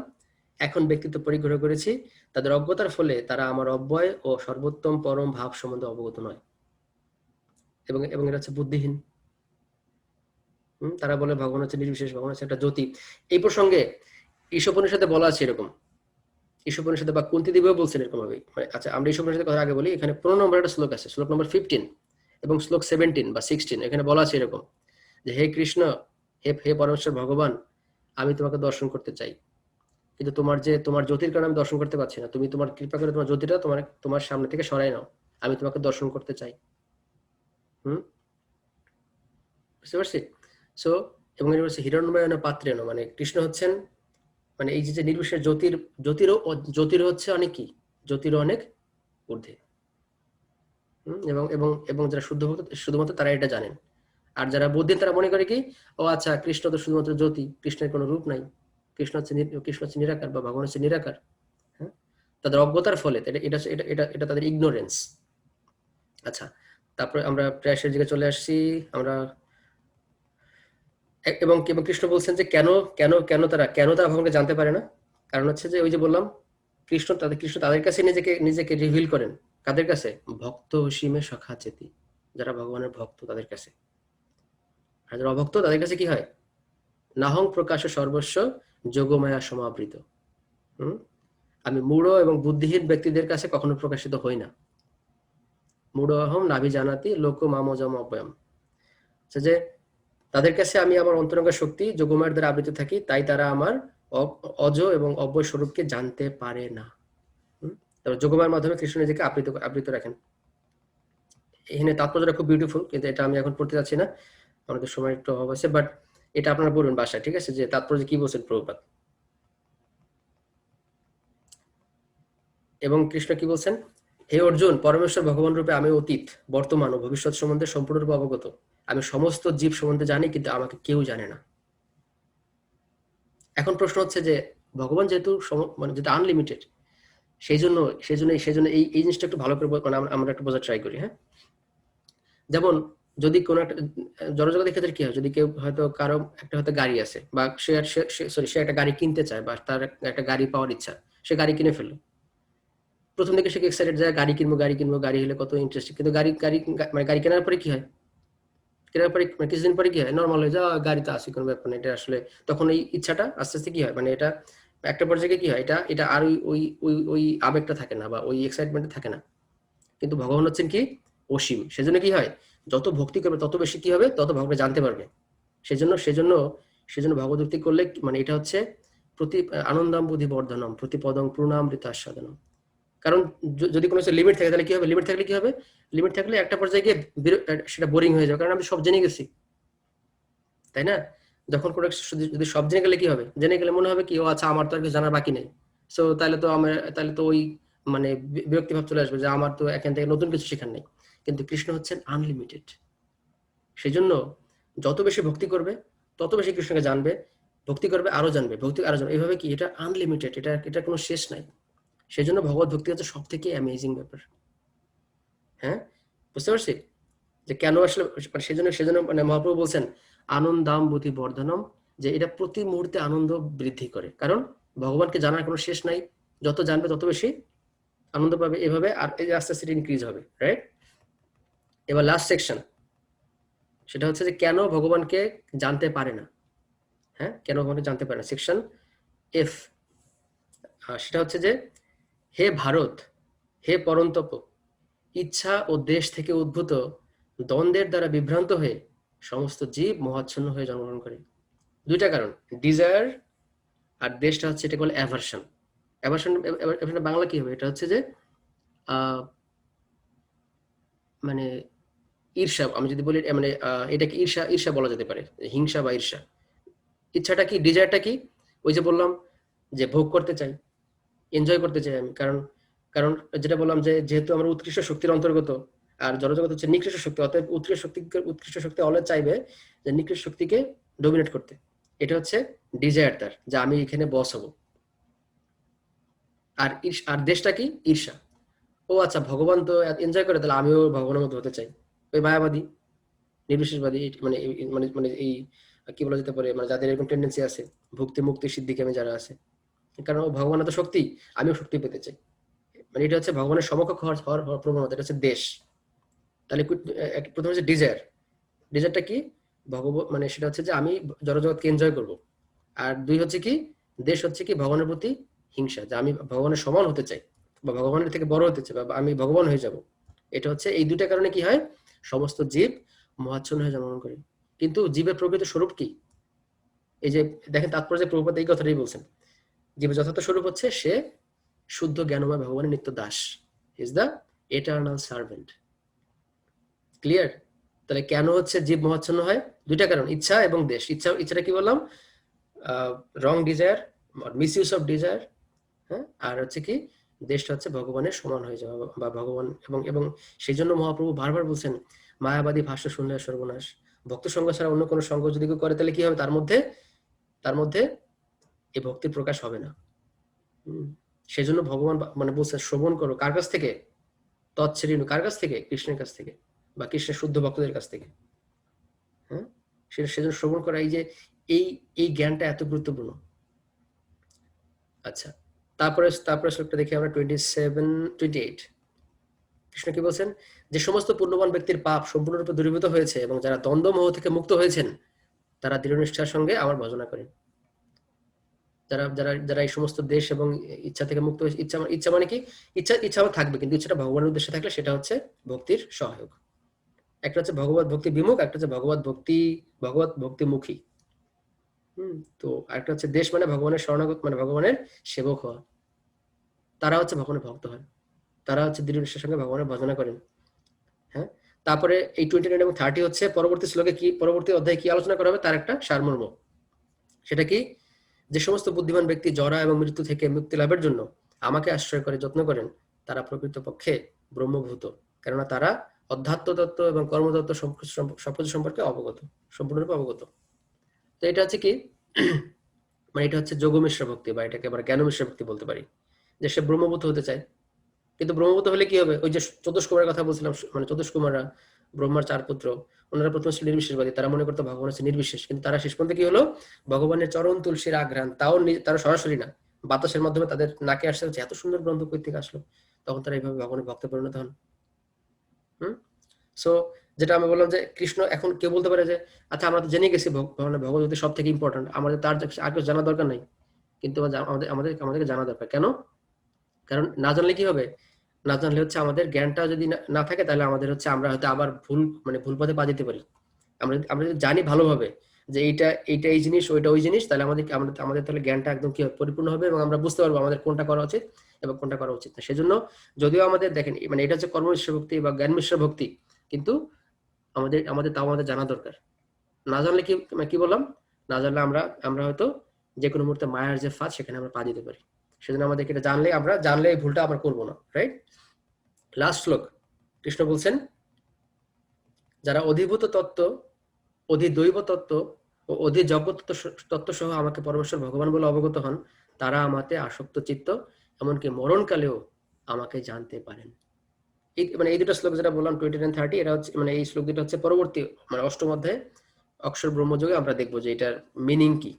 এখন ব্যক্তিত্ব পরিগ্রহ করেছি, তাদের অজ্ঞতার ফলে তারা আমার অব্যয় ও সর্বোত্তম পরম ভাব সম্বন্ধে অবগত নয়, এবং এবং এরা হচ্ছে বুদ্ধিহীন। তারা বলে ভগবান হচ্ছে নির্বিশেষ, ভগবান হচ্ছে একটা জ্যোতি। এই প্রসঙ্গে ঈশোপনিষদে বলা আছে এরকম, ঈশোপনিষদে বা কুন্তি দেবীও বলছেন এরকম ভাবে। আচ্ছা, আমরা ঈশোপনিষদের কথা আগে বলি। এখানে 15 নম্বর একটা শ্লোক আছে, শ্লোক নম্বর 15 এবং শ্লোক 17 বা 16, এখানে বলা আছে এরকম যে হে কৃষ্ণ, হে পরমেশ্বর ভগবান, আমি তোমাকে দর্শন করতে চাই, কিন্তু তোমার জ্যোতির কারণে আমি দর্শন করতে পারছি না, তুমি তোমার কৃপা করে তোমার জ্যোতিটা তোমার সামনে থেকে সরাই নাও, আমি তোমাকে দর্শন করতে চাই। বুঝতে পারছি? সো এবং এটা হচ্ছে হিরণ্ময় পাত্রেন, মানে কৃষ্ণ হচ্ছেন মানে এই যে নির্বিশেষ জ্যোতিরও হচ্ছে অনেক কি, জ্যোতিরও অনেক ঊর্ধ্বে। এবং এবং এবং যারা শুধুমাত্র তারা এটা জানেন। আর যারা বুদ্ধি তারা মনে করে কি, ও আচ্ছা কৃষ্ণ তো শুধুমাত্র জ্যোতি, কৃষ্ণের কোনো রূপ নাই, কৃষ্ণ হচ্ছে নিরাকার বা ভগবান হচ্ছে নিরাকার। হ্যাঁ, তাদের অজ্ঞতার ফলে এটা এটা এটা এটা তাদের ইগনোরেন্স। আচ্ছা, তারপরে আমরা প্রায় শেষ দিকে চলে আসছি। আমরা এবং এবং কৃষ্ণ বলছেন যে কেন তারা ভগবানকে জানতে পারে না? কারণ হচ্ছে যে ওই যে বললাম, কৃষ্ণ তাদের কাছে নিজেকে রিভিল করেন। কাদের কাছে? ভক্ত অসীমে সখা চেতি, যারা ভগবানের ভক্ত তাদের কাছে। আর যারা অভক্ত তাদের কাছে কি হয়? নাহং প্রকাশ সর্বস্ব যোগমায়া সমাবৃত। হুম, আমি মূঢ় এবং বুদ্ধিহীন ব্যক্তিদের কাছে কখনো প্রকাশিত হই না। মূঢ় অহম নাভি জানাতি লোক মামজম অব্যয়ম। যে তাদের কাছে আমি আমার অন্তরঙ্গ শক্তি যোগমায়ার দ্বারা আবৃত থাকি, তাই তারা আমার অজ এবং অব্যয় স্বরূপকে জানতে পারে না। তারপর যোগমায়ার মাধ্যমে কৃষ্ণ নিজেকে আবৃত রাখেন। এখানে তাৎপর্যটা খুব বিউটিফুল, কিন্তু এটা আমি এখন পড়তে যাচ্ছি না, আমাদের সময় একটু অভাব আছে। বাট এটা আপনারা বলবেন বাসায়, ঠিক আছে, যে তাৎপর্য কি বলছেন প্রভুপাদ। এবং কৃষ্ণ কি বলছেন? হে অর্জুন, পরমেশ্বর ভগবান রূপে আমি অতীত, বর্তমান ও ভবিষ্যৎ সম্বন্ধে সম্পূর্ণরূপে অবগত। আমি সমস্ত জীব সম্বন্ধে জানি, কিন্তু আমাকে কেউ জানে না। এখন প্রশ্ন হচ্ছে যে ভগবান যেহেতু মানে যেটা আনলিমিটেড, সেই জন্য এই জিনিসটা একটু ভালো করে মানে আমরা একটু বোঝার ট্রাই করি। হ্যাঁ, যেমন যদি কোনো একটা জড়জগতের ক্ষেত্রে কি হয়, যদি কেউ হয়তো কারো একটা হয়তো গাড়ি আছে, বা সে একটা গাড়ি কিনতে চায়, বা তার একটা গাড়ি পাওয়ার ইচ্ছা, সে গাড়ি কিনে ফেললো। প্রথম দিকে সে এক্সাইটেড যায়, গাড়ি হলে কত ইন্টারেস্টিং, কিন্তু গাড়ি কেনার পরে কি হয়? কেনার পরে মানে কিছুদিন পরে কি হয়? নর্মাল হয়ে যায়, গাড়ি তো আছে, কোনো ব্যাপার না, এটা আসলে তখন এই ইচ্ছাটা আস্তে আস্তে কি হয়, মানে এটা একটা পর্যায়ে কি হয়, এটা আর ওই আবেগটা থাকে না, বা ওই এক্সাইটমেন্টটা থাকে না। কিন্তু ভগবান হচ্ছেন কি? অসীম। সেজন্য কি হয়, যত ভক্তি করবে তত বেশি কি হবে, তত ভগবান জানতে পারবে। সেজন্য সেজন্য সেজন্য ভগবত ভক্তি করলে মানে এটা হচ্ছে প্রতি আনন্দাম বুদ্ধি বর্ধনম প্রতিপদং পূর্ণামৃত আস্বাদনম। কারণ যদি কোনো কিছু লিমিট থাকে, তাহলে কি হবে? লিমিট থাকলে একটা পর্যায়ে গিয়ে সেটা বোরিং হয়ে যাবে, কারণ আমি সব জেনে গেছি, তাই না? যখন কোনো যদি সব জেনে গেলে কি হবে? জেনে গেলে মনে হবে কি, ও আচ্ছা, আমার তো আর কিছু জানার বাকি নেই। সো তাহলে তো ওই মানে বিরক্তি ভাব চলে আসবে, যে আমার তো এখান থেকে নতুন কিছু শেখার নেই। কিন্তু কৃষ্ণ হচ্ছেন আনলিমিটেড। সেই জন্য যত বেশি ভক্তি করবে তত বেশি কৃষ্ণকে জানবে, ভক্তি করবে আরো জানবে, ভক্তি আরো জানবে, এইভাবে কি এটা আনলিমিটেড, এটা কোনো শেষ নাই। সেই জন্য ভগবত ভক্তি হচ্ছে সব থেকে অ্যামেজিং ব্যাপার। হ্যাঁ, বুঝতে পারছি যে কেন আসলে মানে সেজন্য মানে মহাপ্রভু বলছেন আনন্দাম বুদ্ধি বর্ধনম, যে এটা প্রতি মুহূর্তে আনন্দ বৃদ্ধি করে। কারণ ভগবানকে জানার কোনো শেষ নাই, যত জানবে তত বেশি আনন্দ পাবে, এভাবে আর এই আস্তে আস্তে ইনক্রিজ হবে, রাইট? এবার লাস্ট সেকশন, সেটা হচ্ছে যে কেন ভগবানকে জানতে পারে না। হ্যাঁ, কেন ভগবানকে জানতে পারে না, সেকশন এফ। সেটা হচ্ছে যে হে ভারত, হে পরন্তপ, ইচ্ছা ও দেশ থেকে উদ্ভূত দ্বন্দ্বের দ্বারা বিভ্রান্ত হয়ে সমস্ত জীব মোহাচ্ছন্ন হয়ে জন্মগ্রহণ করে। দুইটা কারণ, ডিজায়ার আর দেশটা হচ্ছে, এটা বলে অ্যাভার্সন। অ্যাভার্সন বাংলা কি হবে? এটা হচ্ছে যে মানে ঈর্ষা, আমি যদি বলি মানে এটাকে ঈর্ষা বলা যেতে পারে, হিংসা বা ঈর্ষা। ইচ্ছাটা কি, ডিজায়ারটা কি? ওই যে বললাম যে ভোগ করতে চাই, এনজয় করতে চাই আমি। কারণ কারণ যেটা বললাম যে যেহেতু আমরা উৎকৃষ্ট শক্তির অন্তর্গত, আর জড়জগৎ হচ্ছে নিকৃষ্ট শক্তি, অতএব উৎকৃষ্ট শক্তি অলওয়েজ চাইবে যে নিকৃষ্ট শক্তিকে ডমিনেট করতে। এটা হচ্ছে ডিজায়ার তার, যে আমি এখানে বস হব। আর দেশটা কি? ঈর্ষা। ও আচ্ছা, ভগবান তো এনজয় করে, তাহলে আমিও ভগবানের মতো হতে চাই। ওই মায়াবাদী, নির্বিশেষবাদী, মানে মানে মানে এই কি বলা যেতে পারে, মানে যাদের এরকম টেন্ডেন্সি আছে, ভক্তি মুক্তি সিদ্ধিকামী যারা আছে। কারণ ভগবানের তো শক্তি, আমিও শক্তি পেতে চাই। মানে এটা হচ্ছে ভগবানের সমকক্ষ হওয়ার প্রবণতা, এটা হচ্ছে দেশ। তাহলে প্রথম হচ্ছে ডিজায়ারটা কি? মানে সেটা হচ্ছে যে আমি জড়জগৎকে এনজয় করব। আর দুই হচ্ছে কি, দেশ হচ্ছে কি ভগবানের প্রতি হিংসা, যে আমি ভগবানের সমান হতে চাই, বা ভগবানের থেকে বড় হতে চাই, বা আমি ভগবান হয়ে যাব। এটা হচ্ছে এই দুইটা কারণে কি হয়, সমস্ত জীব মোহাচ্ছন্ন হয়ে জন্মগ্রহণ করে। কিন্তু জীবের প্রকৃত স্বরূপ কি? এই যে দেখেন তাৎপর্য, প্রভুপাদ এই কথাটাই বলছেন, জীবের যথার্থ স্বরূপ হচ্ছে সে শুদ্ধ জ্ঞানময় ভগবানের নিত্য Das, is the eternal servant. Clear? তাহলে কেন হচ্ছে জীব মোহাচ্ছন্ন হয়? দুইটা কারণ, ইচ্ছা এবং দেশ। ইচ্ছাটা কি বললাম? রং ডিজায়ার, মিসইউজ অফ ডিজায়ার। হ্যাঁ, আর হচ্ছে কি, দেশটা হচ্ছে ভগবানের সমান হয়ে যাওয়া, বা ভগবান এবং সেই জন্য মহাপ্রভু বারবার বলছেন মায়াবাদী ভাষ্য শুনলে সর্বনাশ। ভক্ত সঙ্গ ছাড়া অন্য কোনো সঙ্গ যদি কেউ করে, তাহলে কি হবে? তার মধ্যে এই ভক্তির প্রকাশ হবে না। সেই জন্য ভগবান মানে বলছে শ্রবণ করো, কার কাছ থেকে? তৎসেরিনু, কার কাছ থেকে? কৃষ্ণের কাছ থেকে, বা কৃষ্ণের শুদ্ধ ভক্তদের কাছ থেকে। হ্যাঁ, সেজন্য শ্রবণ করা, এই যে এই জ্ঞানটা এত গুরুত্বপূর্ণ। আচ্ছা, তারপরে শ্লোকটা দেখি আমরা 27-28। কৃষ্ণ কি বলছেন? যে সমস্ত পুণ্যবান ব্যক্তির পাপ সম্পূর্ণরূপে দূরীভূত হয়েছে এবং যারা দ্বন্দ্ব মোহ থেকে মুক্ত হয়েছেন তারা দৃঢ় নিষ্ঠার সঙ্গে আমার ভজনা করেন। যারা যারা যারা এই সমস্ত দেশ এবং ইচ্ছা থেকে মুক্ত হয়েছে, ইচ্ছা মানে কি, ইচ্ছা আমার থাকবে, কিন্তু ইচ্ছাটা ভগবানের উদ্দেশ্যে থাকলে সেটা হচ্ছে ভক্তির সহায়ক। একটা হচ্ছে ভগবত ভক্তি বিমুখ, একটা হচ্ছে ভগবত ভক্তিমুখী। তো আরেকটা হচ্ছে দেশ মানে ভগবানের শরণাগত, মানে ভগবানের সেবক হওয়া। তারা হচ্ছে ভগবানের ভক্ত হয়, তারা হচ্ছে দৃঢ় নিষ্ঠার সঙ্গে ভগবানের ভজনা করেন। হ্যাঁ, তারপরে এই 29 এবং 30 হচ্ছে পরবর্তী শ্লোকে কি, পরবর্তী অধ্যায়ে কি আলোচনা করা হবে তার একটা সারমর্ম। সেটা কি, যে সমস্ত বুদ্ধিমান ব্যক্তি জরা এবং মৃত্যু থেকে মুক্তি লাভের জন্য আমাকে আশ্রয় করে যত্ন করেন তারা প্রকৃতপক্ষে ব্রহ্মভূত, কেননা তারা অধ্যাত্ম তত্ত্ব এবং কর্মতত্ত্ব সবকিছু সম্পর্কে সম্পূর্ণরূপে অবগত। তো এটা হচ্ছে কি, মানে এটা হচ্ছে যোগমিশ্র ভক্তি, বা এটাকে আমরা জ্ঞানমিশ্র ভক্তি বলতে পারি, যে সে ব্রহ্মভূত হতে চায়। কিন্তু ব্রহ্মভূত হলে কি হবে, ওই যে 14 কুমারের কথা বলছিলাম, মানে 14 কুমাররা ব্রহ্মার 4 পুত্র, ওনারা প্রথমে ছিল নির্বিশেষবাদী, তারা মনে করতো ভগবান হচ্ছে নির্বিশেষ, কিন্তু তারা শেষ পর্যন্ত কি হলো, ভগবানের চরণ তুলসীর আঘ্রাণ, তারা সরাসরি না, বাতাসের মাধ্যমে তাদের নাকে আসতে হচ্ছে, এত সুন্দর গ্রন্থ কই থেকে আসলো, তখন তারা এইভাবে ভগবানের ভক্তে পরিণত হন। সো যেটা আমি বললাম যে কৃষ্ণ, এখন কেউ বলতে পারে যে আচ্ছা আমরা তো জেনে গেছি ভগবত সব থেকে ইম্পর্টেন্ট, আমাদের তার আর কিছু জানা দরকার নাই, কিন্তু আমাদেরকে জানা দরকার। কেন? কারণ না জানলে কি হবে, না জানলে হচ্ছে আমাদের জ্ঞানটা যদি না থাকে, তাহলে আমাদের হচ্ছে আমরা হয়তো আবার ভুল পথে পা দিতে পারি। আমরা যদি জানি ভালোভাবে যে এইটা এই জিনিস, ওইটা ওই জিনিস, তাহলে আমাদের তাহলে জ্ঞানটা একদম কি পরিপূর্ণ হবে এবং আমরা বুঝতে পারবো আমাদের কোনটা করা উচিত এবং কোনটা করা উচিত না। সেজন্য যদিও আমাদের দেখেন, মানে এটা হচ্ছে কর্মমিশ্র ভক্তি বা জ্ঞান মিশ্র ভক্তি, কিন্তু আমাদের জানা দরকার। না জানলে কি বললাম, না জানলে আমরা হয়তো যে কোনো মুহূর্তে মায়ার যে ফাঁদ, সেখানে আমরা পা দিতে পারি। সেজন্য আমাদেরকে এটা জানলে এই ভুলটা আমরা করবো না, রাইট? লাস্ট শ্লোক, কৃষ্ণ বলছেন, যারা অধিভূত তত্ত্ব, অধিদৈব তত্ত্ব ও অধিজগৎ তত্ত্ব সহ আমাকে পরমেশ্বর ভগবান বলে অবগত হন, তারা আমাতে আসক্ত চিত্ত, এমনকি মরণকালেও আমাকে জানতে পারেন। এই দুটো শ্লোক যেটা বললাম 29 and 30, এটা হচ্ছে, মানে এই শ্লোক দুটো হচ্ছে পরবর্তী, মানে 8ম অধ্যায়ে অক্ষর ব্রহ্মযোগে আমরা দেখবো যে এটার মিনিং কি।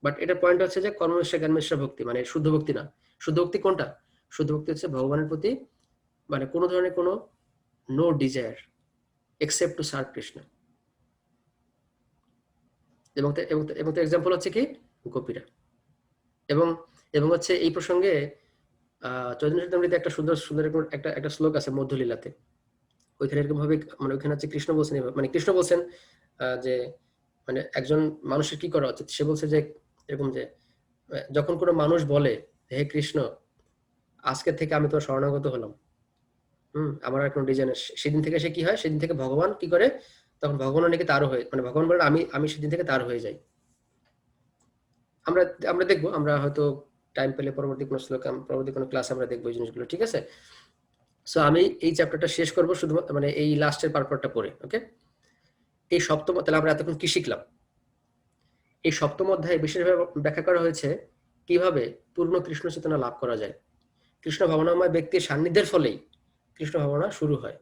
বাট এটার পয়েন্ট হচ্ছে যে কর্মমিশ্র জ্ঞানমিশ্র ভক্তি, মানে শুদ্ধ ভক্তি না। শুদ্ধ ভক্তি কোনটা? শুদ্ধ ভক্তি হচ্ছে ভগবানের প্রতি মানে কোনো ধরনের কোনো no desire except to serve Krishna. এবং এক্সাম্পল হচ্ছে কি, গোপীরা। এবং হচ্ছে এই প্রসঙ্গে চৈতন্য চরিতামৃতে একটা সুন্দর একটা শ্লোক আছে মধ্যলীলাতে, ওইখানে এরকম ভাবে, মানে ওইখানে হচ্ছে কৃষ্ণ বলছেন যে মানে একজন মানুষের কি করা উচিত। সে বলছে যে এরকম যে যখন কোনো মানুষ বলে হে কৃষ্ণ, আজকে থেকে আমি তোর শরণাগত হলাম, আমার আর কোনো ডিজাইন, সেদিন থেকে সে কি হয়, সেদিন থেকে ভগবান কি করে, তখন ভগবান নাকি তারও হয়ে, মানে ভগবান বলেন আমি সেদিন থেকে তার হয়ে যাই। আমরা দেখবো, আমরা হয়তো টাইম পেলে পরবর্তী কোনো ক্লাস আমরা দেখবো এই জিনিসগুলো, ঠিক আছে? সো আমি এই চ্যাপ্টারটা শেষ করবো শুধুমাত্র মানে এই লাস্টের পার্টটা পড়ে, ওকে? এই সপ্তম, তাহলে আমরা এতক্ষণ কি শিখলাম? এই সপ্তম অধ্যায়ে বিশেষভাবে ব্যাখ্যা করা হয়েছে কিভাবে পূর্ণ কৃষ্ণ চেতনা লাভ করা যায়। কৃষ্ণ ভাবনাময় ব্যক্তির সান্নিধ্যের ফলেই কৃষ্ণ ভাবনা শুরু হয়।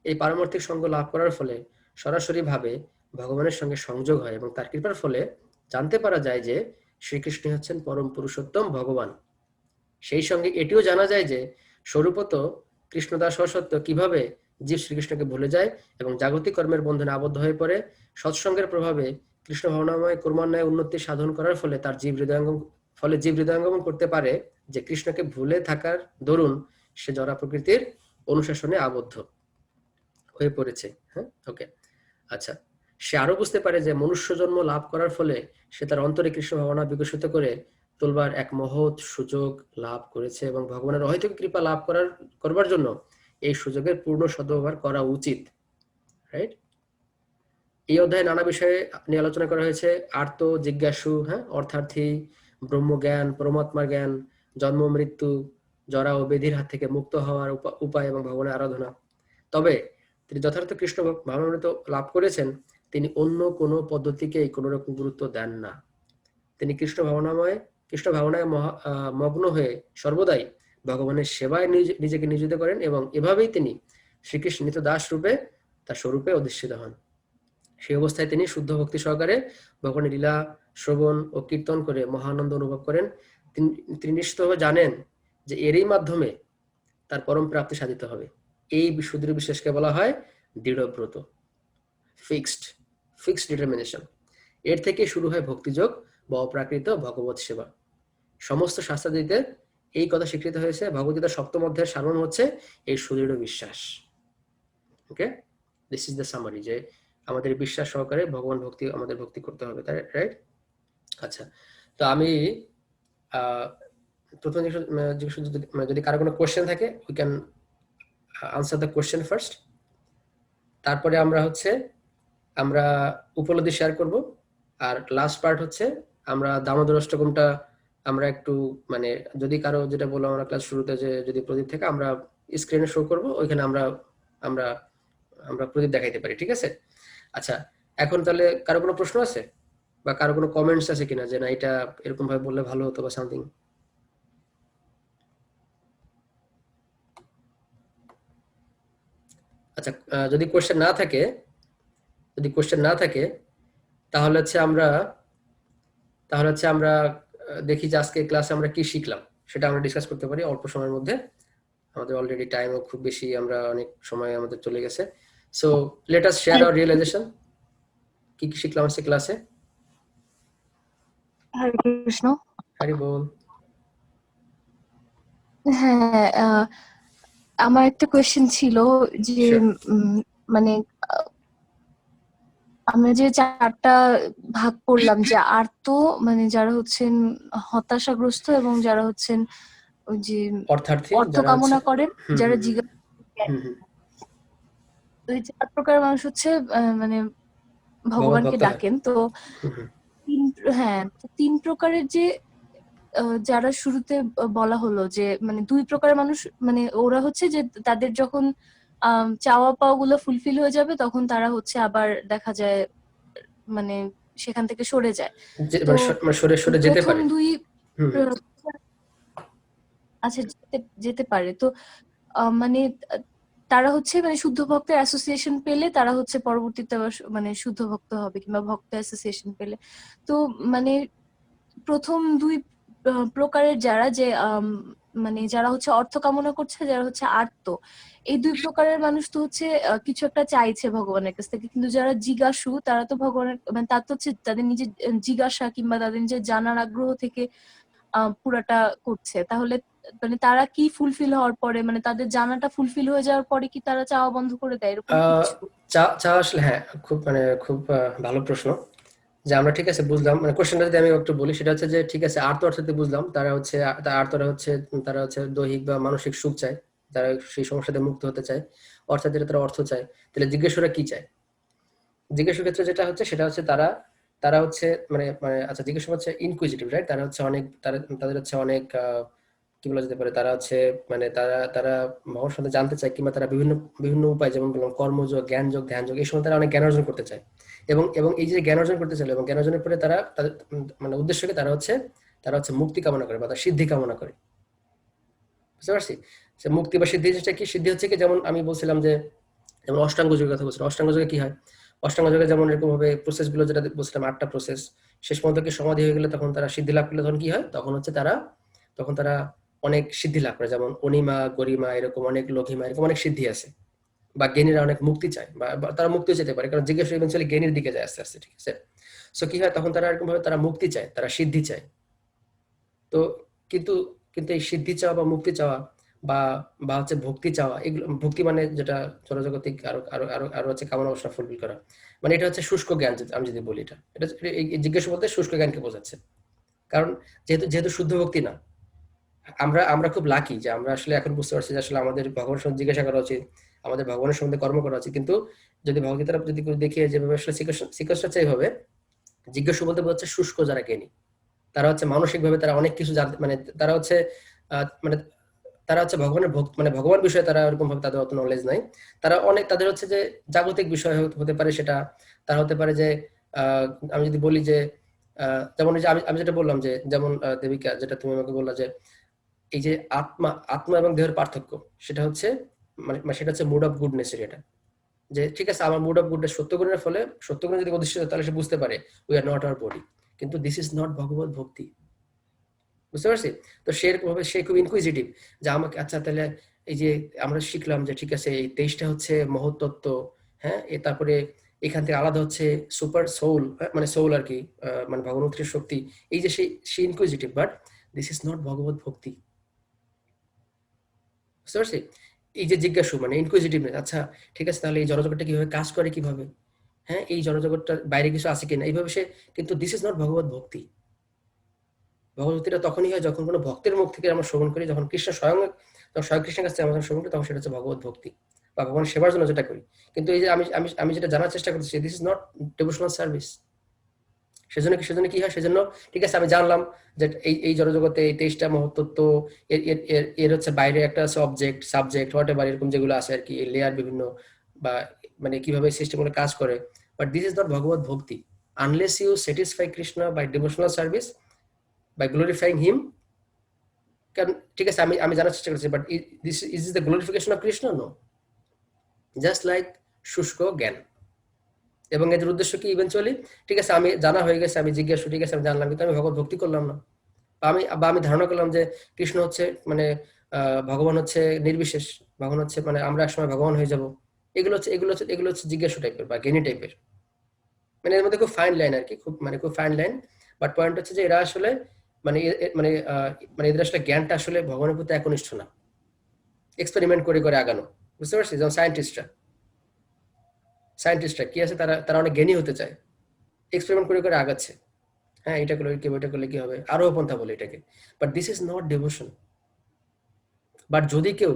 এই পারমার্থিক সঙ্গ লাভ করার ফলে সরাসরি ভাবে ভগবানের সঙ্গে সংযোগ হয় এবং তার কৃপার ফলে জানতে পারা যায় যে শ্রীকৃষ্ণ হচ্ছেন পরম পুরুষোত্তম ভগবান। সেই সঙ্গে এটিও জানা যায় যে স্বরূপত কৃষ্ণদাস সত্য কিভাবে জীব শ্রীকৃষ্ণকে ভুলে যায় এবং জাগতিক কর্মের বন্ধনে আবদ্ধ হয়ে পড়ে। সৎসঙ্গের প্রভাবে কৃষ্ণ ভাবনাময় ক্রমান্বয়ে উন্নতি সাধন করার ফলে তার জীব হৃদয়ঙ্গম করতে পারে যে কৃষ্ণকে ভুলে থাকার দরুন সে জড়া প্রকৃতির অনুশাসনে আবদ্ধ হয়ে পড়েছে। হ্যাঁ, ওকে, আচ্ছা। সে আরো বুঝতে পারে যে মনুষ্য জন্ম লাভ করার ফলে সে তার অন্তরে কৃষ্ণ ভাবনা বিকশিত করে তোলবার এক মহৎ সুযোগ লাভ করেছে এবং ভগবানের অহেতুক কৃপা লাভ করবার জন্য এই সুযোগের পূর্ণ সদ্ব্যবহার করা উচিত, রাইট? এই অধ্যায়ে নানা বিষয়ে নিয়ে আলোচনা করা হয়েছে, আর্ত, জিজ্ঞাসু, অর্থার্থী, ব্রহ্মজ্ঞান, পরমাত্মার জ্ঞান, জন্ম মৃত্যু, জরা ও ব্যাধির হাত থেকে মুক্ত হওয়ার উপায় এবং ভগবানের আরাধনা। তবে তিনি যথার্থ কৃষ্ণ ভাবনামৃত লাভ করেছেন, তিনি অন্য কোনো পদ্ধতিকে কোনো রকম গুরুত্ব দেন না। তিনি কৃষ্ণ ভাবনায় মগ্ন হয়ে সর্বদাই ভগবানের সেবায় নিজেকে নিয়োজিত করেন এবং এভাবেই তিনি শ্রীকৃষ্ণ নিত্য দাস রূপে তার স্বরূপে অধিষ্ঠিত হন। সেই অবস্থায় তিনি শুদ্ধ ভক্তি সহকারে ভগবানের লীলা শ্রবণ ও কীর্তন করে মহানন্দ অনুভব করেন। তিনি নিশ্চিতভাবে জানেন যে এরই মাধ্যমে তার পরম প্রাপ্তি সাধিত হবে। এই সুদৃঢ় বিশ্বাসকে বলা হয় দৃঢ়ব্রত, ফিক্সড ডিটারমিনেশন। এর থেকে শুরু হয় ভক্তিযোগ বা অপ্রাকৃত ভগবত সেবা। সমস্ত শাস্ত্রাদিতে এই কথা স্বীকৃত হয়েছে। ভগবদ্গীতার সপ্তম অধ্যায়ের সারমর্ম হচ্ছে এই সুদৃঢ় বিশ্বাস। ওকে, দিস ইজ দ্য সামারি, যে আমাদের বিশ্বাস সহকারে আমাদের ভক্তি করতে হবে, তাই রাইট? আচ্ছা, তো আমি প্রথম যদি কারো কোনো কোয়েশ্চেন থাকে we can answer the question first, তারপরে আমরা উপলব্ধি শেয়ার করব, আর লাস্ট পার্ট হচ্ছে আমরা দামোদর অষ্টকমটা আমরা একটু মানে যদি কারো যেটা বললাম আমরা ক্লাস শুরুতে যে যদি প্রদীপ থেকে আমরা স্ক্রিনে শো করব, ওইখানে আমরা আমরা আমরা প্রদীপ দেখাইতে পারি, ঠিক আছে? আচ্ছা, এখন তাহলে কারো কোনো প্রশ্ন আছে বা কারো কোনো কমেন্টস আছে কিনা যে না এটা এরকম ভাবে বললে ভালো হতো বা সামথিং? আচ্ছা, যদি কোশ্চেন না থাকে তাহলে আমরা দেখি যে আজকে ক্লাসে আমরা কি শিখলাম সেটা আমরা ডিসকাস করতে পারি অল্প সময়ের মধ্যে। আমাদের অলরেডি টাইমও খুব বেশি, আমরা অনেক সময় আমাদের চলে গেছে। So let us share our realisation, কি কি শিখলাম আজকে ক্লাসে। হরে কৃষ্ণ। হরি বল। হ্যাঁ, আমার একটা কোয়েশ্চেন ছিল যে Sure. মানে আমরা যে 4টা ভাগ করলাম, যে আর্ত মানে যারা হচ্ছেন হতাশাগ্রস্ত এবং যারা হচ্ছেন ওই যে অর্থার্থী অর্থ যারা কামনা করেন, যারা হুম জিজ্ঞাসা, হুম ওই 4 প্রকারের মানুষ হচ্ছে মানে ভগবত ভগবানকে ভক্ত হয়। ডাকেন। তো হুম 3 প্রকারের যে যারা শুরুতে বলা হলো যে মানে 2 প্রকারের মানুষ, মানে ওরা হচ্ছে যে তাদের যখন চাওয়া পাওয়া গুলো ফুলফিল হয়ে যাবে তখন তারা হচ্ছে আবার দেখা যায় মানে সেখান থেকে সরে যায়। তো মানে সরে যেতে প্রথম পারে। 2 হুম আচ্ছা, যেতে পারে। তো মানে তারা হচ্ছে মানে শুদ্ধ ভক্তের অ্যাসোসিয়েশন পেলে তারা হচ্ছে পরবর্তীতে আবার মানে শুদ্ধ ভক্ত হবে, কিংবা ভক্ত অ্যাসোসিয়েশন পেলে। তো মানে প্রথম 2 প্রকারের যারা যে মানে যারা হচ্ছে অর্থ কামনা করছে, যারা হচ্ছে আর্ত, এই 2 প্রকারের মানুষ তো হচ্ছে কিছু একটা চাইছে ভগবানের কাছ থেকে, কিন্তু যারা জিজ্ঞাসু তারা তো ভগবানের মানে তার তো হচ্ছে তাদের নিজের জিজ্ঞাসা কিংবা তাদের নিজের জানার আগ্রহ থেকে পুরাটা করছে। তাহলে মানে তারা কি ফুলফিল হওয়ার পরে, মানে তাদের জানাটা ফুলফিল হয়ে যাওয়ার পরে কি তারা চাওয়া বন্ধ করে দেয়, এরকম কিছু? চা আসলে হ্যাঁ, খুব ভালো প্রশ্ন। যে আমরা ঠিক আছে বুঝলাম, মানে কোশ্চেনটা যদি আমি একটু বলি সেটা হচ্ছে যে ঠিক আছে আর্ত অর্থে বুঝলাম তারা হচ্ছে দৈহিক বা মানসিক সুখ চায়, তারা সেই সমস্যা থেকে মুক্ত হতে চায়, অর্থাৎ যেটা তারা অর্থ চায়। তাহলে জিজ্ঞাসুরা কি চায়? জিজ্ঞাসুর ক্ষেত্রে যেটা হচ্ছে সেটা হচ্ছে তারা হচ্ছে মানে মানে আচ্ছা, জিজ্ঞাসা হচ্ছে ইনকুইজিটিভ, রাইট? তারা হচ্ছে অনেক তাদের হচ্ছে অনেক কি বলা যেতে পারে, তারা হচ্ছে মানে তারা ভগবানের সাথে জানতে চায়, কিংবা তারা বিভিন্ন বিভিন্ন উপায়, যেমন বললাম কর্মযোগ, জ্ঞানযোগ, ধ্যানযোগ, এই সময় তারা অনেক জ্ঞান অর্জন করতে চায়। এবং এবং এই যে জ্ঞান অর্জন করতে চায় এবং জ্ঞান অর্জনের পরে তারা তাদের মানে উদ্দেশ্যকে তারা হচ্ছে মুক্তি কামনা করে বা তার সিদ্ধি কামনা করে। বুঝতে পারছি? সে মুক্তি বা সিদ্ধি জিনিসটা কি? সিদ্ধি হচ্ছে কি, যেমন আমি বলছিলাম যে যেমন অষ্টাঙ্গ যোগের কথা বলছিলাম। অষ্টাঙ্গ যোগে কি হয়? অষ্টাঙ্গ যোগে যেমন এরকম ভাবে প্রসেস গুলো যেটা বলছিলাম 8টা প্রসেস, শেষ পর্যন্ত কি সমাধি হয়ে গেলে তখন তারা সিদ্ধি লাভ করলে তখন কি হয়? তখন তারা অনেক সিদ্ধি লাভ করে, যেমন অনিমা, গরিমা, এরকম অনেক লঘিমা, এরকম অনেক সিদ্ধি আছে। বা জ্ঞানীরা অনেক মুক্তি চায় বা তারা মুক্তি যেতে পারে, কারণ জিজ্ঞাসা ইভেন্চুয়ালি জ্ঞানীর দিকে যায় আস্তে আস্তে, ঠিক আছে? সো কি হয় তখন তারা এরকম ভাবে তারা মুক্তি চায়, তারা সিদ্ধি চায়। তো কিন্তু কিন্তু এই সিদ্ধি চাওয়া বা মুক্তি চাওয়া বা বা হচ্ছে ভক্তি চাওয়া, এগুলো ভক্তি মানে যেটা জড়জাগতিক আরো আরো আরো আরো হচ্ছে কামনা বাসনা ফুলফিল করা, মানে এটা হচ্ছে শুষ্ক জ্ঞান। আমি যদি বলি এটা এই জিজ্ঞাসা বলতে শুষ্ক জ্ঞানকে বোঝাচ্ছে। কারণ যেহেতু শুদ্ধ ভক্তি না, আমরা খুব লাকি যে আমরা আসলে এখন বুঝতে পারছি যে আসলে আমাদের ভগবানের সঙ্গে জিজ্ঞাসা করা উচিত, আমাদের ভগবানের সম্বন্ধে কর্ম করা উচিত। কিন্তু যদি ভগবদ্গীতা যদি দেখিয়ে যেভাবে আসলে শ্রীকৃষ্ণ চাই ভাবে জিজ্ঞাসা বলতে বোঝাচ্ছে শুষ্ক যারা জ্ঞানী, তারা হচ্ছে মানসিকভাবে তারা অনেক কিছু জানতে, মানে তারা হচ্ছে মানে তারা হচ্ছে ভগবানের ভক্ত, মানে ভগবান বিষয়ে তারা এরকম ভাবে তাদের অত নলেজ নাই। তারা অনেক তাদের হচ্ছে যে জাগতিক বিষয় হতে পারে, সেটা তারা হতে পারে যে আহ, আমি যদি বলি যে যেমন এই যে আমি যেটা বললাম যে যেমন দেবিকা যেটা তুমি আমাকে বললা যে এই যে আত্মা আত্মা এবং দেহের পার্থক্য, সেটা হচ্ছে মানে সেটা হচ্ছে মুড অফ গুডনেস এর এটা। যে ঠিক আছে আমার মুড অফ গুডনেস সত্য গুণের ফলে, সত্য গুণে যদি অধিষ্ঠিত তাহলে সে বুঝতে পারে we are not our body, কিন্তু this is not Bhagavat bhakti. বুঝতে পারছি? তো সে এরকম ভাবে, সে খুব ইনকুইজিটিভ যে আমাকে আচ্ছা তাহলে এই যে আমরা শিখলাম যে ঠিক আছে এই 23টা হচ্ছে মহৎ তত্ত্ব, হ্যাঁ, তারপরে এখান থেকে আলাদা হচ্ছে সুপার সোল, মানে সোল আর কি, মানে ভগবতের শক্তি। এই যে সে inquisitive, but this is not Bhagavat bhakti. বুঝতে পারছি? এই যে জিজ্ঞাসু মানে ইনকুইজিটিভনেস, আচ্ছা ঠিক আছে তাহলে এই জড়জগৎটা কিভাবে কাজ করে, কিভাবে, হ্যাঁ, এই জড়জগৎটার বাইরে কিছু আছে কিনা, এইভাবে সে, কিন্তু দিস ইজ নট ভগবত ভক্তি। ভগবতীটা তখনই হয় যখন কোনো ভক্তের মুখ থেকে আমরা শ্রবণ করি, যখন কৃষ্ণ স্বয়ং, যখন স্বয়ং কৃষ্ণের কাছে আমরা শ্রবণ করি, তখন সেটা হচ্ছে ভগবত ভক্তি বা ভগবানের সেবার জন্য যেটা করি। কিন্তু এই যে আমি আমি আমি যেটা জানার চেষ্টা করতেছি, this is not devotional service. সেজন্য কি হয়, সেজন্য ঠিক আছে আমি জানলাম যে এই জড়জগতে এই 23টা মহত্তত্ত্ব, এর এর এর এর হচ্ছে বাইরে একটা আছে অবজেক্ট, সাবজেক্ট, হোয়াট এভার, এরকম যেগুলো আছে আর কি, লেয়ার বিভিন্ন, বা মানে কিভাবে সিস্টেমগুলো কাজ করে। But this is not Bhagavat bhakti unless you satisfy Krishna by devotional service, by glorifying him. কারণ ঠিক আছে আমি আমি জানার চেষ্টা করছি, but this is the glorification of Krishna? No, just like শুষ্ক জ্ঞান। এবং এদের উদ্দেশ্য কি ইভেনচুয়ালি, ঠিক আছে আমি জানা হয়ে গেছে, আমি জিজ্ঞাসা, ঠিক আছে আমি জানলাম, কিন্তু আমি ভগবত ভক্তি করলাম না, বা আমি ধারণা করলাম যে কৃষ্ণ হচ্ছে মানে ভগবান হচ্ছে নির্বিশেষ, ভগবান হচ্ছে মানে আমরা একসময় ভগবান হয়ে যাব। এগুলো হচ্ছে জিজ্ঞাসা টাইপের বা জ্ঞানী টাইপের। মানে এর মধ্যে খুব ফাইন লাইন আর কি, খুব ফাইন লাইন। বাট পয়েন্ট হচ্ছে যে এরা আসলে মানে মানে এদের আসলে জ্ঞানটা আসলে ভগবানের প্রতি একনিষ্ঠ না, এক্সপেরিমেন্ট করে করে আগানো। বুঝতে পারছি? যেমন সায়েন্টিস্টরা কি আছে, তারা তারা অনেক জ্ঞানী হতে চায়, এক্সপেরিমেন্ট করে করে আগাচ্ছে, হ্যাঁ এটা করলে কি, ওইটা করলে কি হবে, আরো পন্থা বলে এটাকে। But this is not devotion. But যদি কেউ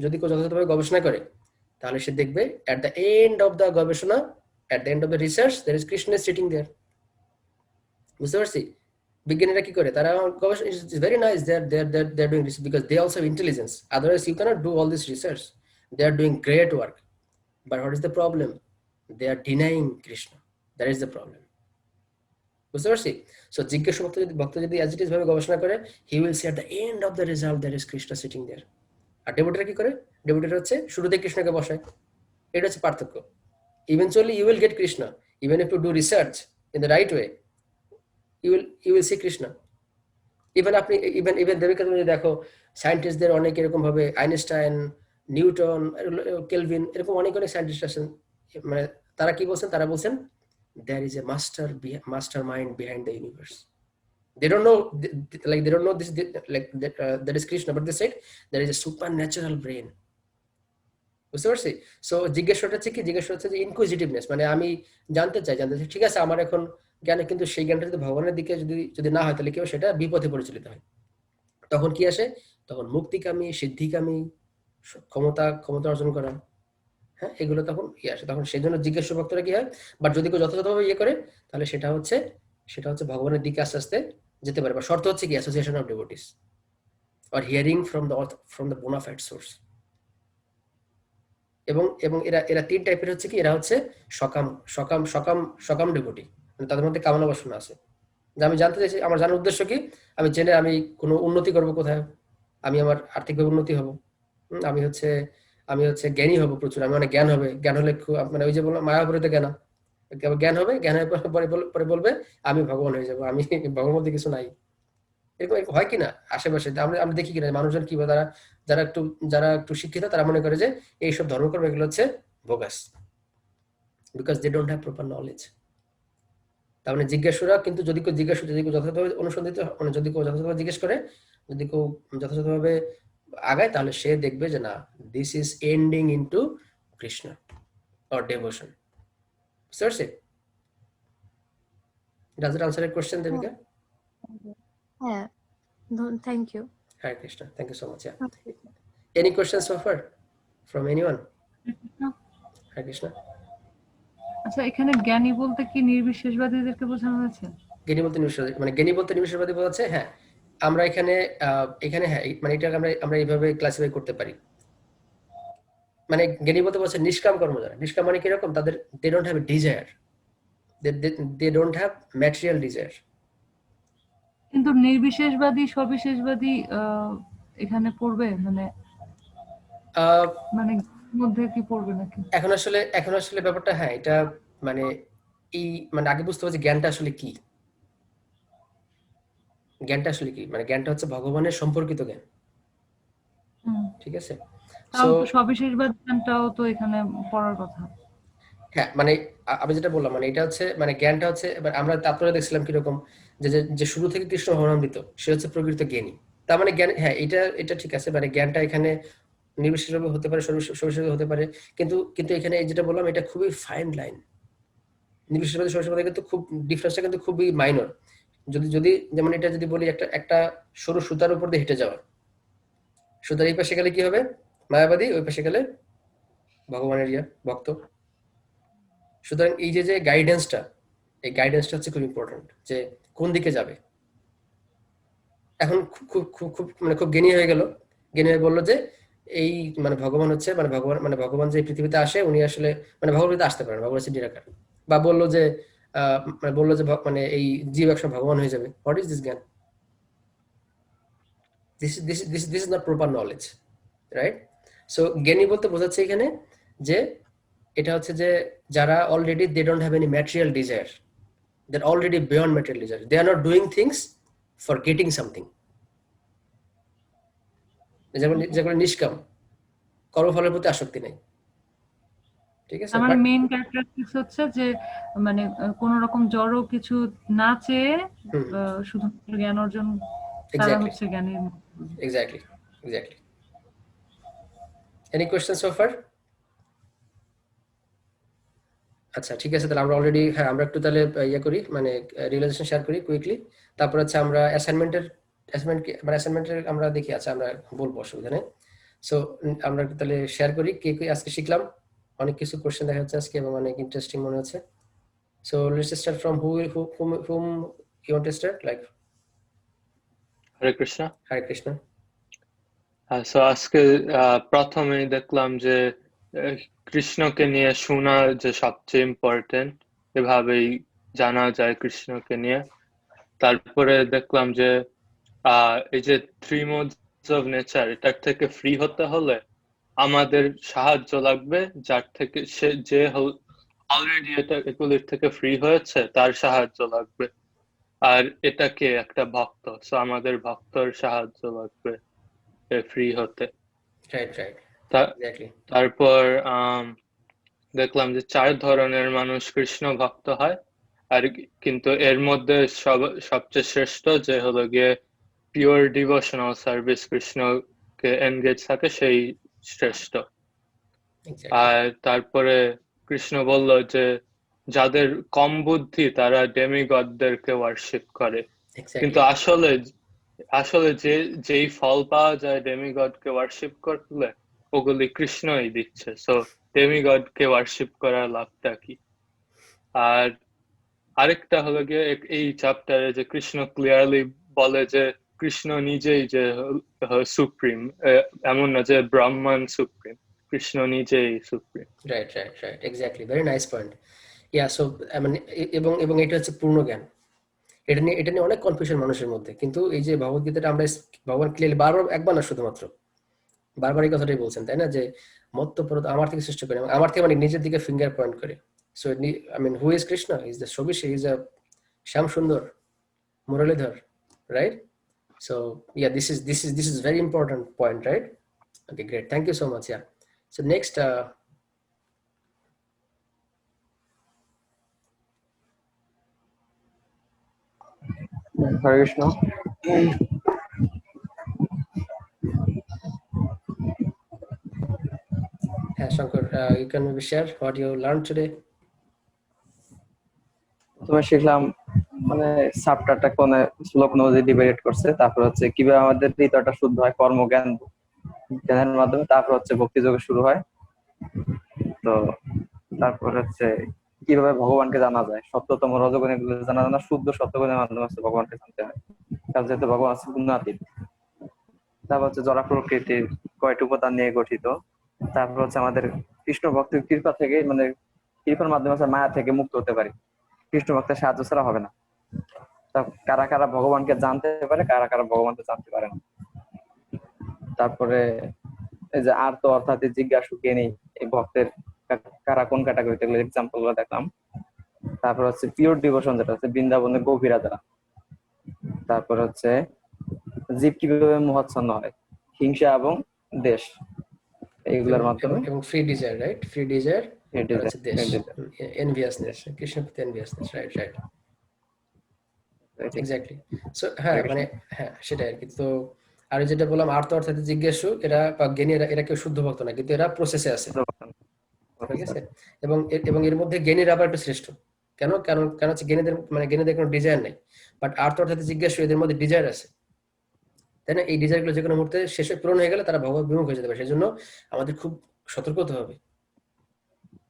যথাযথভাবে গবেষণা করে, তাহলে সে দেখবে at the end of the গবেষণা, at the end of the research, there is Krishna sitting there. বুঝতে পারছি? বিজ্ঞানীরা কি করে, তারা গবেষণা, it's very nice, they are doing research because they also have intelligence, otherwise you cannot do all this research. They are doing great work, but what is the problem? They are denying Krishna, that is the problem. বুঝতে পারছি? So জিজ্ঞাসু ভক্ত যদি as it is ভাবে গবেষণা করে, he will see at the end of the result there is Krishna sitting there. আর ডেভোটিরা কি করে, ডেভোটিরা হচ্ছে শুরুতে কৃষ্ণকে বসায়। এটা হচ্ছে পার্থক্য। Eventually you will get Krishna, even if you do research in the right way, you will see Krishna. Even Debika তুমি যদি দেখো, সায়েন্টিস্টদের অনেক এরকম ভাবে, আইনস্টাইন, নিউটন, কেলভিন, এরকম অনেক অনেক সায়েন্টিস্ট আছেন, মানে তারা কি বলছেন, তারা বলছেন there is a mastermind behind the universe. They don't know, they don't know this, that is Krishna, but they said there is a supernatural brain. বুঝতে পারছি? সো জিজ্ঞাসাটা হচ্ছে কি, জিজ্ঞাসা হচ্ছে যে ইনকুইজিটিভনেস, মানে আমি জানতে চাই, ঠিক আছে আমার এখন জ্ঞানে, কিন্তু সেই জ্ঞানটা যদি ভগবানের দিকে যদি যদি না হয়, তাহলে কেউ সেটা বিপথে পরিচালিত হয়। তখন কি আসে, তখন মুক্তিকামী, সিদ্ধিকামী, ক্ষমতা অর্জন করা, হ্যাঁ, এগুলো তখন আসে। তখন সেই জন্য জিজ্ঞাসু ভক্তরা কি হয়, বাট যদি কেউ যথাযথভাবে করে, তাহলে সেটা হচ্ছে ভগবানের দিকে আস্তে আস্তে যেতে পারে। বা শর্ত হচ্ছে কি, association of devotees or hearing from the bona fide source. এবং এরা 3 টাইপের হচ্ছে কি, এরা হচ্ছে সকাম ডিভোটি, মানে তাদের মধ্যে কামনা বাসনা আছে। যে আমি জানতে চাইছি, আমার জানার উদ্দেশ্য কি, আমি জেনে আমি কোনো উন্নতি করব কোথায়, আমি আমার আর্থিকভাবে উন্নতি হব, আমি হচ্ছে জ্ঞানী হব প্রচুর, আমি অনেক জ্ঞান হবে, জ্ঞান হলে মানে ওই যে বললাম মায়াবৃত জ্ঞান, জ্ঞান হবে, জ্ঞান হয়ে পরে বলবে আমি ভগবান হয়ে যাবো, আমি ভগবানের মধ্যে কিছু নাই। এরকম হয় কিনা আশেপাশে, আমরা দেখি কিনা মানুষজন কি বলে, যারা একটু শিক্ষিত, তারা মনে করে যে এইসব ধর্মকর্ম এগুলো হচ্ছে bogus, because they don't have proper knowledge. তার মানে জিজ্ঞাসুরা কিন্তু যদি কেউ যথাযথভাবে অনুসন্ধিত, মানে যদি কেউ যথাযথভাবে জিজ্ঞেস করে, যদি কেউ যথাযথভাবে আগায়, তাহলে সে দেখবে যে না, this is ending into Krishna or devotion. বুঝতে পারছি? Does it answer your question, Devika? হ্যাঁ, thank you. Hare Krishna. Thank you so much. Yeah. Any questions so far from anyone? Hare Krishna. আচ্ছা, এখানে জ্ঞানী বলতে কি নির্বিশেষবাদীদেরকে বোঝানো হয়েছে? জ্ঞানী বলতে নির্বিশেষবাদী বোঝাচ্ছে। হ্যাঁ, আমরা এখানে হ্যাঁ, মানে এটা আমরা এইভাবে ক্লাসিফাই করতে পারি। মানে জ্ঞানী বলতে বলছে নিষ্কাম কর্ম যারা। নিষ্কাম মানে কিরকম, তাদের they don't have a desire, they don't have material desire. কিন্তু নির্বিশেষবাদী সবিশেষবাদী এখানে পড়বে, মানে মধ্যে কি পড়বে নাকি? এখন আসলে ব্যাপারটা, হ্যাঁ, এটা মানে এই মানে আগে বুঝতে হবে যে জ্ঞানটা আসলে কি। জ্ঞানটা আসলে কি, মানে জ্ঞানটা হচ্ছে ভগবানের সম্পর্কিত জ্ঞান। হুম। ঠিক আছে? সো তাও তো সবিশেষবাদ জ্ঞানটাও তো এখানে পড়ার কথা। হ্যাঁ, মানে আমি যেটা বললাম, মানে এটা হচ্ছে মানে জ্ঞানটা হচ্ছে, এবার আমরা তারপরে দেখছিলাম কিরকম যে যে যে শুরু থেকে কৃষ্ণ ভাবনামৃত সে হচ্ছে প্রকৃত জ্ঞানী। তার মানে জ্ঞান, হ্যাঁ, এটা ঠিক আছে, মানে জ্ঞানটা এখানে নির্বিশেষভাবে হতে পারে, সবিশেষভাবে হতে পারে। কিন্তু কিন্তু এখানে এই যেটা বললাম, এটা খুবই ফাইন লাইন। নির্বিশেষভাবে সবিশেষভাবে কিন্তু খুব ডিফারেন্সটা কিন্তু খুবই মাইনর। যদি যদি যেমন এটা যদি বলি, একটা একটা সরু সুতার উপর দিয়ে হেঁটে যাওয়া, সুতার এই পাশে গেলে কি হবে? মায়াবাদী, ওই পাশে গেলে ভগবানের ভক্ত। সুতরাং এই যে যে গাইডেন্সটা, এই গাইডেন্সটা হচ্ছে খুব ইম্পর্টেন্ট, যে কোন দিকে যাবে। এখন খুব খুব খুব খুব মানে খুব জ্ঞানী হয়ে গেল, জ্ঞানী হয়ে বললো যে এই মানে ভগবান হচ্ছে, মানে ভগবান যে পৃথিবীতে আসে উনি আসলে মানে ভগবতীতে আসতে পারেন, ভগবান হচ্ছে নিরাকার। বা বললো যে মানে বললো যে মানে এই জীব একসময় ভগবান হয়ে যাবে। হোয়াট ইজ দিস জ্ঞান? This is not proper knowledge, right? So জ্ঞানী বলতে বোঝাচ্ছে এখানে যে এটা হচ্ছে যে যারা already they don't have any material desire, they're already beyond material desire. They are not doing things for getting something. যেগুলো নিষ্কাম, কর্মফলের প্রতি আসক্তি নেই। ঠিক আছে? তার মানে বাট মেইন ক্যারেক্টারিস্টিক্স হচ্ছে যে মানে কোন রকম জড় কিছু না চেয়ে শুধুমাত্র জ্ঞান অর্জন, তারা এক্স্যাক্টলি হচ্ছে জ্ঞানীর। Exactly exactly any question so far? আচ্ছা, ঠিক আছে, তাহলে আমরা অলরেডি, হ্যাঁ, আমরা একটু তাহলে ইয়ে করি, মানে রিয়েলাইজেশন শেয়ার করি কুইকলি। তারপর হচ্ছে আমরা অ্যাসাইনমেন্টের আমরা দেখি। আচ্ছা, আমরা বলবো, অসুবিধা নেই। সো আমরা একটু তাহলে শেয়ার করি কি কি আজকে শিখলাম। অনেক কিছু কোশ্চেন দেখা যাচ্ছে আজকে এবং অনেক ইন্টারেস্টিং মনে হচ্ছে। So let's just start from whom you want to start? Like, Hare Krishna. Hare Krishna. So আজকে প্রথমেই দেখলাম যে কৃষ্ণকে নিয়ে শোনা যে সবচেয়ে ইম্পর্টেন্ট, এভাবেই জানা যায় কৃষ্ণকে নিয়ে। তারপরে দেখলাম যে এই যে থ্রি মোডস অফ নেচার, এটার থেকে ফ্রি হতে হলে আমাদের সাহায্য লাগবে, যার থেকে যে অলরেডি এগুলির থেকে ফ্রি হয়েছে তার সাহায্য লাগবে। আর এটাকে একটা ভক্ত, সো আমাদের ভক্তর সাহায্য লাগবে ফ্রি হতে। Right. Exactly. তারপর দেখলাম যে 4 ধরনের মানুষ কৃষ্ণ ভক্ত হয়, আর কিন্তু এর মধ্যে সবচেয়ে শ্রেষ্ঠ যে হলো গিয়ে পিওর ডিভোশনাল সার্ভিস, কৃষ্ণকে এনগেজ থাকে, সেই শ্রেষ্ঠ। Exactly. আর তারপরে কৃষ্ণ বলল যে যাদের কম বুদ্ধি তারা ডেমিগডদেরকে ওয়ার্শিপ করে, কিন্তু Exactly. আসলে যেই ফল পাওয়া যায় ডেমিগডকে ওয়ার্শিপ করলে, ওগুলি কৃষ্ণই দিচ্ছে। সো ডেমিগডকে ওয়ার্শিপ করার লাভটা কি? আর আরেকটা হলো গিয়ে এই চ্যাপ্টারে যে কৃষ্ণ ক্লিয়ারলি বলে যে কৃষ্ণ নিজেই যে সুপ্রিম, এমন না যে ব্রাহ্মণ সুপ্রিম, কৃষ্ণ নিজেই supreme. Right. Exactly. Very nice point. Yeah, so মানে এবং এটা হচ্ছে পূর্ণ জ্ঞান। এটা নিয়ে অনেক কনফিউশন মানুষের মধ্যে, কিন্তু এই যে ভগবদ্গীতাটা আমরা ভগবান ক্লিয়ারলি বারবার, একবার না শুধুমাত্র বারবার এই কথাটাই বলছেন, তাই না? যে মত্ত পরত আমার থেকে সৃষ্টি করে, আমার থেকে মানে নিজের দিকে ফিঙ্গার পয়েন্ট করে। So I mean, who is Krishna? Is the সবিশে, is a Shyam Sundar Murlidhar, right? So yeah, this is very important point, right? Okay, great. Thank you so much. Yeah. So next, Hare Krishna. Shankar, you can maybe share what you learned today. প্রথমে শিখলাম মানে চ্যাপ্টারটা কোন শ্লোক অনুযায়ী divide করছে, তারপর হচ্ছে কিভাবে আমাদের হৃদয়টা শুদ্ধ হয় জ্ঞানের মাধ্যমে, তারপর হচ্ছে ভক্তি যোগ শুরু হয়। তো তারপর হচ্ছে কিভাবে ভগবানকে জানা যায়, সত্যতম রজগুণ এগুলো জানা যায় না, শুদ্ধ সত্যগুণের মাধ্যমে হচ্ছে ভগবানকে জানতে হয়, কারণ যেহেতু ভগবান আছে গুণাতীত। তারপর হচ্ছে জড় প্রকৃতির কয়টি উপাদান নিয়ে গঠিত। তারপর হচ্ছে আমাদের কৃষ্ণ ভক্তির কৃপা থেকে, মানে কৃপার মাধ্যমে হচ্ছে মায়া থেকে মুক্ত হতে পারি, কৃষ্ণ ভক্তের সাহায্য ছাড়া হবে না। তা কারা কারা ভগবানকে জানতে পারে, কারা কারা ভগবানকে জানতে পারে না। তারপরে এই যে আর্ত অর্থাৎ জিজ্ঞাসু কে নেই, ভক্তের কারা কোন ক্যাটাগরিতে, এগুলো এক্সাম্পল গুলো দেখলাম। তারপর হচ্ছে পিওর ডিভোশন, যেটা হচ্ছে বৃন্দাবনের গভীরা যারা। তারপর হচ্ছে জীব কিভাবে মোহাচ্ছন্ন হয়, হিংসা এবং দেশ, এইগুলোর মাধ্যমে। এবং free desire, right? Free desire আর হচ্ছে দেশ, এনভিয়াসনেস, কৃষ্ণ প্রতি enviousness, right right, exactly. So হ্যাঁ, মানে হ্যাঁ সেটাই আর কি। তো আর যেটা বললাম আর্ত অর্থাৎ জিজ্ঞাসু, এরা বা জ্ঞানী, এরা কেউ শুদ্ধ ভক্ত না, কিন্তু এরা প্রসেসে আছে, ঠিক আছে? এবং এর মধ্যে জ্ঞানীর আবার একটু শ্রেষ্ঠ। কেন? কারণ হচ্ছে জ্ঞানীদের কোনো ডিজায়ার নেই, বাট আর্ত অর্থাৎ জিজ্ঞাসু এদের মধ্যে ডিজায়ার আছে, তাই না? এই ডিজায়ার গুলো যে কোনো মুহূর্তে শেষে পূরণ হয়ে গেলে তারা ভগবত বিমুখ হয়ে যেতে পারে। সেই জন্য আমাদের খুব সতর্ক হতে হবে,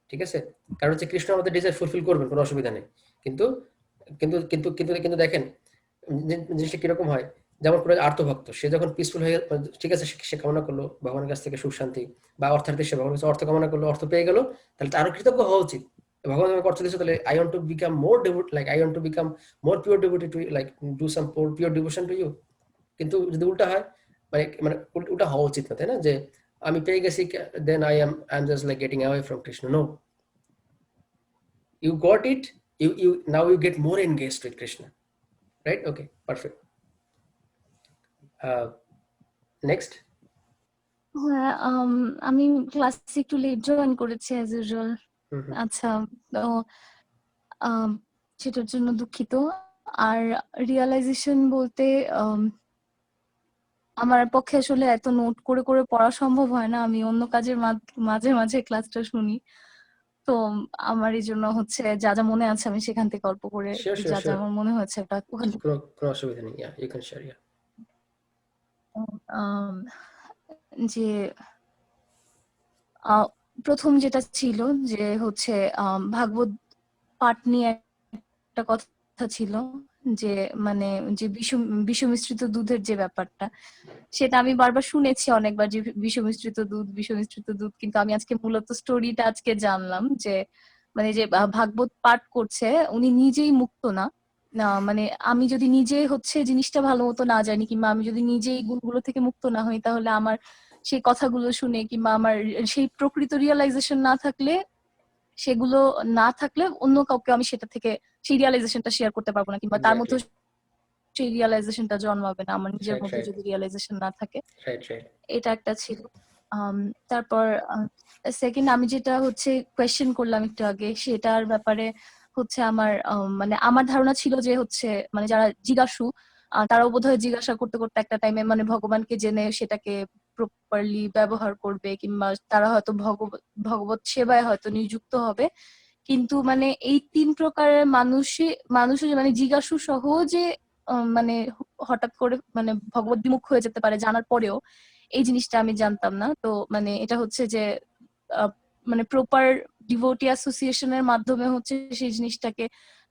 ঠিক আছে? কারণ হচ্ছে কৃষ্ণ আমাদের ডিজায়ার ফুলফিল করবেন, কোনো অসুবিধা নেই, কিন্তু কিন্তু কিন্তু কিন্তু কিন্তু দেখেন জিনিসটা কিরকম হয়। যেমন কোনো আর্তভক্ত, সে যখন পিসফুল হয়ে, ঠিক আছে, সে কামনা করলো ভগবানের কাছ থেকে সুখ শান্তি, বা অর্থার্থে সে ভগবানের কাছে অর্থ কামনা করলো, অর্থ পেয়ে গেল, তাহলে তারও কৃতজ্ঞ হওয়া উচিত। ভগবান আমাকে অর্থ দিয়েছে, তাহলে I want to become more devout, like I want to become more pure devotee to, like do some pure devotion to you. কিন্তু যদি উল্টা হয়, মানে মানে উল্টা হওয়া উচিত না, তাই না? যে আমি পেয়ে গেছি, then I am just like getting away from Krishna. No, you got it, you now you get more engaged with Krishna, right? Okay, perfect. Next. হ্যাঁ, আমি ক্লাসে একটু লেট জয়েন করেছি অ্যাজ ইউজুয়াল। আচ্ছা, তো সেটার জন্য দুঃখিত। আর রিয়ালাইজেশন বলতে আমার পক্ষে আসলে এত নোট করে করে পড়া সম্ভব হয় না, আমি অন্য কাজের মাঝে মাঝে ক্লাসটা শুনি। তো আমার এই জন্য হচ্ছে যা যা মনে আছে আমি সেখান থেকে অল্প করে যা যা আমার মনে হয়েছে ওটা ওখান থেকে। কোনো অসুবিধা নেই, you can share, yeah. যে প্রথম যেটা ছিল যে হচ্ছে ভাগবত পাঠ নিয়ে একটা কথা ছিল, যে মানে যে বিষমিশ্রিত দুধের যে ব্যাপারটা, সেটা আমি বারবার শুনেছি অনেকবার, যে বিষমিশ্রিত দুধ, কিন্তু আমি আজকে মূলত স্টোরিটা আজকে জানলাম, যে মানে যে ভাগবত পাঠ করছে উনি নিজেই মুক্ত না। মানে আমি যদি নিজে হচ্ছে জিনিসটা ভালো মতো না জানি, কিংবা আমি যদি নিজেই গুণগুলো থেকে মুক্ত না হই, তাহলে আমার সেই কথাগুলো শুনে কিংবা আমার সেই প্রকৃত রিয়ালাইজেশন সেগুলো না থাকলে অন্য কাউকে আমি সেটা থেকে সেই রিয়ালাইজেশনটা শেয়ার করতে পারবো না, কিংবা তার মধ্যে সেই রিয়ালাইজেশনটা জন্মাবে না আমার নিজের মধ্যে যদি রিয়ালাইজেশন না থাকে। এটা একটা ছিল। তারপর সেকেন্ড আমি যেটা হচ্ছে কোয়েশ্চেন করলাম একটু আগে, সেটার ব্যাপারে হচ্ছে আমার মানে আমার ধারণা ছিল যে হচ্ছে মানে যারা জিজ্ঞাসু তারাও বোধহয় জিজ্ঞাসা করতে করতে একটা টাইমে মানে ভগবানকে জেনে সেটাকে প্রপারলি ব্যবহার করবে, কিংবা তারা হয়তো ভগবত সেবায় হয়তো নিযুক্ত হবে। কিন্তু মানে এই তিন প্রকারের মানুষই মানে জিজ্ঞাসু সহজে মানে হঠাৎ করে মানে ভগবত বিমুখ হয়ে যেতে পারে জানার পরেও, এই জিনিসটা আমি জানতাম না। তো মানে এটা হচ্ছে যে মানে প্রপার ডিভোটি অ্যাসোসিয়েশনের মাধ্যমে হচ্ছে সেই জিনিসটাকে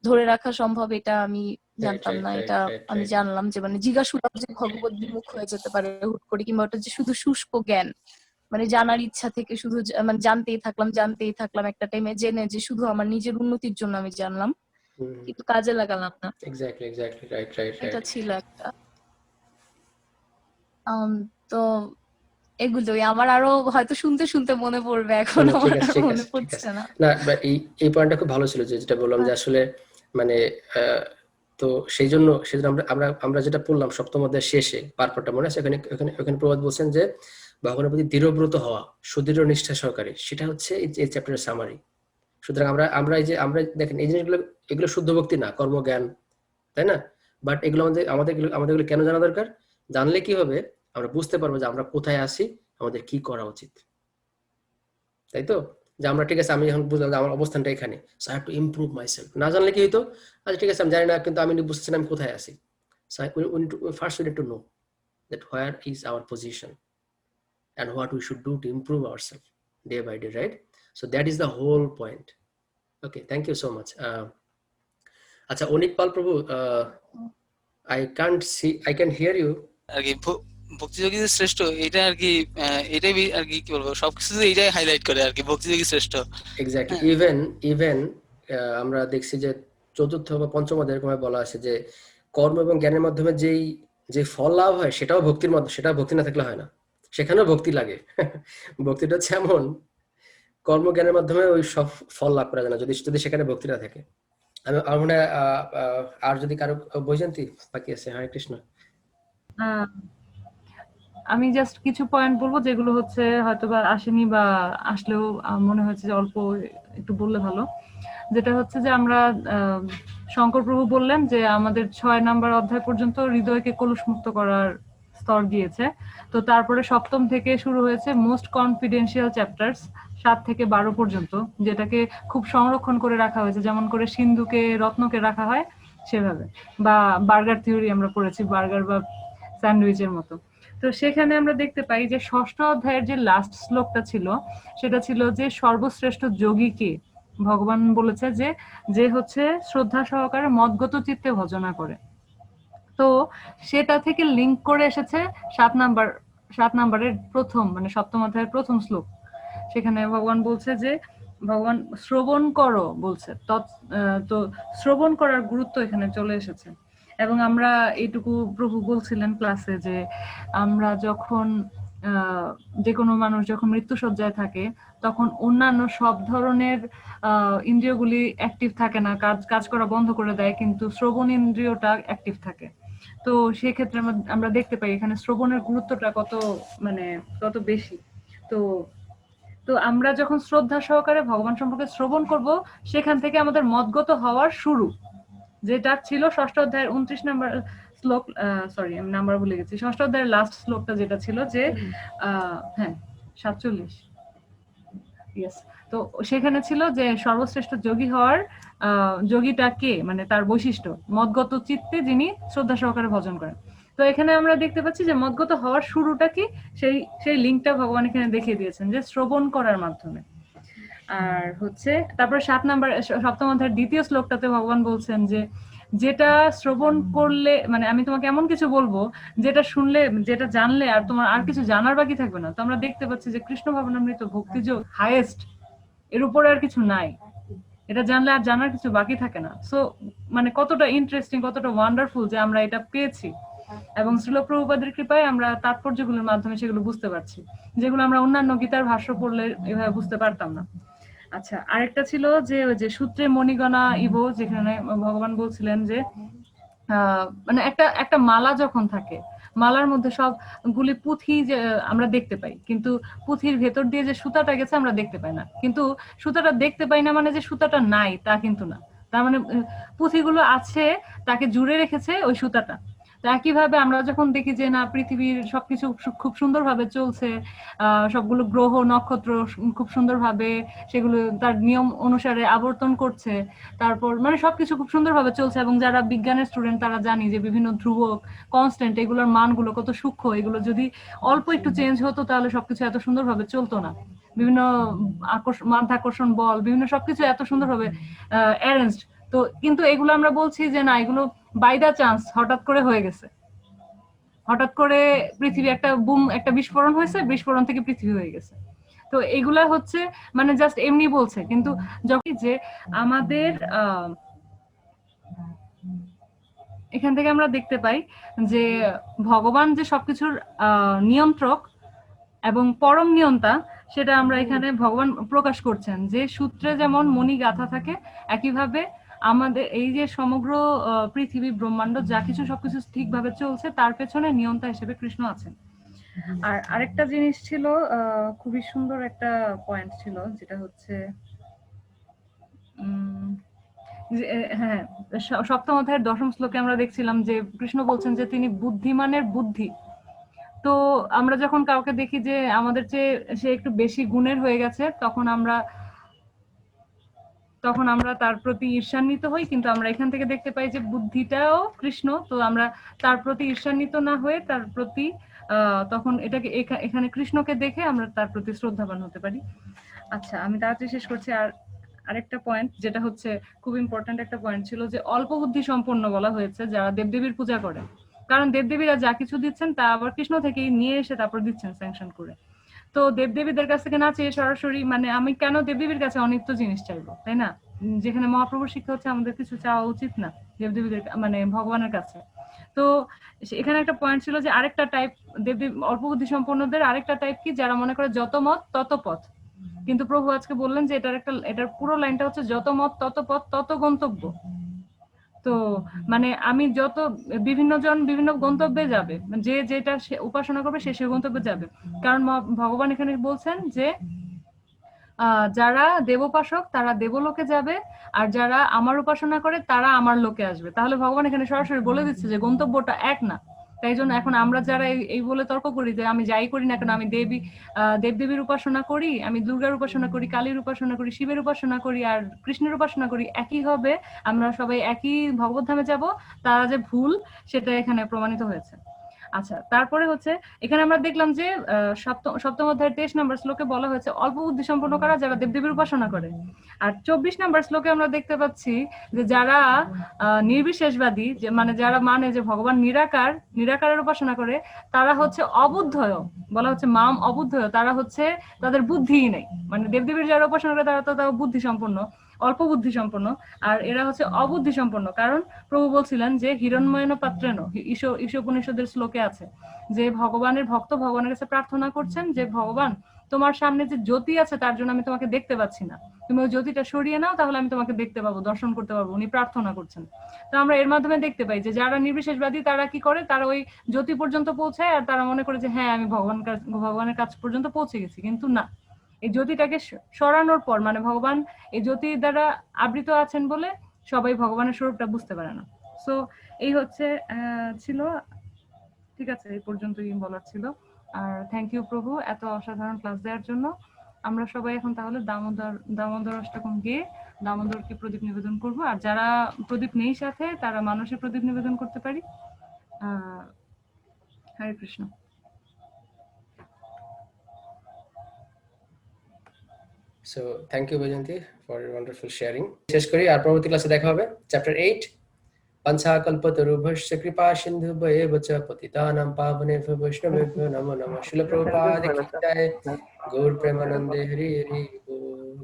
ধরে রাখা সম্ভব, এটা আমি জানতাম না। এটা আমি জানলাম যে মানে জিজ্ঞাসু যে ভগবত বিমুখ হয়ে যেতে পারে হুট করে, কিংবা ওটা যে শুধু শুষ্ক জ্ঞান, মানে জানার ইচ্ছা থেকে শুধু মানে জানতেই থাকলাম একটা টাইমে জেনে যে শুধু আমার নিজের উন্নতির জন্য আমি জানলাম, কিন্তু কাজে লাগালাম না। Exactly, right. এটা ছিল একটা। তো এগুলোই আমার আরো হয়তো শুনতে শুনতে মনে পড়বে, এখন আমার মনে পড়ছে না। না, এই পয়েন্টটা খুব ভালো ছিল, যেটা বললাম যে আসলে মানে তো সেই জন্য আমরা যেটা পড়লাম সপ্তম অধ্যায়ের শেষে পার্টটা মনে আছে, ওখানে প্রবাদ বলছেন যে ভগবানের প্রতি দৃঢ়ব্রত হওয়া, সুদৃঢ় নিষ্ঠা সহকারে, সেটা হচ্ছে এই চ্যাপ্টারের সামারি। সুতরাং আমরা দেখেন এই জিনিসগুলো, এগুলো শুদ্ধ ভক্তি না, কর্মজ্ঞান, তাই না? বাট এগুলো আমাদের কেন জানা দরকার? জানলে কি হবে, আমরা বুঝতে পারবো যে আমরা কোথায় আছি, আমাদের কি করা উচিত, তাই তো? যে আমরা ঠিক আছে, আমি এখন বুঝলাম যে আমার অবস্থানটা এখানে, so I have to improve myself. না জানলে কি হইতো, আচ্ছা ঠিক আছে আমি জানি না, কিন্তু আমি বুঝতেছি না আমি কোথায় আছি। So first we need to know that where is our position and what we should do to improve ourselves day by day, right? So that is the whole point. Okay, thank you so much. Acha, Onik Pal Prabhu, I can't see, I can hear you. ভক্তিযোগী যে শ্রেষ্ঠ, এটা আর কি এটাই আর কি বলবো, সবকিছু এইটাই highlight করে আর কি, ভক্তিযোগী শ্রেষ্ঠ। এক্স্যাক্টলি। ইভেন আমরা দেখছি যে চতুর্থ বা পঞ্চম অধ্যায়ে এরকম বলা আছে যে কর্ম এবং জ্ঞানের মাধ্যমে যে ফল লাভ হয় সেটাও ভক্তি না থাকলে হয় না, সেখানেও ভক্তি লাগে। ভক্তিটা হচ্ছে এমন কর্মজ্ঞানের মাধ্যমে ওই সব ফল লাভ করা যায় না, যদি যদি সেখানে ভক্তি না থাকে। আমার মনে হয় আর যদি কারো বৈজয়ন্তী বাকি আছে। হরে কৃষ্ণ। আহ, আমি জাস্ট কিছু পয়েন্ট বলবো যেগুলো হচ্ছে হয়তোবা আসেনি বা আসলেও মনে হয়েছে যে অল্প একটু বললে ভালো। যেটা হচ্ছে যে আমরা শঙ্কর প্রভু বললেন যে আমাদের 6 নাম্বার অধ্যায় পর্যন্ত হৃদয়কে কলুষমুক্ত করার স্তর দিয়েছে। তো তারপরে 7ম থেকে শুরু হয়েছে মোস্ট কনফিডেন্সিয়াল চ্যাপ্টার্স 7 থেকে 12 পর্যন্ত, যেটাকে খুব সংরক্ষণ করে রাখা হয়েছে, যেমন করে সিন্ধুকে রত্নকে রাখা হয় সেভাবে। বা বার্গার থিওরি আমরা পড়েছি, বার্গার বা স্যান্ডউইচের মতো। তো সেখানে আমরা দেখতে পাই যে 6ষ্ঠ অধ্যায়ের যে লাস্ট শ্লোকটা ছিল সেটা ছিল যে সর্বশ্রেষ্ঠ যোগী কে। ভগবান বলেছে যে যে হচ্ছে শ্রদ্ধা সহকারে মদগত চিত্তে ভজনা করে। তো সেটা থেকে লিংক করে এসেছে 7 নাম্বারের প্রথম, মানে 7ম অধ্যায়ের প্রথম শ্লোক। সেখানে ভগবান বলছে যে ভগবান শ্রবণ করো বলছে, তো শ্রবণ করার গুরুত্ব এখানে চলে এসেছে। এবং আমরা এইটুকু প্রভু বলছিলেন ক্লাসে যে আমরা যখন যে কোনো মানুষ যখন মৃত্যুশয্যায় থাকে তখন অন্যান্য সব ধরনের ইন্দ্রিয়গুলি অ্যাক্টিভ থাকে না, কাজ করা বন্ধ করে দেয়, কিন্তু শ্রবণ ইন্দ্রিয়টা অ্যাক্টিভ থাকে। তো সেক্ষেত্রে আমরা দেখতে পাই এখানে শ্রবণের গুরুত্বটা কত বেশি। তো তো আমরা যখন শ্রদ্ধা সহকারে ভগবান সম্পর্কে শ্রবণ করব, সেখান থেকে আমাদের মদগত হওয়ার শুরু, যেটা ছিল 6ষ্ঠ অধ্যায়ের 29 নাম্বার শ্লোক। সরি, আমি নাম্বার ভুলে গেছি। 6ষ্ঠ অধ্যায়ের লাস্ট শ্লোকটা যেটা ছিল যে হ্যাঁ 47, ইয়েস। তো সেখানে ছিল যে সর্বশ্রেষ্ঠ যোগী হওয়ার যোগীটা কে, মানে তার বৈশিষ্ট্য মদগত চিত্তে যিনি শ্রদ্ধা সহকারে ভজন করেন। তো এখানে আমরা দেখতে পাচ্ছি যে মদগত হওয়ার শুরুটা কি, সেই লিঙ্কটা ভগবান এখানে দেখিয়ে দিয়েছেন যে শ্রবণ করার মাধ্যমে। আর হচ্ছে তারপরে 7ম অধ্যায়ের 2য় শ্লোকটাতে ভগবান বলছেন যে যেটা শ্রবণ করলে, মানে আমি তোমাকে এমন কিছু বলবো যেটা শুনলে, যেটা জানলে আর তোমার আর কিছু জানার বাকি থাকবে না। তো আমরা দেখতে পাচ্ছি যে কৃষ্ণ ভাবনামৃত ভক্তিযোগ হাইয়েস্ট, এর উপরে আর কিছু নাই। এটা জানলে আর জানার কিছু বাকি থাকে না। সো মানে কতটা ইন্টারেস্টিং, কতটা ওয়ান্ডারফুল যে আমরা এটা পেয়েছি, এবং শ্রীল প্রভুপাদের কৃপায় আমরা তাৎপর্যগুলোর মাধ্যমে সেগুলো বুঝতে পারছি, যেগুলো আমরা অন্যান্য গীতার ভাষ্য পড়লে এভাবে বুঝতে পারতাম না। আচ্ছা, আরেকটা ছিল যে ওই যে সূত্রে মণিগণা ইব, যেখানে ভগবান বলছিলেন যে মানে একটা মালা যখন থাকে, মালার মধ্যে সবগুলি পুঁথি যে আমরা দেখতে পাই, কিন্তু পুঁথির ভেতর দিয়ে যে সুতাটা গেছে আমরা দেখতে পাই না। কিন্তু সুতাটা দেখতে পাই না মানে যে সুতাটা নাই তা কিন্তু না, তার মানে পুঁথিগুলো আছে, তাকে জুড়ে রেখেছে ওই সুতাটা। তো একইভাবে আমরা যখন দেখি যে না পৃথিবীর সবকিছু খুব সুন্দরভাবে চলছে, সবগুলো গ্রহ নক্ষত্র খুব সুন্দরভাবে সেগুলো তার নিয়ম অনুসারে আবর্তন করছে, তারপর মানে সবকিছু খুব সুন্দরভাবে চলছে, এবং যারা বিজ্ঞানের স্টুডেন্ট তারা জানি যে বিভিন্ন ধ্রুবক কনস্ট্যান্ট এগুলোর মানগুলো কত সূক্ষ্ম, এগুলো যদি অল্প একটু চেঞ্জ হতো তাহলে সবকিছু এত সুন্দরভাবে চলতো না। বিভিন্ন মাধ্যাকর্ষণ বল, বিভিন্ন সবকিছু এত সুন্দরভাবে অ্যারেঞ্জড। তো কিন্তু এগুলো আমরা বলছি যে না, এগুলো বাই দা চান্স হঠাৎ করে হয়ে গেছে, হঠাৎ করে পৃথিবী একটা বিস্ফোরণ হয়েছে, বিস্ফোরণ থেকে পৃথিবী হয়ে গেছে। তো এগুলা হচ্ছে মানে জাস্ট এমনি বলছে, কিন্তু যখন যে আমাদের এখান থেকে আমরা দেখতে পাই যে ভগবান যে সবকিছুর নিয়ন্ত্রক এবং পরম নিয়ন্তা, সেটা আমরা এখানে ভগবান প্রকাশ করছেন যে সূত্রে যেমন মণি গাথা থাকে, একইভাবে আমাদের এই যে সমগ্র পৃথিবী ব্রহ্মাণ্ড যা কিছু সবকিছু ঠিকভাবে চলছে তার পেছনে নিয়ন্তা হিসেবে কৃষ্ণ আছেন। আর আরেকটা জিনিস ছিল, খুবই সুন্দর একটা পয়েন্ট ছিল, যেটা হচ্ছে হ্যাঁ 7ম অধ্যায়ের 10ম শ্লোকে আমরা দেখছিলাম যে কৃষ্ণ বলছেন যে তিনি বুদ্ধিমানের বুদ্ধি। তো আমরা যখন কাউকে দেখি যে আমাদের চেয়ে সে একটু বেশি গুণের হয়ে গেছে, তখন আমরা তার প্রতি ঈর্ষান্বিত হই, কিন্তু আমরা এখান থেকে দেখতে পাই যে বুদ্ধিটাও কৃষ্ণ। তো আমরা তার প্রতি ঈর্ষান্বিত না হয়ে তার প্রতি তখন এখানে কৃষ্ণকে দেখে আমরা তার প্রতি শ্রদ্ধাবান হতে পারি। আচ্ছা, আমি তাড়াতাড়ি শেষ করছি। আর আরেকটা পয়েন্ট যেটা হচ্ছে খুব ইম্পর্ট্যান্ট একটা পয়েন্ট ছিল যে অল্প বুদ্ধি সম্পন্ন বলা হয়েছে যারা দেবদেবীর পূজা করে, কারণ দেবদেবীরা যা কিছু দিচ্ছেন তা আবার কৃষ্ণ থেকেই নিয়ে এসে তারপর দিচ্ছেন স্যাংশন করে। তো দেবদেবীদের কাছ থেকে না চেয়ে সরাসরি, মানে আমি কেন দেবদেবীর কাছে অনিত্য জিনিস চাইবো, তাই না? যেখানে মহাপ্রভুর শিক্ষা হচ্ছে আমাদের কিছু চাওয়া উচিত না দেবদেবীদের, মানে ভগবানের কাছে। তো এখানে একটা পয়েন্ট ছিল যে আরেকটা টাইপ দেবদেবী অল্প বুদ্ধি সম্পন্নদের আরেকটা টাইপ কি, যারা মনে করে যত মত তত পথ। কিন্তু প্রভু আজকে বললেন যে এটার পুরো লাইনটা হচ্ছে যত মত তত পথ তত গন্তব্য। তো মানে আমি যত বিভিন্ন জন বিভিন্ন গন্তব্যে যাবে, যে যেটা উপাসনা করবে সে সে গন্তব্যে যাবে। কারণ ভগবান এখানে বলছেন যে যারা দেবোপাসক তারা দেবলোকে যাবে, আর যারা আমার উপাসনা করে তারা আমার লোকে আসবে। তাহলে ভগবান এখানে সরাসরি বলে দিচ্ছে যে গন্তব্যটা এক না। তাই জন্য এখন আমরা যারা এই বলে তর্ক করি যে আমি যাই করি না কেন, আমি দেবদেবীর উপাসনা করি, আমি দুর্গার উপাসনা করি, কালীর উপাসনা করি, শিবের উপাসনা করি আর কৃষ্ণের উপাসনা করি, একই হবে, আমরা সবাই একই ভগবত ধামে যাব, তারা যে ভুল সেটা এখানে প্রমাণিত হয়েছে। আচ্ছা, তারপরে হচ্ছে এখানে আমরা দেখলাম যে সপ্তম অধ্যায়ের 23 নম্বর শ্লোকে বলা হয়েছে অল্প বুদ্ধি সম্পন্ন করা যারা দেবদেবীর উপাসনা করে। আর 24 নম্বর শ্লোকে আমরা দেখতে পাচ্ছি যে যারা নির্বিশেষবাদী, যে মানে যারা মানে যে ভগবান নিরাকারের উপাসনা করে, তারা হচ্ছে অবুদ্ধয়, বলা হচ্ছে মাম অবুদ্ধয়, তারা হচ্ছে তাদের বুদ্ধিই নেই। মানে দেবদেবীর যারা উপাসনা করে তারা তো বুদ্ধি সম্পন্ন, অল্প বুদ্ধি সম্পন্ন, আর এরা হচ্ছে অবুদ্ধি সম্পন্ন। কারণ প্রভু বলছিলেন যে হিরণ্ময়ন পাত্রেন, ঈশোপনিষদের শ্লোকে আছে যে ভগবানের ভক্ত ভগবানের কাছে প্রার্থনা করছেন যে ভগবান তোমার সামনে যে জ্যোতি আছে তার জন্য আমি তোমাকে দেখতে পাচ্ছি না, তুমি ওই জ্যোতিটা সরিয়ে নাও তাহলে আমি তোমাকে দেখতে পাবো, দর্শন করতে পারবো। উনি প্রার্থনা করছেন। তো আমরা এর মাধ্যমে দেখতে পাই যে যারা নির্বিশেষবাদী তারা কি করে, তারা ওই জ্যোতি পর্যন্ত পৌঁছায় আর তারা মনে করে যে হ্যাঁ আমি ভগবানের কাছ পর্যন্ত পৌঁছে গেছি। কিন্তু না, এই জ্যোতিটাকে সরানোর পর মানে ভগবান এই জ্যোতির দ্বারা আবৃত আছেন বলে সবাই ভগবানের স্বরূপটা বুঝতে পারে না। সো এই হচ্ছে ছিল, ঠিক আছে, এই পর্যন্তই বলার ছিল। আর থ্যাংক ইউ প্রভু এত অসাধারণ ক্লাস দেওয়ার জন্য। আমরা সবাই এখন তাহলে দামোদর অষ্টকম গিয়ে দামোদরকে প্রদীপ নিবেদন করব। আর যারা প্রদীপ নেই সাথে তারা মানুষের প্রদীপ নিবেদন করতে পারি। হরে Krishna. So thank you Vajanti for your wonderful sharing. শেষ করি, আর পরবর্তী ক্লাসে দেখা হবে চ্যাপ্টার 8 पंचाकल्पतरुभ्यश्च कृपा सिन्धुभ्येव च पतितानां पावनेभ्यो वैष्णवेभ्यो नमो नमः। श्रील प्रभुपाद की जय। गौर प्रेमानंदे हरि हरि बोल।